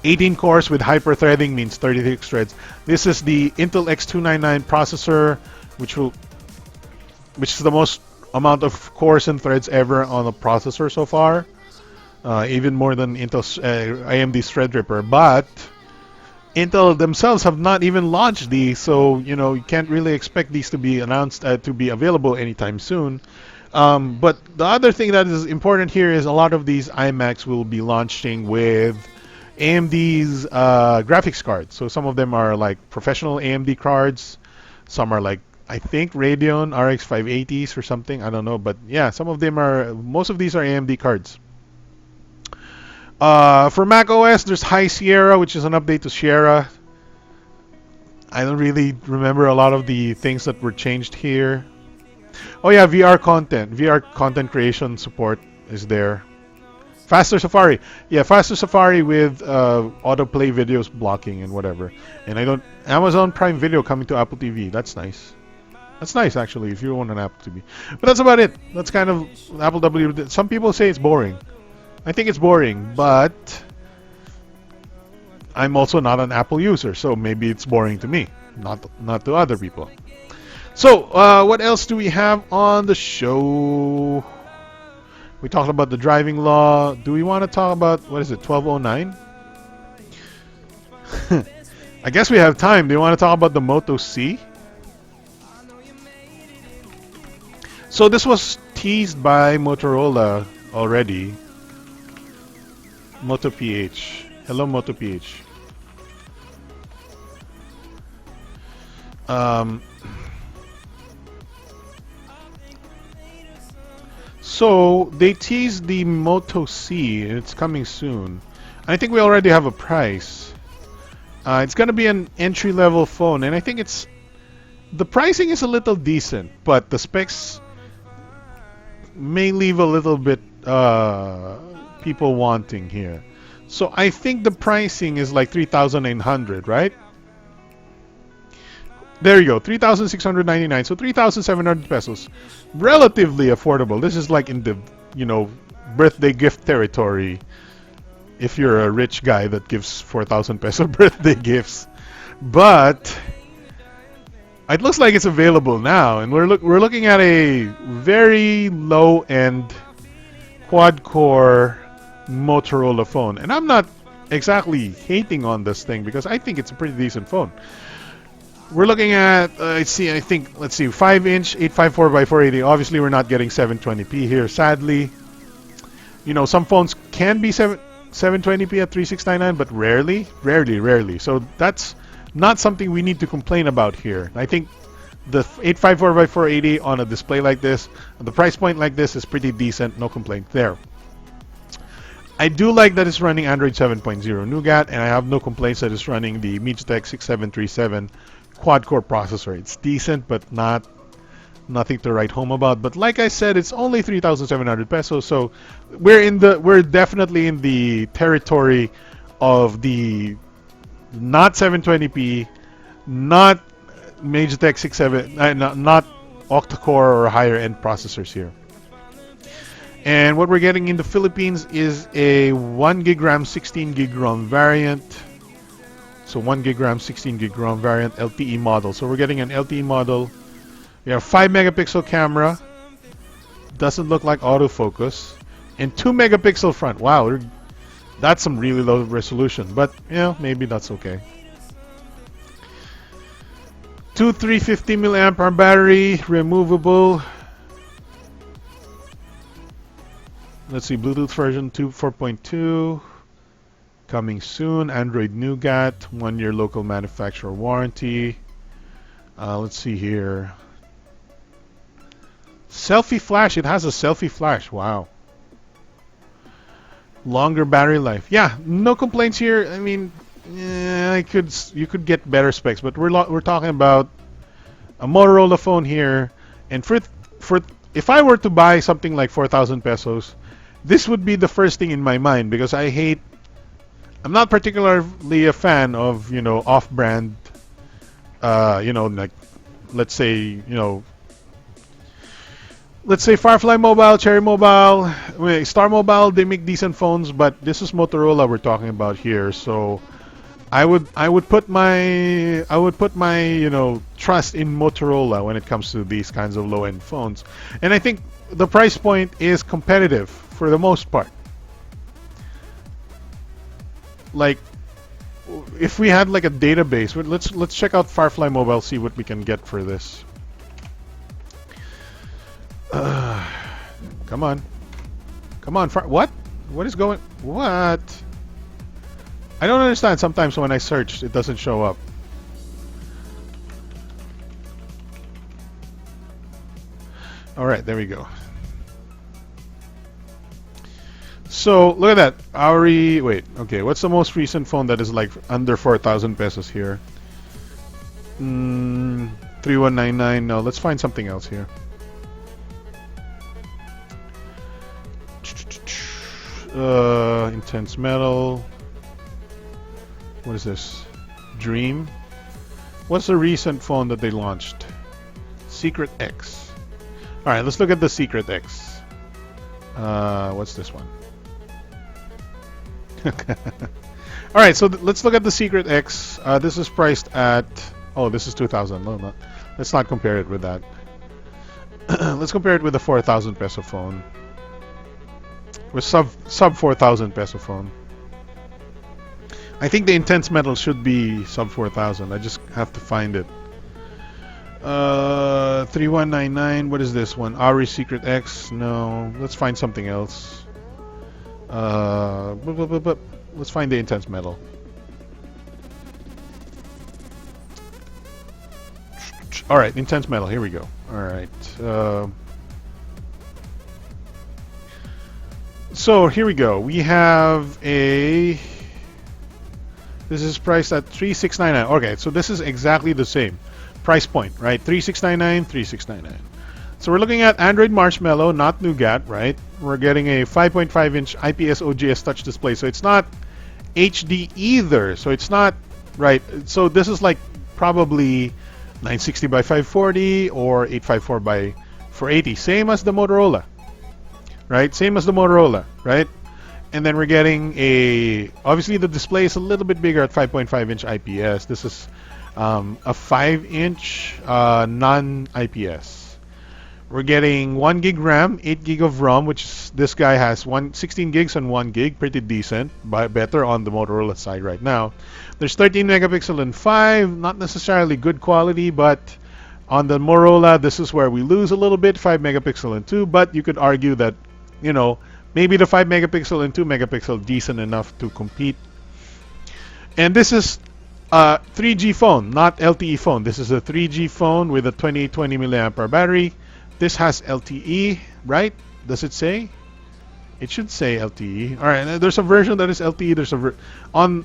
18 cores with hyper-threading means 36 threads. This is the Intel X299 processor, which is the most amount of cores and threads ever on a processor so far, even more than Intel's AMD's Threadripper. But Intel themselves have not even launched these, so you can't really expect these to be announced to be available anytime soon. But the other thing that is important here is a lot of these iMacs will be launching with AMD's graphics cards. So some of them are like professional AMD cards, some are like I think Radeon RX 580s or something. I don't know, but yeah, most of these are AMD cards. For Mac OS, there's High Sierra, which is an update to Sierra. I don't really remember a lot of the things that were changed here. Oh yeah, VR content creation support is there. Faster Safari, yeah, Faster Safari with autoplay videos blocking and whatever. And Amazon Prime Video coming to Apple TV. That's nice. That's nice actually if you want an Apple TV. But that's about it. That's kind of Apple WWDC. Some people say it's boring. I think it's boring, but I'm also not an Apple user, so maybe it's boring to me, not to other people. So, what else do we have on the show? We talked about the driving law. Do we want to talk about, what is it, 1209? I guess we have time. Do you want to talk about the Moto C? So this was teased by Motorola already. Moto PH. Hello, Moto PH. So they teased the Moto C, and it's coming soon. I think we already have a price. It's going to be an entry-level phone, and I think the pricing is a little decent, but the specs may leave a little bit people wanting here. So I think the pricing is like 3,900, right? There you go, 3,699. So 3,700 pesos, relatively affordable. This is like in the birthday gift territory. If you're a rich guy that gives 4,000 peso birthday gifts, but it looks like it's available now, and we're looking at a very low-end quad-core Motorola phone. And I'm not exactly hating on this thing because I think it's a pretty decent phone. We're looking at let's see, 5-inch 854x480. Obviously, we're not getting 720p here, sadly. Some phones can be 720p at 3699, but rarely. So that's not something we need to complain about here. I think the 854x480 on a display like this, at the price point like this, is pretty decent. No complaint there. I do like that it's running Android 7.0 Nougat, and I have no complaints that it's running the MediaTek 6737 quad-core processor. It's decent, but nothing to write home about. But like I said, it's only 3,700 pesos, so we're definitely in the territory of the not 720p, not MediaTek 67, not octa-core or higher-end processors here. And what we're getting in the Philippines is a 1GB RAM, 16GB ROM variant. So 1GB RAM, 16GB ROM variant, LTE model. So we're getting an LTE model. We have 5-megapixel camera. Doesn't look like autofocus. And 2-megapixel front. Wow, that's some really low resolution. But, maybe that's okay. 350 milliamp hour battery, removable. Let's see, Bluetooth version 4.2. Coming soon. Android Nougat. 1-year local manufacturer warranty. Let's see here. Selfie flash. It has a selfie flash. Wow. Longer battery life. Yeah, no complaints here. I mean, you could get better specs, but we're talking about a Motorola phone here, and for if I were to buy something like 4,000 pesos, this would be the first thing in my mind because I'm not particularly a fan of off-brand, like let's say Firefly Mobile, Cherry Mobile, Star Mobile. They make decent phones, but this is Motorola we're talking about here. So I would put my trust in Motorola when it comes to these kinds of low-end phones, and I think the price point is competitive for the most part. Like if we had like a database, let's check out Firefly Mobile, see what we can get for this. Come on, what is going? What? I don't understand. Sometimes when I search, it doesn't show up. All right, there we go. So look at that. Wait. Okay, what's the most recent phone that is like under 4,000 pesos here? 3199. No, let's find something else here. Intense metal. What is this? Dream. What's the recent phone that they launched? Secret X. All right, let's look at the Secret X. What's this one? All right, so let's look at the Secret X. This is priced at. Oh, this is 2,000. No, let's not compare it with that. Let's compare it with the 4,000 peso phone. With sub 4,000 peso phone. I think the Intense Metal should be sub 4,000. I just have to find it. 3199. What is this one? Ari Secret X. No. Let's find something else. Let's find the Intense Metal. All right, Intense Metal. Here we go. All right. So here we go. We have a. This is priced at 3699. Okay, so this is exactly the same price point, right? 3699, 3699. So we're looking at Android Marshmallow, not Nougat, right? We're getting a 5.5-inch IPS OGS touch display, so it's not HD either. So it's not right. So this is like probably 960 by 540 or 854 by 480, same as the Motorola. Right, same as the Motorola, right? And then we're getting obviously the display is a little bit bigger at 5.5-inch IPS. This is a 5-inch non-IPS. We're getting 1 gig RAM, 8 gig of ROM, which this guy has 16 gigs and 1 gig, pretty decent, but better on the Motorola side right now. There's 13 megapixel and 5, not necessarily good quality, but on the Motorola, this is where we lose a little bit, 5 megapixel and 2, but you could argue that maybe the 5 megapixel and 2 megapixel decent enough to compete. And this is a 3G phone, not LTE phone. This is a 3G phone with a 2020 milliampere battery. This has LTE, right? Does it say? It should say LTE. All right, there's a version that is LTE. There's on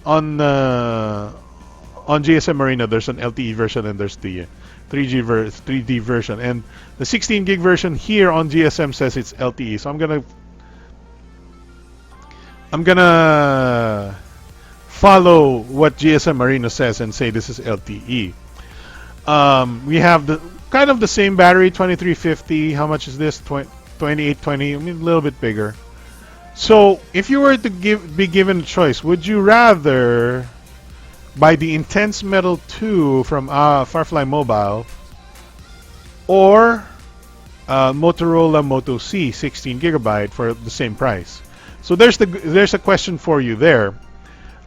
GSM Arena. There's an LTE version and there's the 3D version, and the 16 gig version here on GSM says it's LTE. So I'm gonna follow what GSM Arena says and say this is LTE. We have the kind of the same battery, 2350. How much is this? 2820. I mean, a little bit bigger. So if you were to be given a choice, would you rather buy the Intense Metal 2 from Firefly Mobile or Motorola Moto C 16 gigabyte for the same price? So there's a question for you there.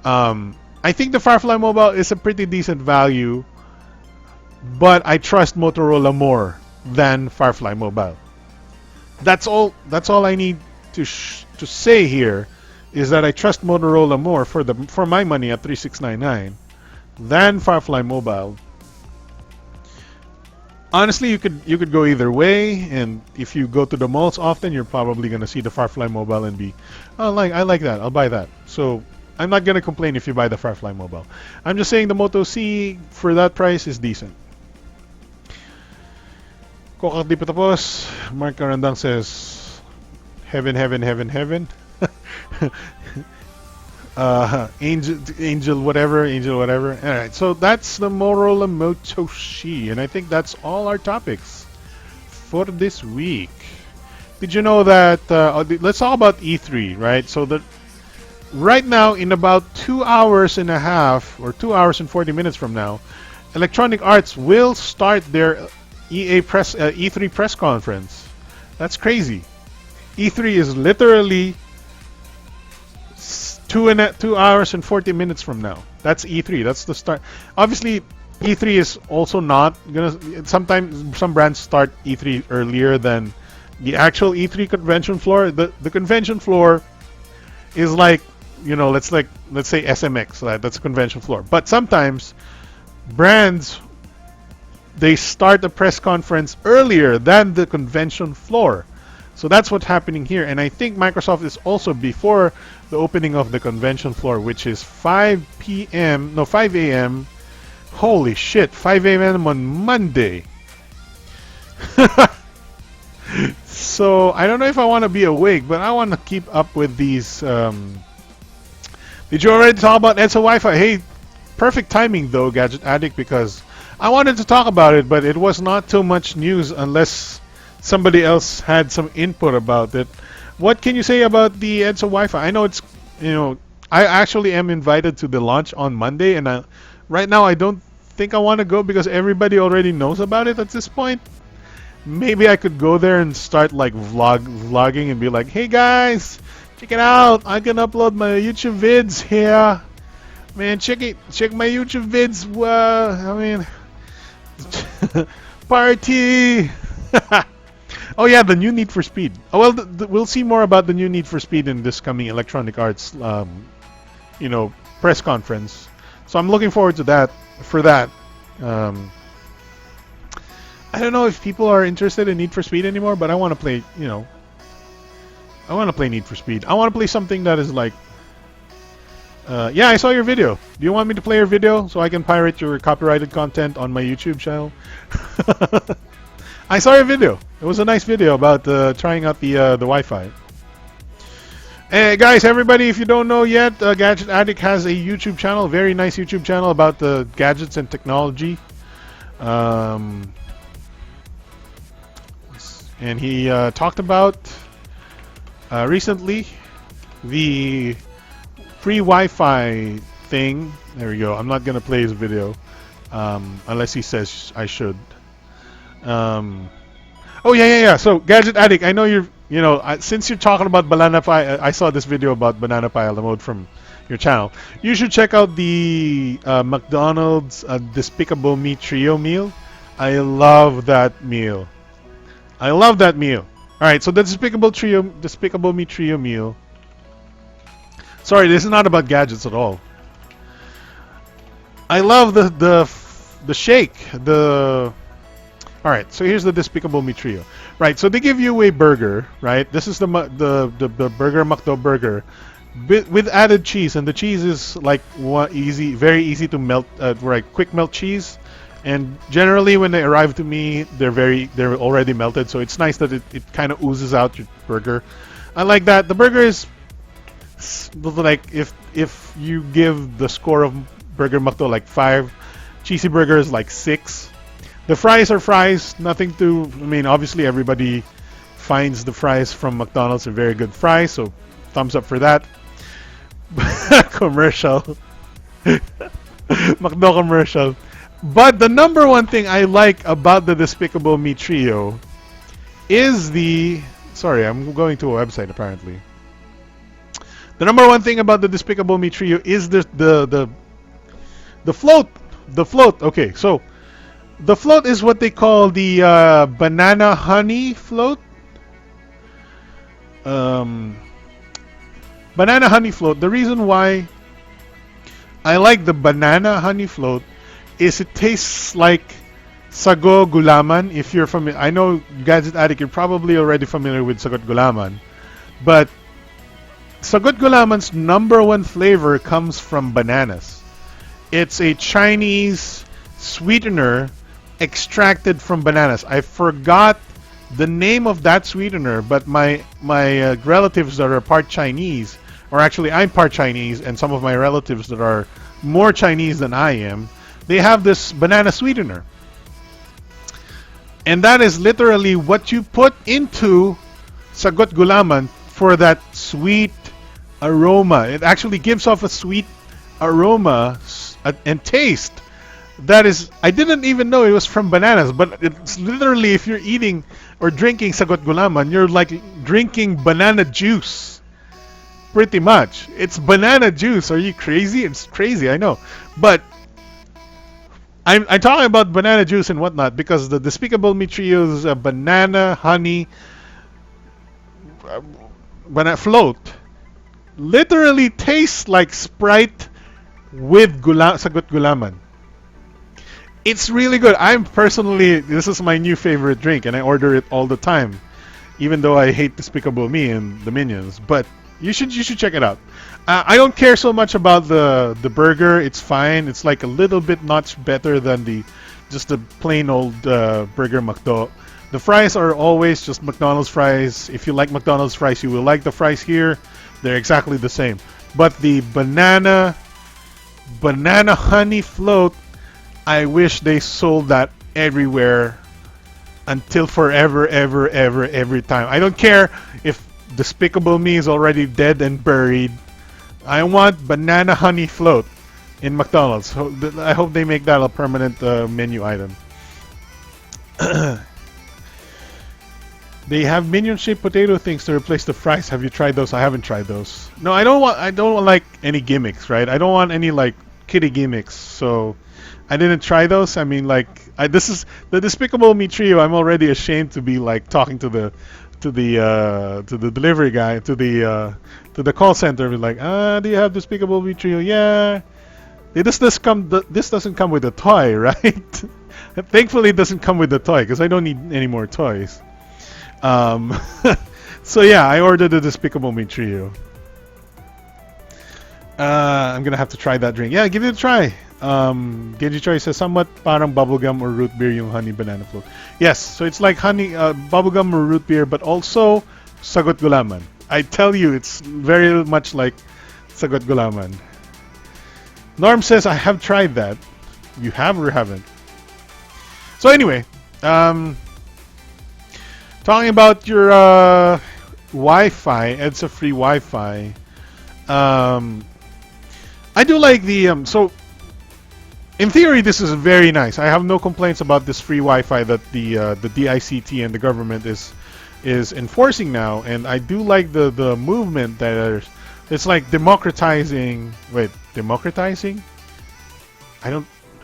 I think the Firefly Mobile is a pretty decent value, but I trust Motorola more than Firefly Mobile. That's all I need to say here. is that I trust Motorola more for my money at 3699 than Firefly Mobile. Honestly, you could go either way, and if you go to the malls often, you're probably gonna see the Firefly Mobile and be, oh, I like that, I'll buy that. So I'm not gonna complain if you buy the Firefly Mobile. I'm just saying the Moto C for that price is decent. Kokak di pa tapos. Mark Carandang says, heaven, heaven, heaven, heaven. Angel whatever. Alright, so that's the Motorola Moto C, and I think that's all our topics for this week. Did you know that, let's talk about E3, right? So right now, in about 2 hours and a half, or 2 hours and 40 minutes from now, Electronic Arts will start their E3 press conference. That's crazy. E3 is literally 2 hours and 40 minutes from now. That's E3. That's the start. Obviously, E3 is also not gonna. Sometimes some brands start E3 earlier than the actual E3 convention floor. The convention floor is like, let's say SMX. That's a convention floor. But sometimes brands, they start the press conference earlier than the convention floor. So that's what's happening here. And I think Microsoft is also before the opening of the convention floor, which is 5 a.m. Holy shit, 5 a.m. on Monday. So I don't know if I want to be awake, but I want to keep up with these. Did you already talk about EDSA Wi-Fi? Hey, perfect timing though, Gadget Addict, because I wanted to talk about it, but it was not too much news unless somebody else had some input about it. What can you say about the EDSA Wi-Fi? I know it's, I actually am invited to the launch on Monday, and right now I don't think I want to go because everybody already knows about it at this point. Maybe I could go there and start like vlogging and be like, hey guys, check it out. I can upload my YouTube vids here. Man, check my YouTube vids. Party. Oh yeah, the new Need for Speed. Oh well, we'll see more about the new Need for Speed in this coming Electronic Arts, press conference. So I'm looking forward to that. I don't know if people are interested in Need for Speed anymore, but I want to play. I want to play Need for Speed. I want to play something that is like. Yeah, I saw your video. Do you want me to play your video so I can pirate your copyrighted content on my YouTube channel? I saw your video. It was a nice video about trying out the Wi-Fi. Hey guys, everybody, if you don't know yet, Gadget Addict has a YouTube channel, very nice YouTube channel about the gadgets and technology. And he talked about recently the free Wi-Fi thing. There we go. I'm not gonna play his video unless he says I should. Oh yeah. So Gadget Addict, I know since you're talking about banana pie, I saw this video about banana pie a la mode from your channel. You should check out the McDonald's Despicable Me Trio meal. I love that meal. All right, so the Despicable Me Trio meal. Sorry, this is not about gadgets at all. I love the shake. All right, so here's the Despicable Me Trio. Right, so they give you a burger, right? This is the burger McDo burger with added cheese, and the cheese is like very easy to melt, quick melt cheese. And generally, when they arrive to me, they're already melted, so it's nice that it kind of oozes out your burger. I like that. The burger is like if you give the score of Burger McDo like 5, cheesy burger is like 6. The fries are fries, nothing to. I mean, obviously everybody finds the fries from McDonald's a very good fries, so thumbs up for that. Commercial. McDo commercial. But the number one thing I like about the Despicable Me Trio is the. Sorry, I'm going to a website apparently. The number one thing about the Despicable Me Trio is the float. The float. Okay, so the float is what they call the banana honey float. banana honey float. The reason why I like the banana honey float is it tastes like sago gulaman. If you're familiar, I know Gadget Addict, you're probably already familiar with sagot gulaman, but sagot gulaman's number one flavor comes from bananas. It's a Chinese sweetener extracted from bananas. I forgot the name of that sweetener, but my relatives that are part Chinese, or actually I'm part Chinese, and some of my relatives that are more Chinese than I am, they have this banana sweetener. And that is literally what you put into sagot gulaman for that sweet aroma. It actually gives off a sweet aroma and taste. That is, I didn't even know it was from bananas, but it's literally, if you're eating or drinking sagot gulaman, you're like drinking banana juice. Pretty much. It's banana juice. Are you crazy? It's crazy, I know. But I'm talking about banana juice and whatnot because the Despicable Me Trio's banana honey banana float literally tastes like Sprite with sagot gulaman. It's really good. This is my new favorite drink, and I order it all the time, even though I hate Despicable Me and the Minions. But you should check it out. I don't care so much about the burger. It's fine. It's like a little bit notch better than just the plain old burger McDo. The fries are always just McDonald's fries. If you like McDonald's fries, you will like the fries here. They're exactly the same. But the banana honey float, I wish they sold that everywhere until forever, ever, ever, every time. I don't care if Despicable Me is already dead and buried. I want banana honey float in McDonald's. I hope they make that a permanent menu item. They have minion-shaped potato things to replace the fries. Have you tried those? I haven't tried those. No, I don't want like any gimmicks, right? I don't want any like kitty gimmicks. So I didn't try those. I mean, like, this is the Despicable Me trio. I'm already ashamed to be like talking to the delivery guy, to the call center. Be like, do you have Despicable Me trio? Yeah. This doesn't come with a toy, right? Thankfully, it doesn't come with a toy because I don't need any more toys. So yeah, I ordered the Despicable Me trio. I'm gonna have to try that drink. Yeah, give it a try. Genji Choi says somewhat parang bubblegum or root beer yung honey banana float. Yes, so it's like honey bubblegum or root beer, but also sagot gulaman. I tell you, it's very much like sagot gulaman. Norm says I have tried that. You have or haven't? So anyway, talking about your Wi-Fi, EDSA free Wi-Fi. I do like the so in theory this is very nice. I have no complaints about this free Wi-Fi that the DICT and the government is enforcing now, and I do like the movement that it's like democratizing. Wait, democratizing?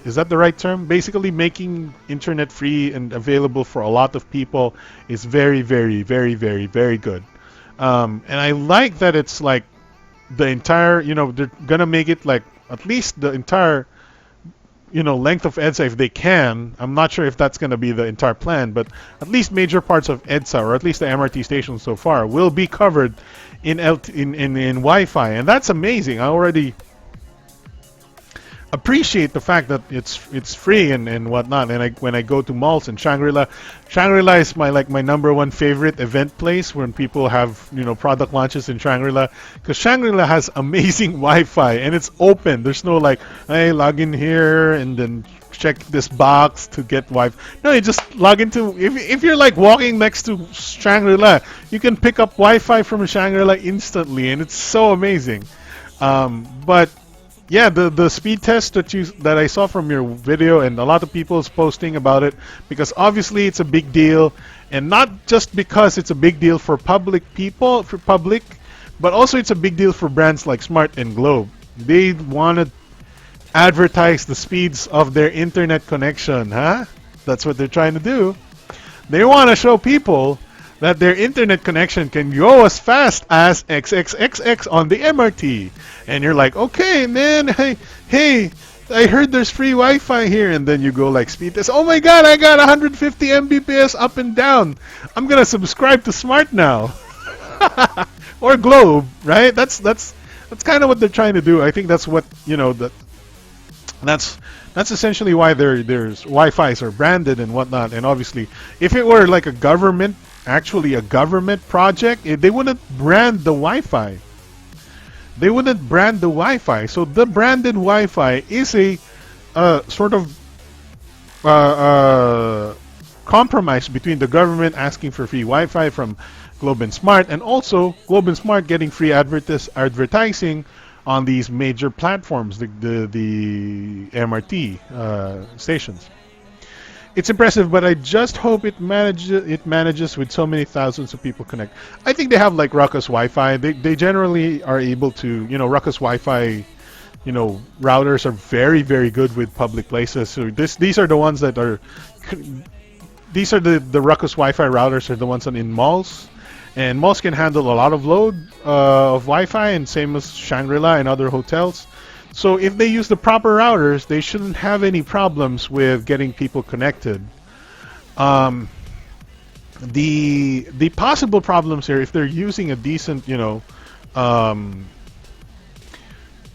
Is that the right term? Basically, making internet free and available for a lot of people is very, very, very, very, very good. And I like that it's like the entire, they're gonna make it like at least the entire, length of EDSA if they can. I'm not sure if that's gonna be the entire plan, but at least major parts of EDSA, or at least the MRT stations so far, will be covered in Wi-Fi, and that's amazing. I already appreciate the fact that it's free and whatnot. And when I go to malls and Shangri-La is my number one favorite event place when people have product launches in Shangri-La, because Shangri-La has amazing Wi-Fi and it's open. There's no like, hey, log in here and then check this box to get Wi-Fi. No, you just log into, if you're like walking next to Shangri-La, you can pick up Wi-Fi from Shangri-La instantly, and it's so amazing. But yeah, the speed test that I saw from your video, and a lot of people is posting about it, because obviously it's a big deal, and not just because it's a big deal for public, but also it's a big deal for brands like Smart and Globe. They want to advertise the speeds of their internet connection, huh? That's what they're trying to do. They want to show people that their internet connection can go as fast as XXXX on the MRT. And you're like, okay, man, hey, I heard there's free Wi-Fi here. And then you go like speed test. Oh my God, I got 150 Mbps up and down. I'm gonna subscribe to Smart now, or Globe, right? That's kind of what they're trying to do. I think that's what that's essentially why there's Wi-Fi's are branded and whatnot. And obviously, if it were like a government project, they wouldn't brand the Wi-Fi. They wouldn't brand the Wi-Fi. So the branded Wi-Fi is a sort of compromise between the government asking for free Wi-Fi from Globe and Smart, and also Globe and Smart getting free advertising on these major platforms, the MRT stations. It's impressive, but I just hope it manages with so many thousands of people connect. I think they have like Ruckus Wi-Fi. They generally are able to, Ruckus Wi-Fi, routers are very, very good with public places. So these are the ones that are, these are the Ruckus Wi-Fi routers are the ones in malls. And malls can handle a lot of load of Wi-Fi, and same as Shangri-La and other hotels. So if they use the proper routers, they shouldn't have any problems with getting people connected. The possible problems here, if they're using a decent, if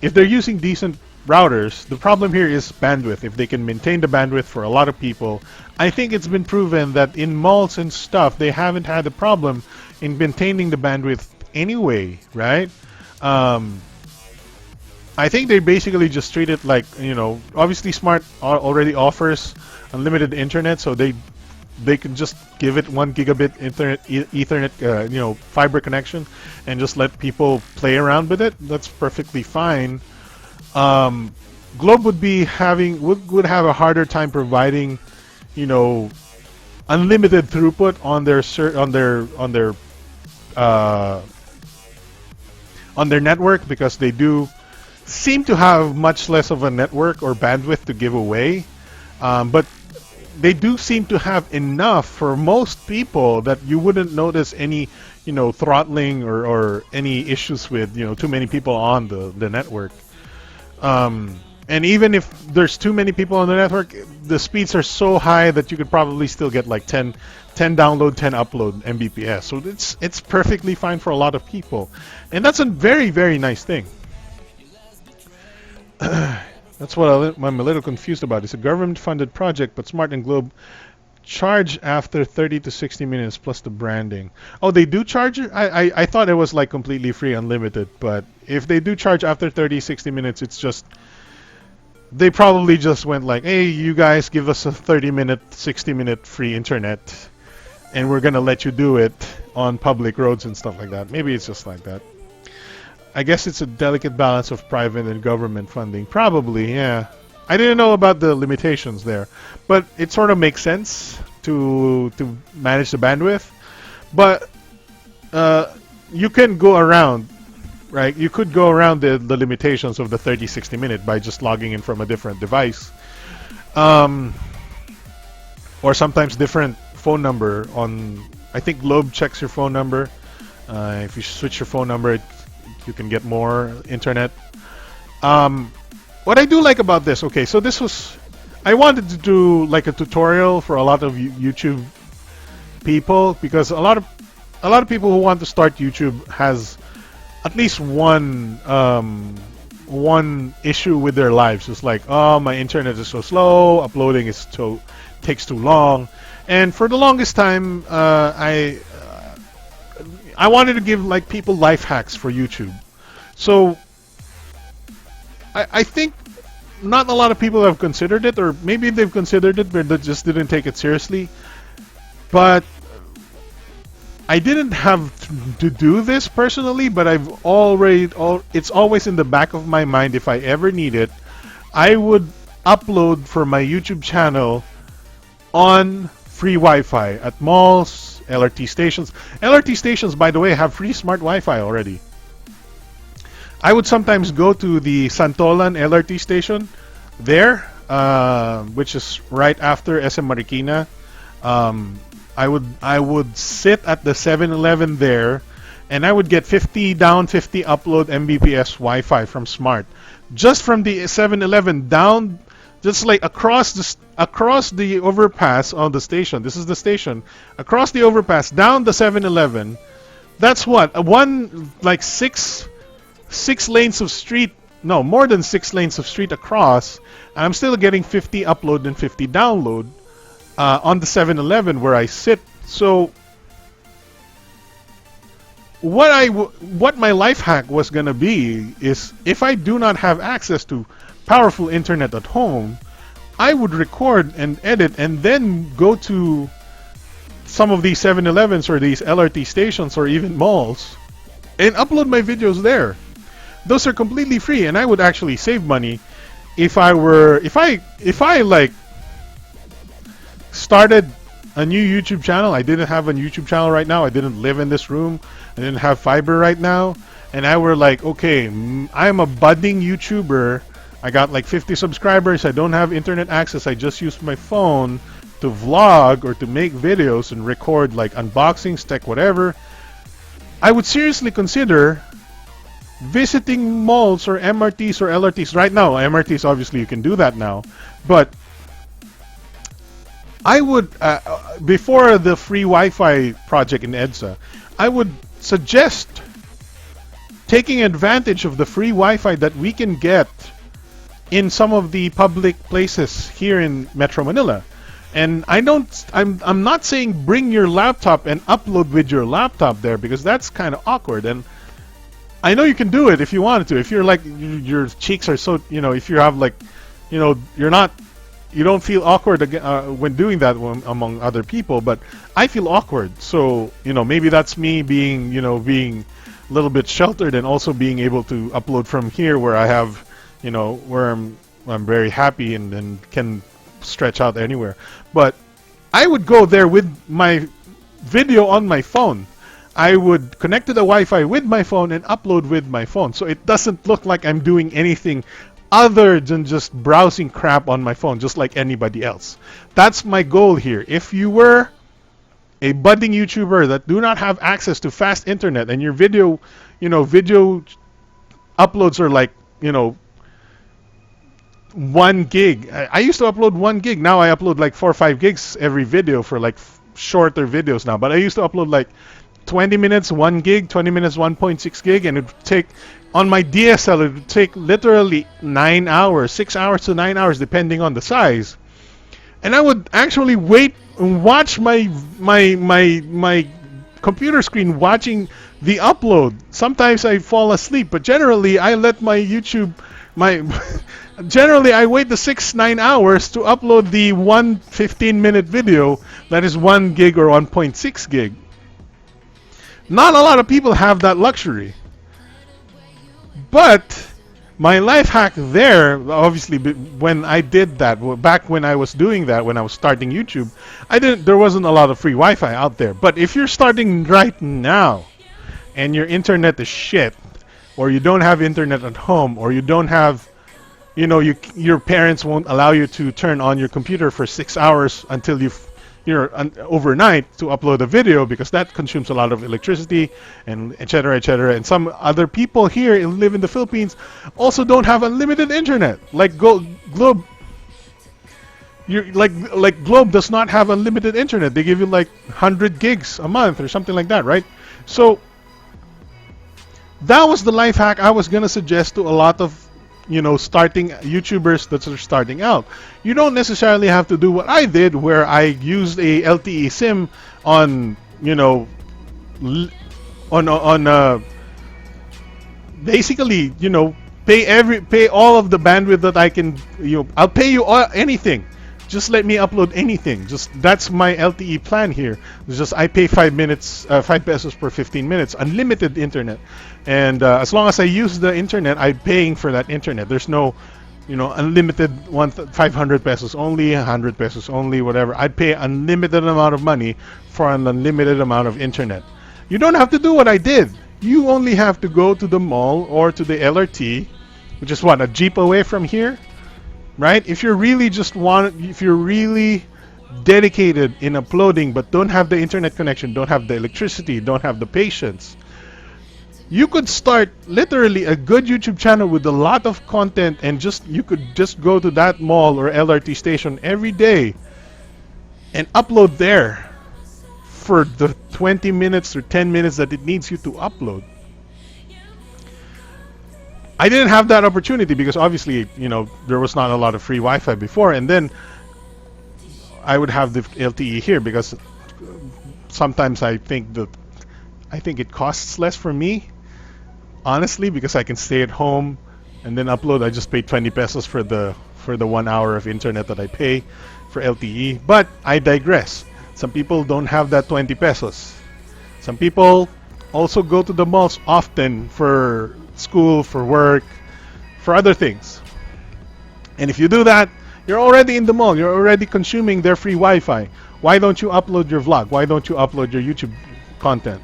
they're using decent routers, the problem here is bandwidth. If they can maintain the bandwidth for a lot of people, I think it's been proven that in malls and stuff, they haven't had a problem in maintaining the bandwidth anyway, right? I think they basically just treat it like, obviously Smart already offers unlimited internet, so they can just give it 1 gigabit Ethernet, fiber connection, and just let people play around with it. That's perfectly fine. Globe would have a harder time providing, unlimited throughput on their network, because they do seem to have much less of a network or bandwidth to give away, but they do seem to have enough for most people that you wouldn't notice any throttling or any issues with too many people on the network. And even if there's too many people on the network, the speeds are so high that you could probably still get like 10 download, 10 upload Mbps. So it's perfectly fine for a lot of people. And that's a very, very nice thing. That's what I'm a little confused about. It's a government-funded project, but Smart and Globe charge after 30 to 60 minutes plus the branding. Oh, they do charge? I thought it was like completely free, unlimited. But if they do charge after 30, 60 minutes, it's just... They probably just went like, hey, you guys give us a 30-minute, 60-minute free internet, and we're going to let you do it on public roads and stuff like that. Maybe it's just like that. I guess it's a delicate balance of private and government funding. Probably, yeah. I didn't know about the limitations there, but it sort of makes sense to manage the bandwidth. But you can go around, right? You could go around the limitations of the 30-60 minute by just logging in from a different device, or sometimes different phone number on. I think Globe checks your phone number. If you switch your phone number, you can get more internet. What I do like about this, okay, so this was, I wanted to do like a tutorial for a lot of YouTube people, because a lot of people who want to start YouTube has at least one issue with their lives. It's like, oh, my internet is so slow, uploading takes too long, and for the longest time, I wanted to give like people life hacks for YouTube. So I think not a lot of people have considered it, or maybe they've considered it but they just didn't take it seriously. But I didn't have to do this personally, but it's always in the back of my mind. If I ever need it, I would upload for my YouTube channel on free Wi-Fi at malls, LRT stations. LRT stations, by the way, have free smart Wi-Fi already. I would sometimes go to the Santolan LRT station there, which is right after SM Marikina. I would sit at the 7-Eleven there, and I would get 50 down, 50 upload Mbps Wi-Fi from Smart, just from the 7-Eleven down, just like across the overpass on the station. This is the station. Across the overpass, down the 7-Eleven. That's what one like six lanes of street. No, more than 6 lanes of street across. And I'm still getting 50 upload and 50 download on the 7-Eleven where I sit. So what my life hack was gonna be is, if I do not have access to powerful internet at home, I would record and edit and then go to some of these 7-Elevens or these LRT stations or even malls and upload my videos there. Those are completely free, and I would actually save money if I like started a new YouTube channel. I didn't have a YouTube channel right now. I didn't live in this room. I didn't have fiber right now. And I were like, okay, I'm a budding YouTuber. I got like 50 subscribers. I don't have internet access. I just use my phone to vlog or to make videos and record like unboxings, tech, whatever. I would seriously consider visiting malls or MRTs or LRTs. Right now, MRTs, obviously you can do that now. But I would, before the free Wi-Fi project in EDSA, I would suggest taking advantage of the free Wi-Fi that we can get in some of the public places here in Metro Manila. And I'm not saying bring your laptop and upload with your laptop there, because that's kind of awkward. And I know you can do it if you wanted to. If you're like, your cheeks are so, if you have like, you don't feel awkward when doing that among other people, but I feel awkward. So, maybe that's me being a little bit sheltered, and also being able to upload from here where I have, where I'm very happy and can stretch out anywhere. But I would go there with my video on my phone. I would connect to the Wi-Fi with my phone and upload with my phone, so it doesn't look like I'm doing anything other than just browsing crap on my phone, just like anybody else. That's my goal here. If you were a budding YouTuber that do not have access to fast internet, and your video uploads are like, 1 gig. I used to upload 1 gig. Now I upload like 4 or 5 gigs every video for like shorter videos now. But I used to upload like 20 minutes 1 gig, 20 minutes 1.6 gig, and it would take, on my DSL, it would take literally 9 hours, 6 hours to 9 hours, depending on the size. And I would actually wait and watch my computer screen watching the upload. Sometimes I fall asleep, but generally I let my YouTube, generally I wait the 6-9 hours to upload the 1 15-minute video that is 1 gig or 1.6 gig. Not a lot of people have that luxury. But my life hack there, obviously, when I did that, back when I was doing that, when I was starting YouTube, there wasn't a lot of free Wi-Fi out there. But if you're starting right now and your internet is shit, or you don't have internet at home, or you don't have, your parents won't allow you to turn on your computer for 6 hours until overnight to upload a video, because that consumes a lot of electricity, and etc. And some other people here live in the Philippines also don't have unlimited internet. Like Globe, like Globe does not have unlimited internet. They give you like 100 gigs a month or something like that, right? So that was the life hack I was gonna suggest to a lot of starting YouTubers that are starting out. You don't necessarily have to do what I did, where I used a LTE SIM on, basically, pay all of the bandwidth that I can. I'll pay you anything. Just let me upload anything. That's my LTE plan here. It's just I pay 5 pesos per 15 minutes, unlimited internet, and as long as I use the internet, I'm paying for that internet. There's no, unlimited 500 pesos only, 100 pesos only, whatever. I'd pay unlimited amount of money for an unlimited amount of internet. You don't have to do what I did. You only have to go to the mall or to the LRT, which is what, a jeep away from here. Right? If you're really dedicated in uploading but don't have the internet connection, don't have the electricity, don't have the patience, you could start literally a good YouTube channel with a lot of content, and you could just go to that mall or LRT station every day and upload there for the 20 minutes or 10 minutes that it needs you to upload. I didn't have that opportunity because obviously, there was not a lot of free Wi-Fi before, and then I would have the LTE here because sometimes I think it costs less for me, honestly, because I can stay at home and then upload. I just pay 20 pesos for the 1 hour of internet that I pay for LTE. But I digress. Some people don't have that 20 pesos. Some people also go to the malls often for school, for work, for other things. And if you do that, you're already in the mall. You're already consuming their free Wi-Fi. Why don't you upload your vlog? Why don't you upload your YouTube content?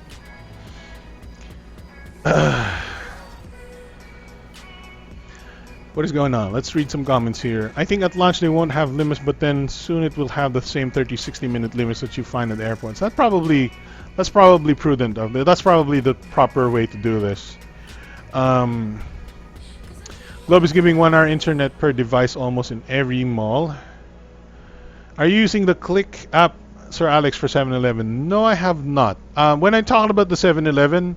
What is going on? Let's read some comments here. I think at launch they won't have limits, but then soon it will have the same 30-60 minute limits that you find at airports. That's probably prudent of it. That's probably the proper way to do this. Globe is giving 1 hour internet per device almost in every mall. Are you using the Click app, Sir Alex, for 7-Eleven? No, I have not. When I talked about the 7-Eleven,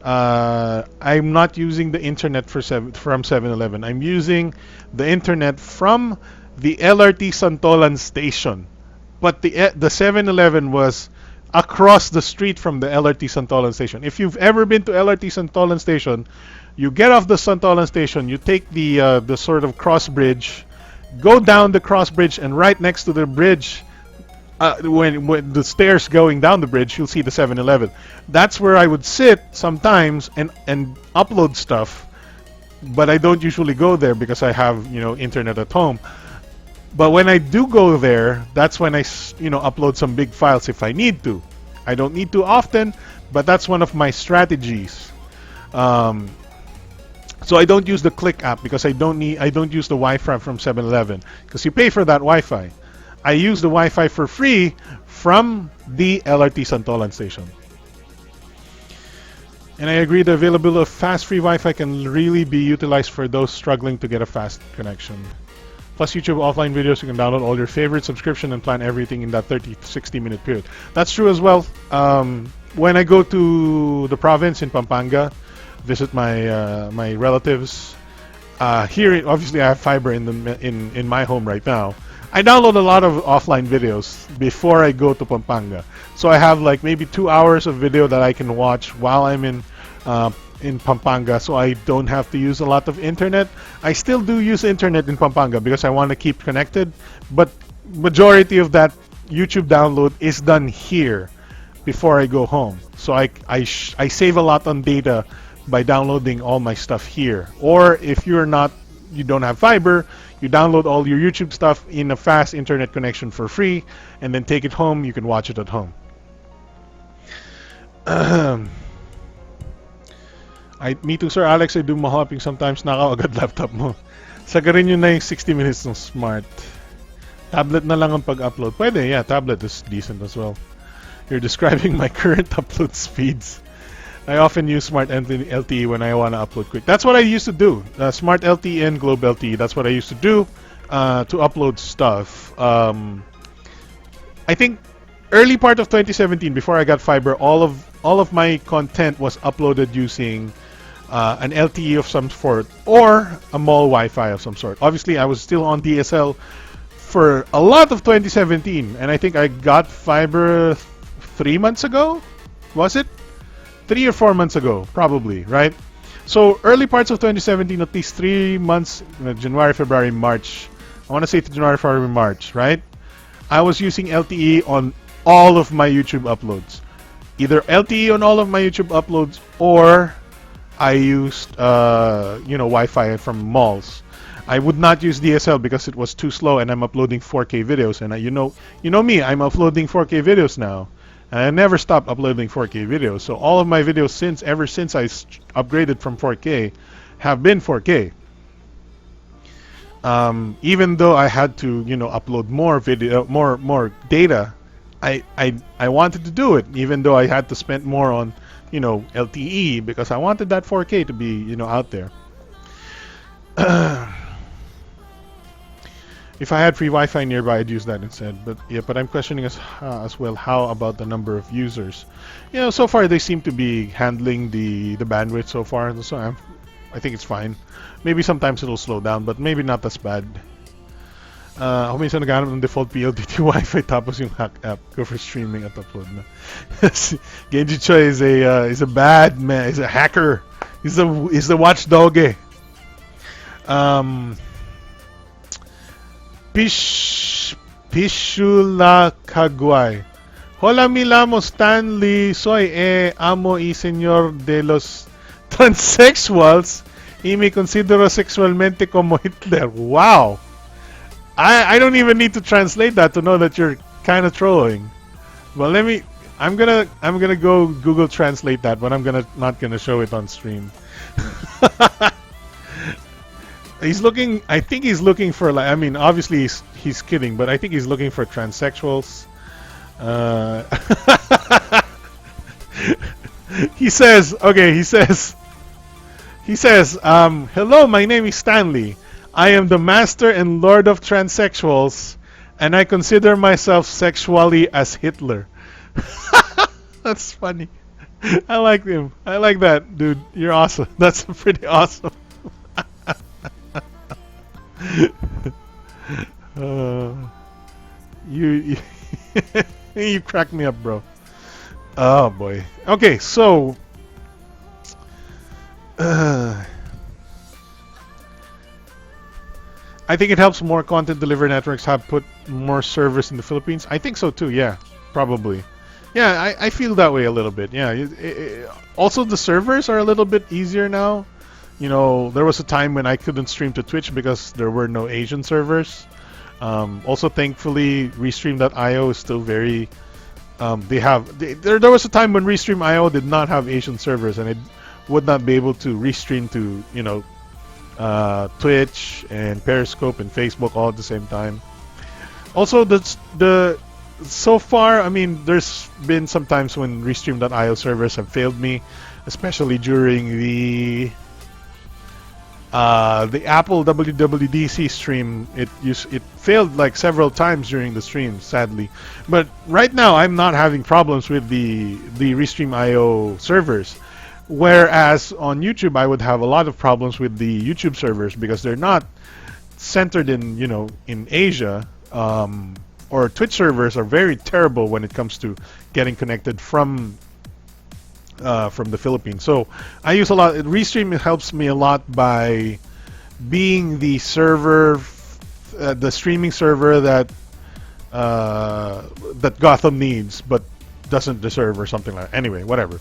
I'm not using the internet from 7-Eleven. I'm using the internet from the LRT Santolan station. But the 7-Eleven was across the street from the LRT Santolan station. If you've ever been to LRT Santolan station, you get off the Santolan station, you take the sort of cross bridge, go down the cross bridge, and right next to the bridge, when the stairs going down the bridge, you'll see the 7-Eleven. That's where I would sit sometimes and upload stuff, but I don't usually go there because I have internet at home. But when I do go there, that's when I upload some big files if I need to. I don't need to often, but that's one of my strategies. So I don't use the Click app because I don't use the Wi-Fi from 7-Eleven because you pay for that Wi-Fi. I use the Wi-Fi for free from the LRT Santolan station. And I agree the availability of fast free Wi-Fi can really be utilized for those struggling to get a fast connection. Plus YouTube offline videos, you can download all your favorite subscription and plan everything in that 30-60 minute period. That's true as well. When I go to the province in Pampanga, visit my relatives. Here, obviously, I have fiber in my home right now. I download a lot of offline videos before I go to Pampanga, so I have like maybe 2 hours of video that I can watch while I'm in Pampanga, so I don't have to use a lot of internet. I still do use internet in Pampanga because I want to keep connected, but majority of that YouTube download is done here before I go home. So I save a lot on data by downloading all my stuff here. Or if you don't have fiber, you download all your YouTube stuff in a fast internet connection for free, and then take it home. You can watch it at home. Me too, Sir Alex. I do ma-hopping sometimes. Naka-agad laptop mo. Sagarin nyo na yung 60 minutes ng smart. Tablet na lang ang pag-upload. Pwede, yeah. Tablet is decent as well. You're describing my current upload speeds. I often use Smart LTE when I want to upload quick. That's what I used to do. Smart LTE and Globe LTE. That's what I used to do to upload stuff. I think early part of 2017, before I got fiber, all of my content was uploaded using an LTE of some sort or a mall Wi-Fi of some sort. Obviously, I was still on DSL for a lot of 2017, and I think I got fiber 3 months ago. Was it? 3 or 4 months ago, probably, right? So early parts of 2017, at least 3 months, January, February, March. I want to say to January, February, March, right? I was using LTE on all of my YouTube uploads. Either LTE on all of my YouTube uploads, or I used Wi-Fi from malls. I would not use DSL because it was too slow, and I'm uploading 4K videos. And you know me, I'm uploading 4K videos now. And I never stopped uploading 4K videos. So all of my videos ever since I upgraded from 4K have been 4K. Even though I had to, upload more video, more data, I wanted to do it, even though I had to spend more on, LTE because I wanted that 4K to be, out there. If I had free Wi-Fi nearby, I'd use that instead. But yeah, but I'm questioning as well. How about the number of users? So far they seem to be handling the bandwidth so far. So I think it's fine. Maybe sometimes it'll slow down, but maybe not as bad. Ako minsan naghanap ng default PLDT Wi-Fi tapos yung hack app go for streaming at upload na. Genji Choi is a bad man. He's a hacker. He's the watchdog. Pishula Kagway. Hola milamo Stanley, soy amo y señor de los transsexuals y me considero sexualmente como Hitler. Wow. I don't even need to translate that to know that you're kind of trolling. Well, I'm gonna go Google Translate that, but I'm not gonna show it on stream. I think he's looking for, like, I mean, obviously he's kidding, but I think he's looking for transsexuals. He says, hello, my name is Stanley. I am the master and lord of transsexuals, and I consider myself sexually as Hitler. That's funny. I like him. I like that, dude. You're awesome. That's pretty awesome. You you crack me up, bro. Oh boy. Okay, so I think it helps more content delivery networks have put more servers in the Philippines. I think so too. Yeah, probably. Yeah, I feel that way a little bit. Yeah. Also, the servers are a little bit easier now. There was a time when I couldn't stream to Twitch because there were no Asian servers. Also, thankfully, Restream.io is still very. There was a time when Restream.io did not have Asian servers, and it would not be able to restream to Twitch and Periscope and Facebook all at the same time. Also, so far, I mean, there's been some times when Restream.io servers have failed me, especially during the Apple WWDC stream. It failed like several times during the stream, sadly. But right now, I'm not having problems with the Restream.io servers. Whereas on YouTube, I would have a lot of problems with the YouTube servers because they're not centered in in Asia. Or Twitch servers are very terrible when it comes to getting connected from the Philippines. So I use a lot. Restream helps me a lot by being the server, the streaming server that Gotham needs but doesn't deserve, or something like that. Anyway, whatever.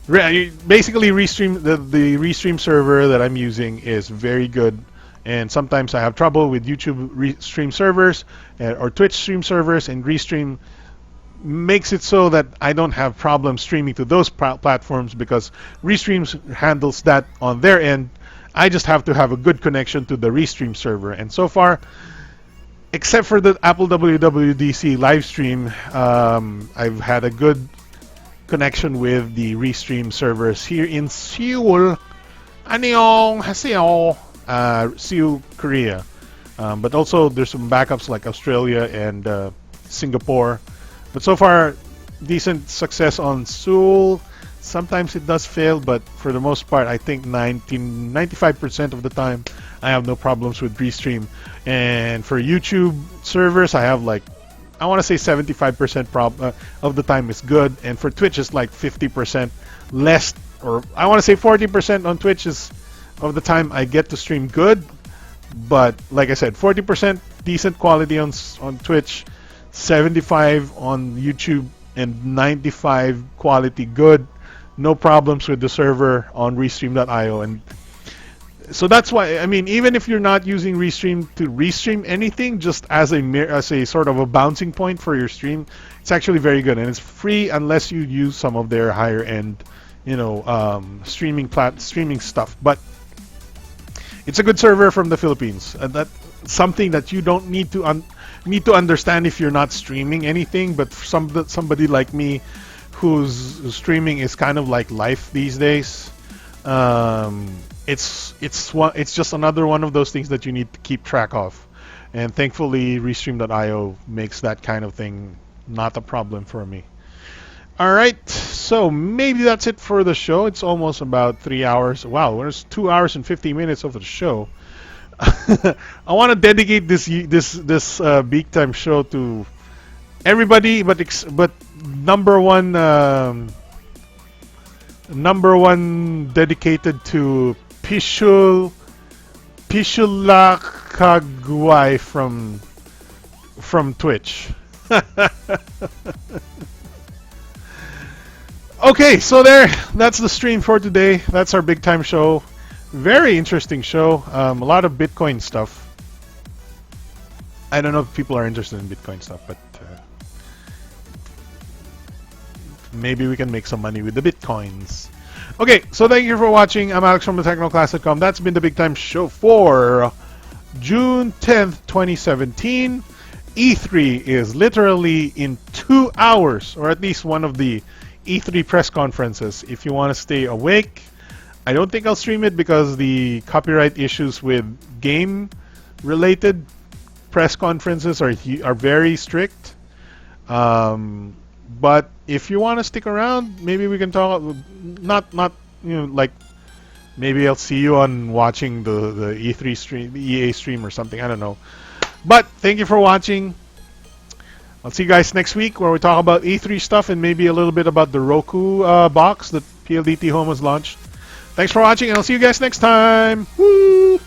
Basically, Restream, the Restream server that I'm using is very good. And sometimes I have trouble with YouTube stream servers or Twitch stream servers, and Restream makes it so that I don't have problems streaming to those platforms because Restream handles that on their end. I just have to have a good connection to the Restream server. And so far, except for the Apple WWDC live stream, I've had a good connection with the Restream servers here in Seoul. Annyeonghaseyo. Seoul, Korea. But also there's some backups like Australia and Singapore. But so far, decent success on Seoul. Sometimes it does fail, but for the most part, I think 95% of the time, I have no problems with Restream. And for YouTube servers, I have like, I want to say 75% of the time is good. And for Twitch, it's like 50% less, or I want to say 40% on Twitch is of the time I get to stream good, but like I said, 40% decent quality on Twitch, 75 on YouTube, and 95 quality good. No problems with the server on Restream.io, and so that's why, I mean, even if you're not using Restream to restream anything, just as a sort of a bouncing point for your stream, it's actually very good, and it's free unless you use some of their higher end, streaming stuff. But It's a good server from the Philippines. That something that you don't need to understand if you're not streaming anything. But for somebody like me, whose streaming is kind of like life these days, it's just another one of those things that you need to keep track of. And thankfully, Restream.io makes that kind of thing not a problem for me. All right, so maybe that's it for the show. It's almost about 3 hours. Wow, there's 2 hours and 50 minutes of the show. I want to dedicate this big time show to everybody, but number one dedicated to Pishula Kagwai from Twitch. Okay, so that's the stream for today. That's our big time show. Very interesting show. A lot of Bitcoin stuff. I don't know if people are interested in Bitcoin stuff, but maybe we can make some money with the Bitcoins. Okay, so thank you for watching. I'm Alex from thetechnoclass.com. That's been the big time show for June 10th, 2017. E3 is literally in 2 hours, or at least one of the E3 press conferences. If you want to stay awake, I don't think I'll stream it because the copyright issues with game-related press conferences are very strict. But if you want to stick around, maybe we can talk. Not like maybe I'll see you on watching the E3 stream, the EA stream or something. I don't know. But thank you for watching. I'll see you guys next week where we talk about E3 stuff and maybe a little bit about the Roku box that PLDT Home has launched. Thanks for watching, and I'll see you guys next time. Woo!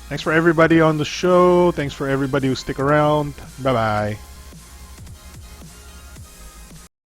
Thanks for everybody on the show. Thanks for everybody who stick around. Bye-bye.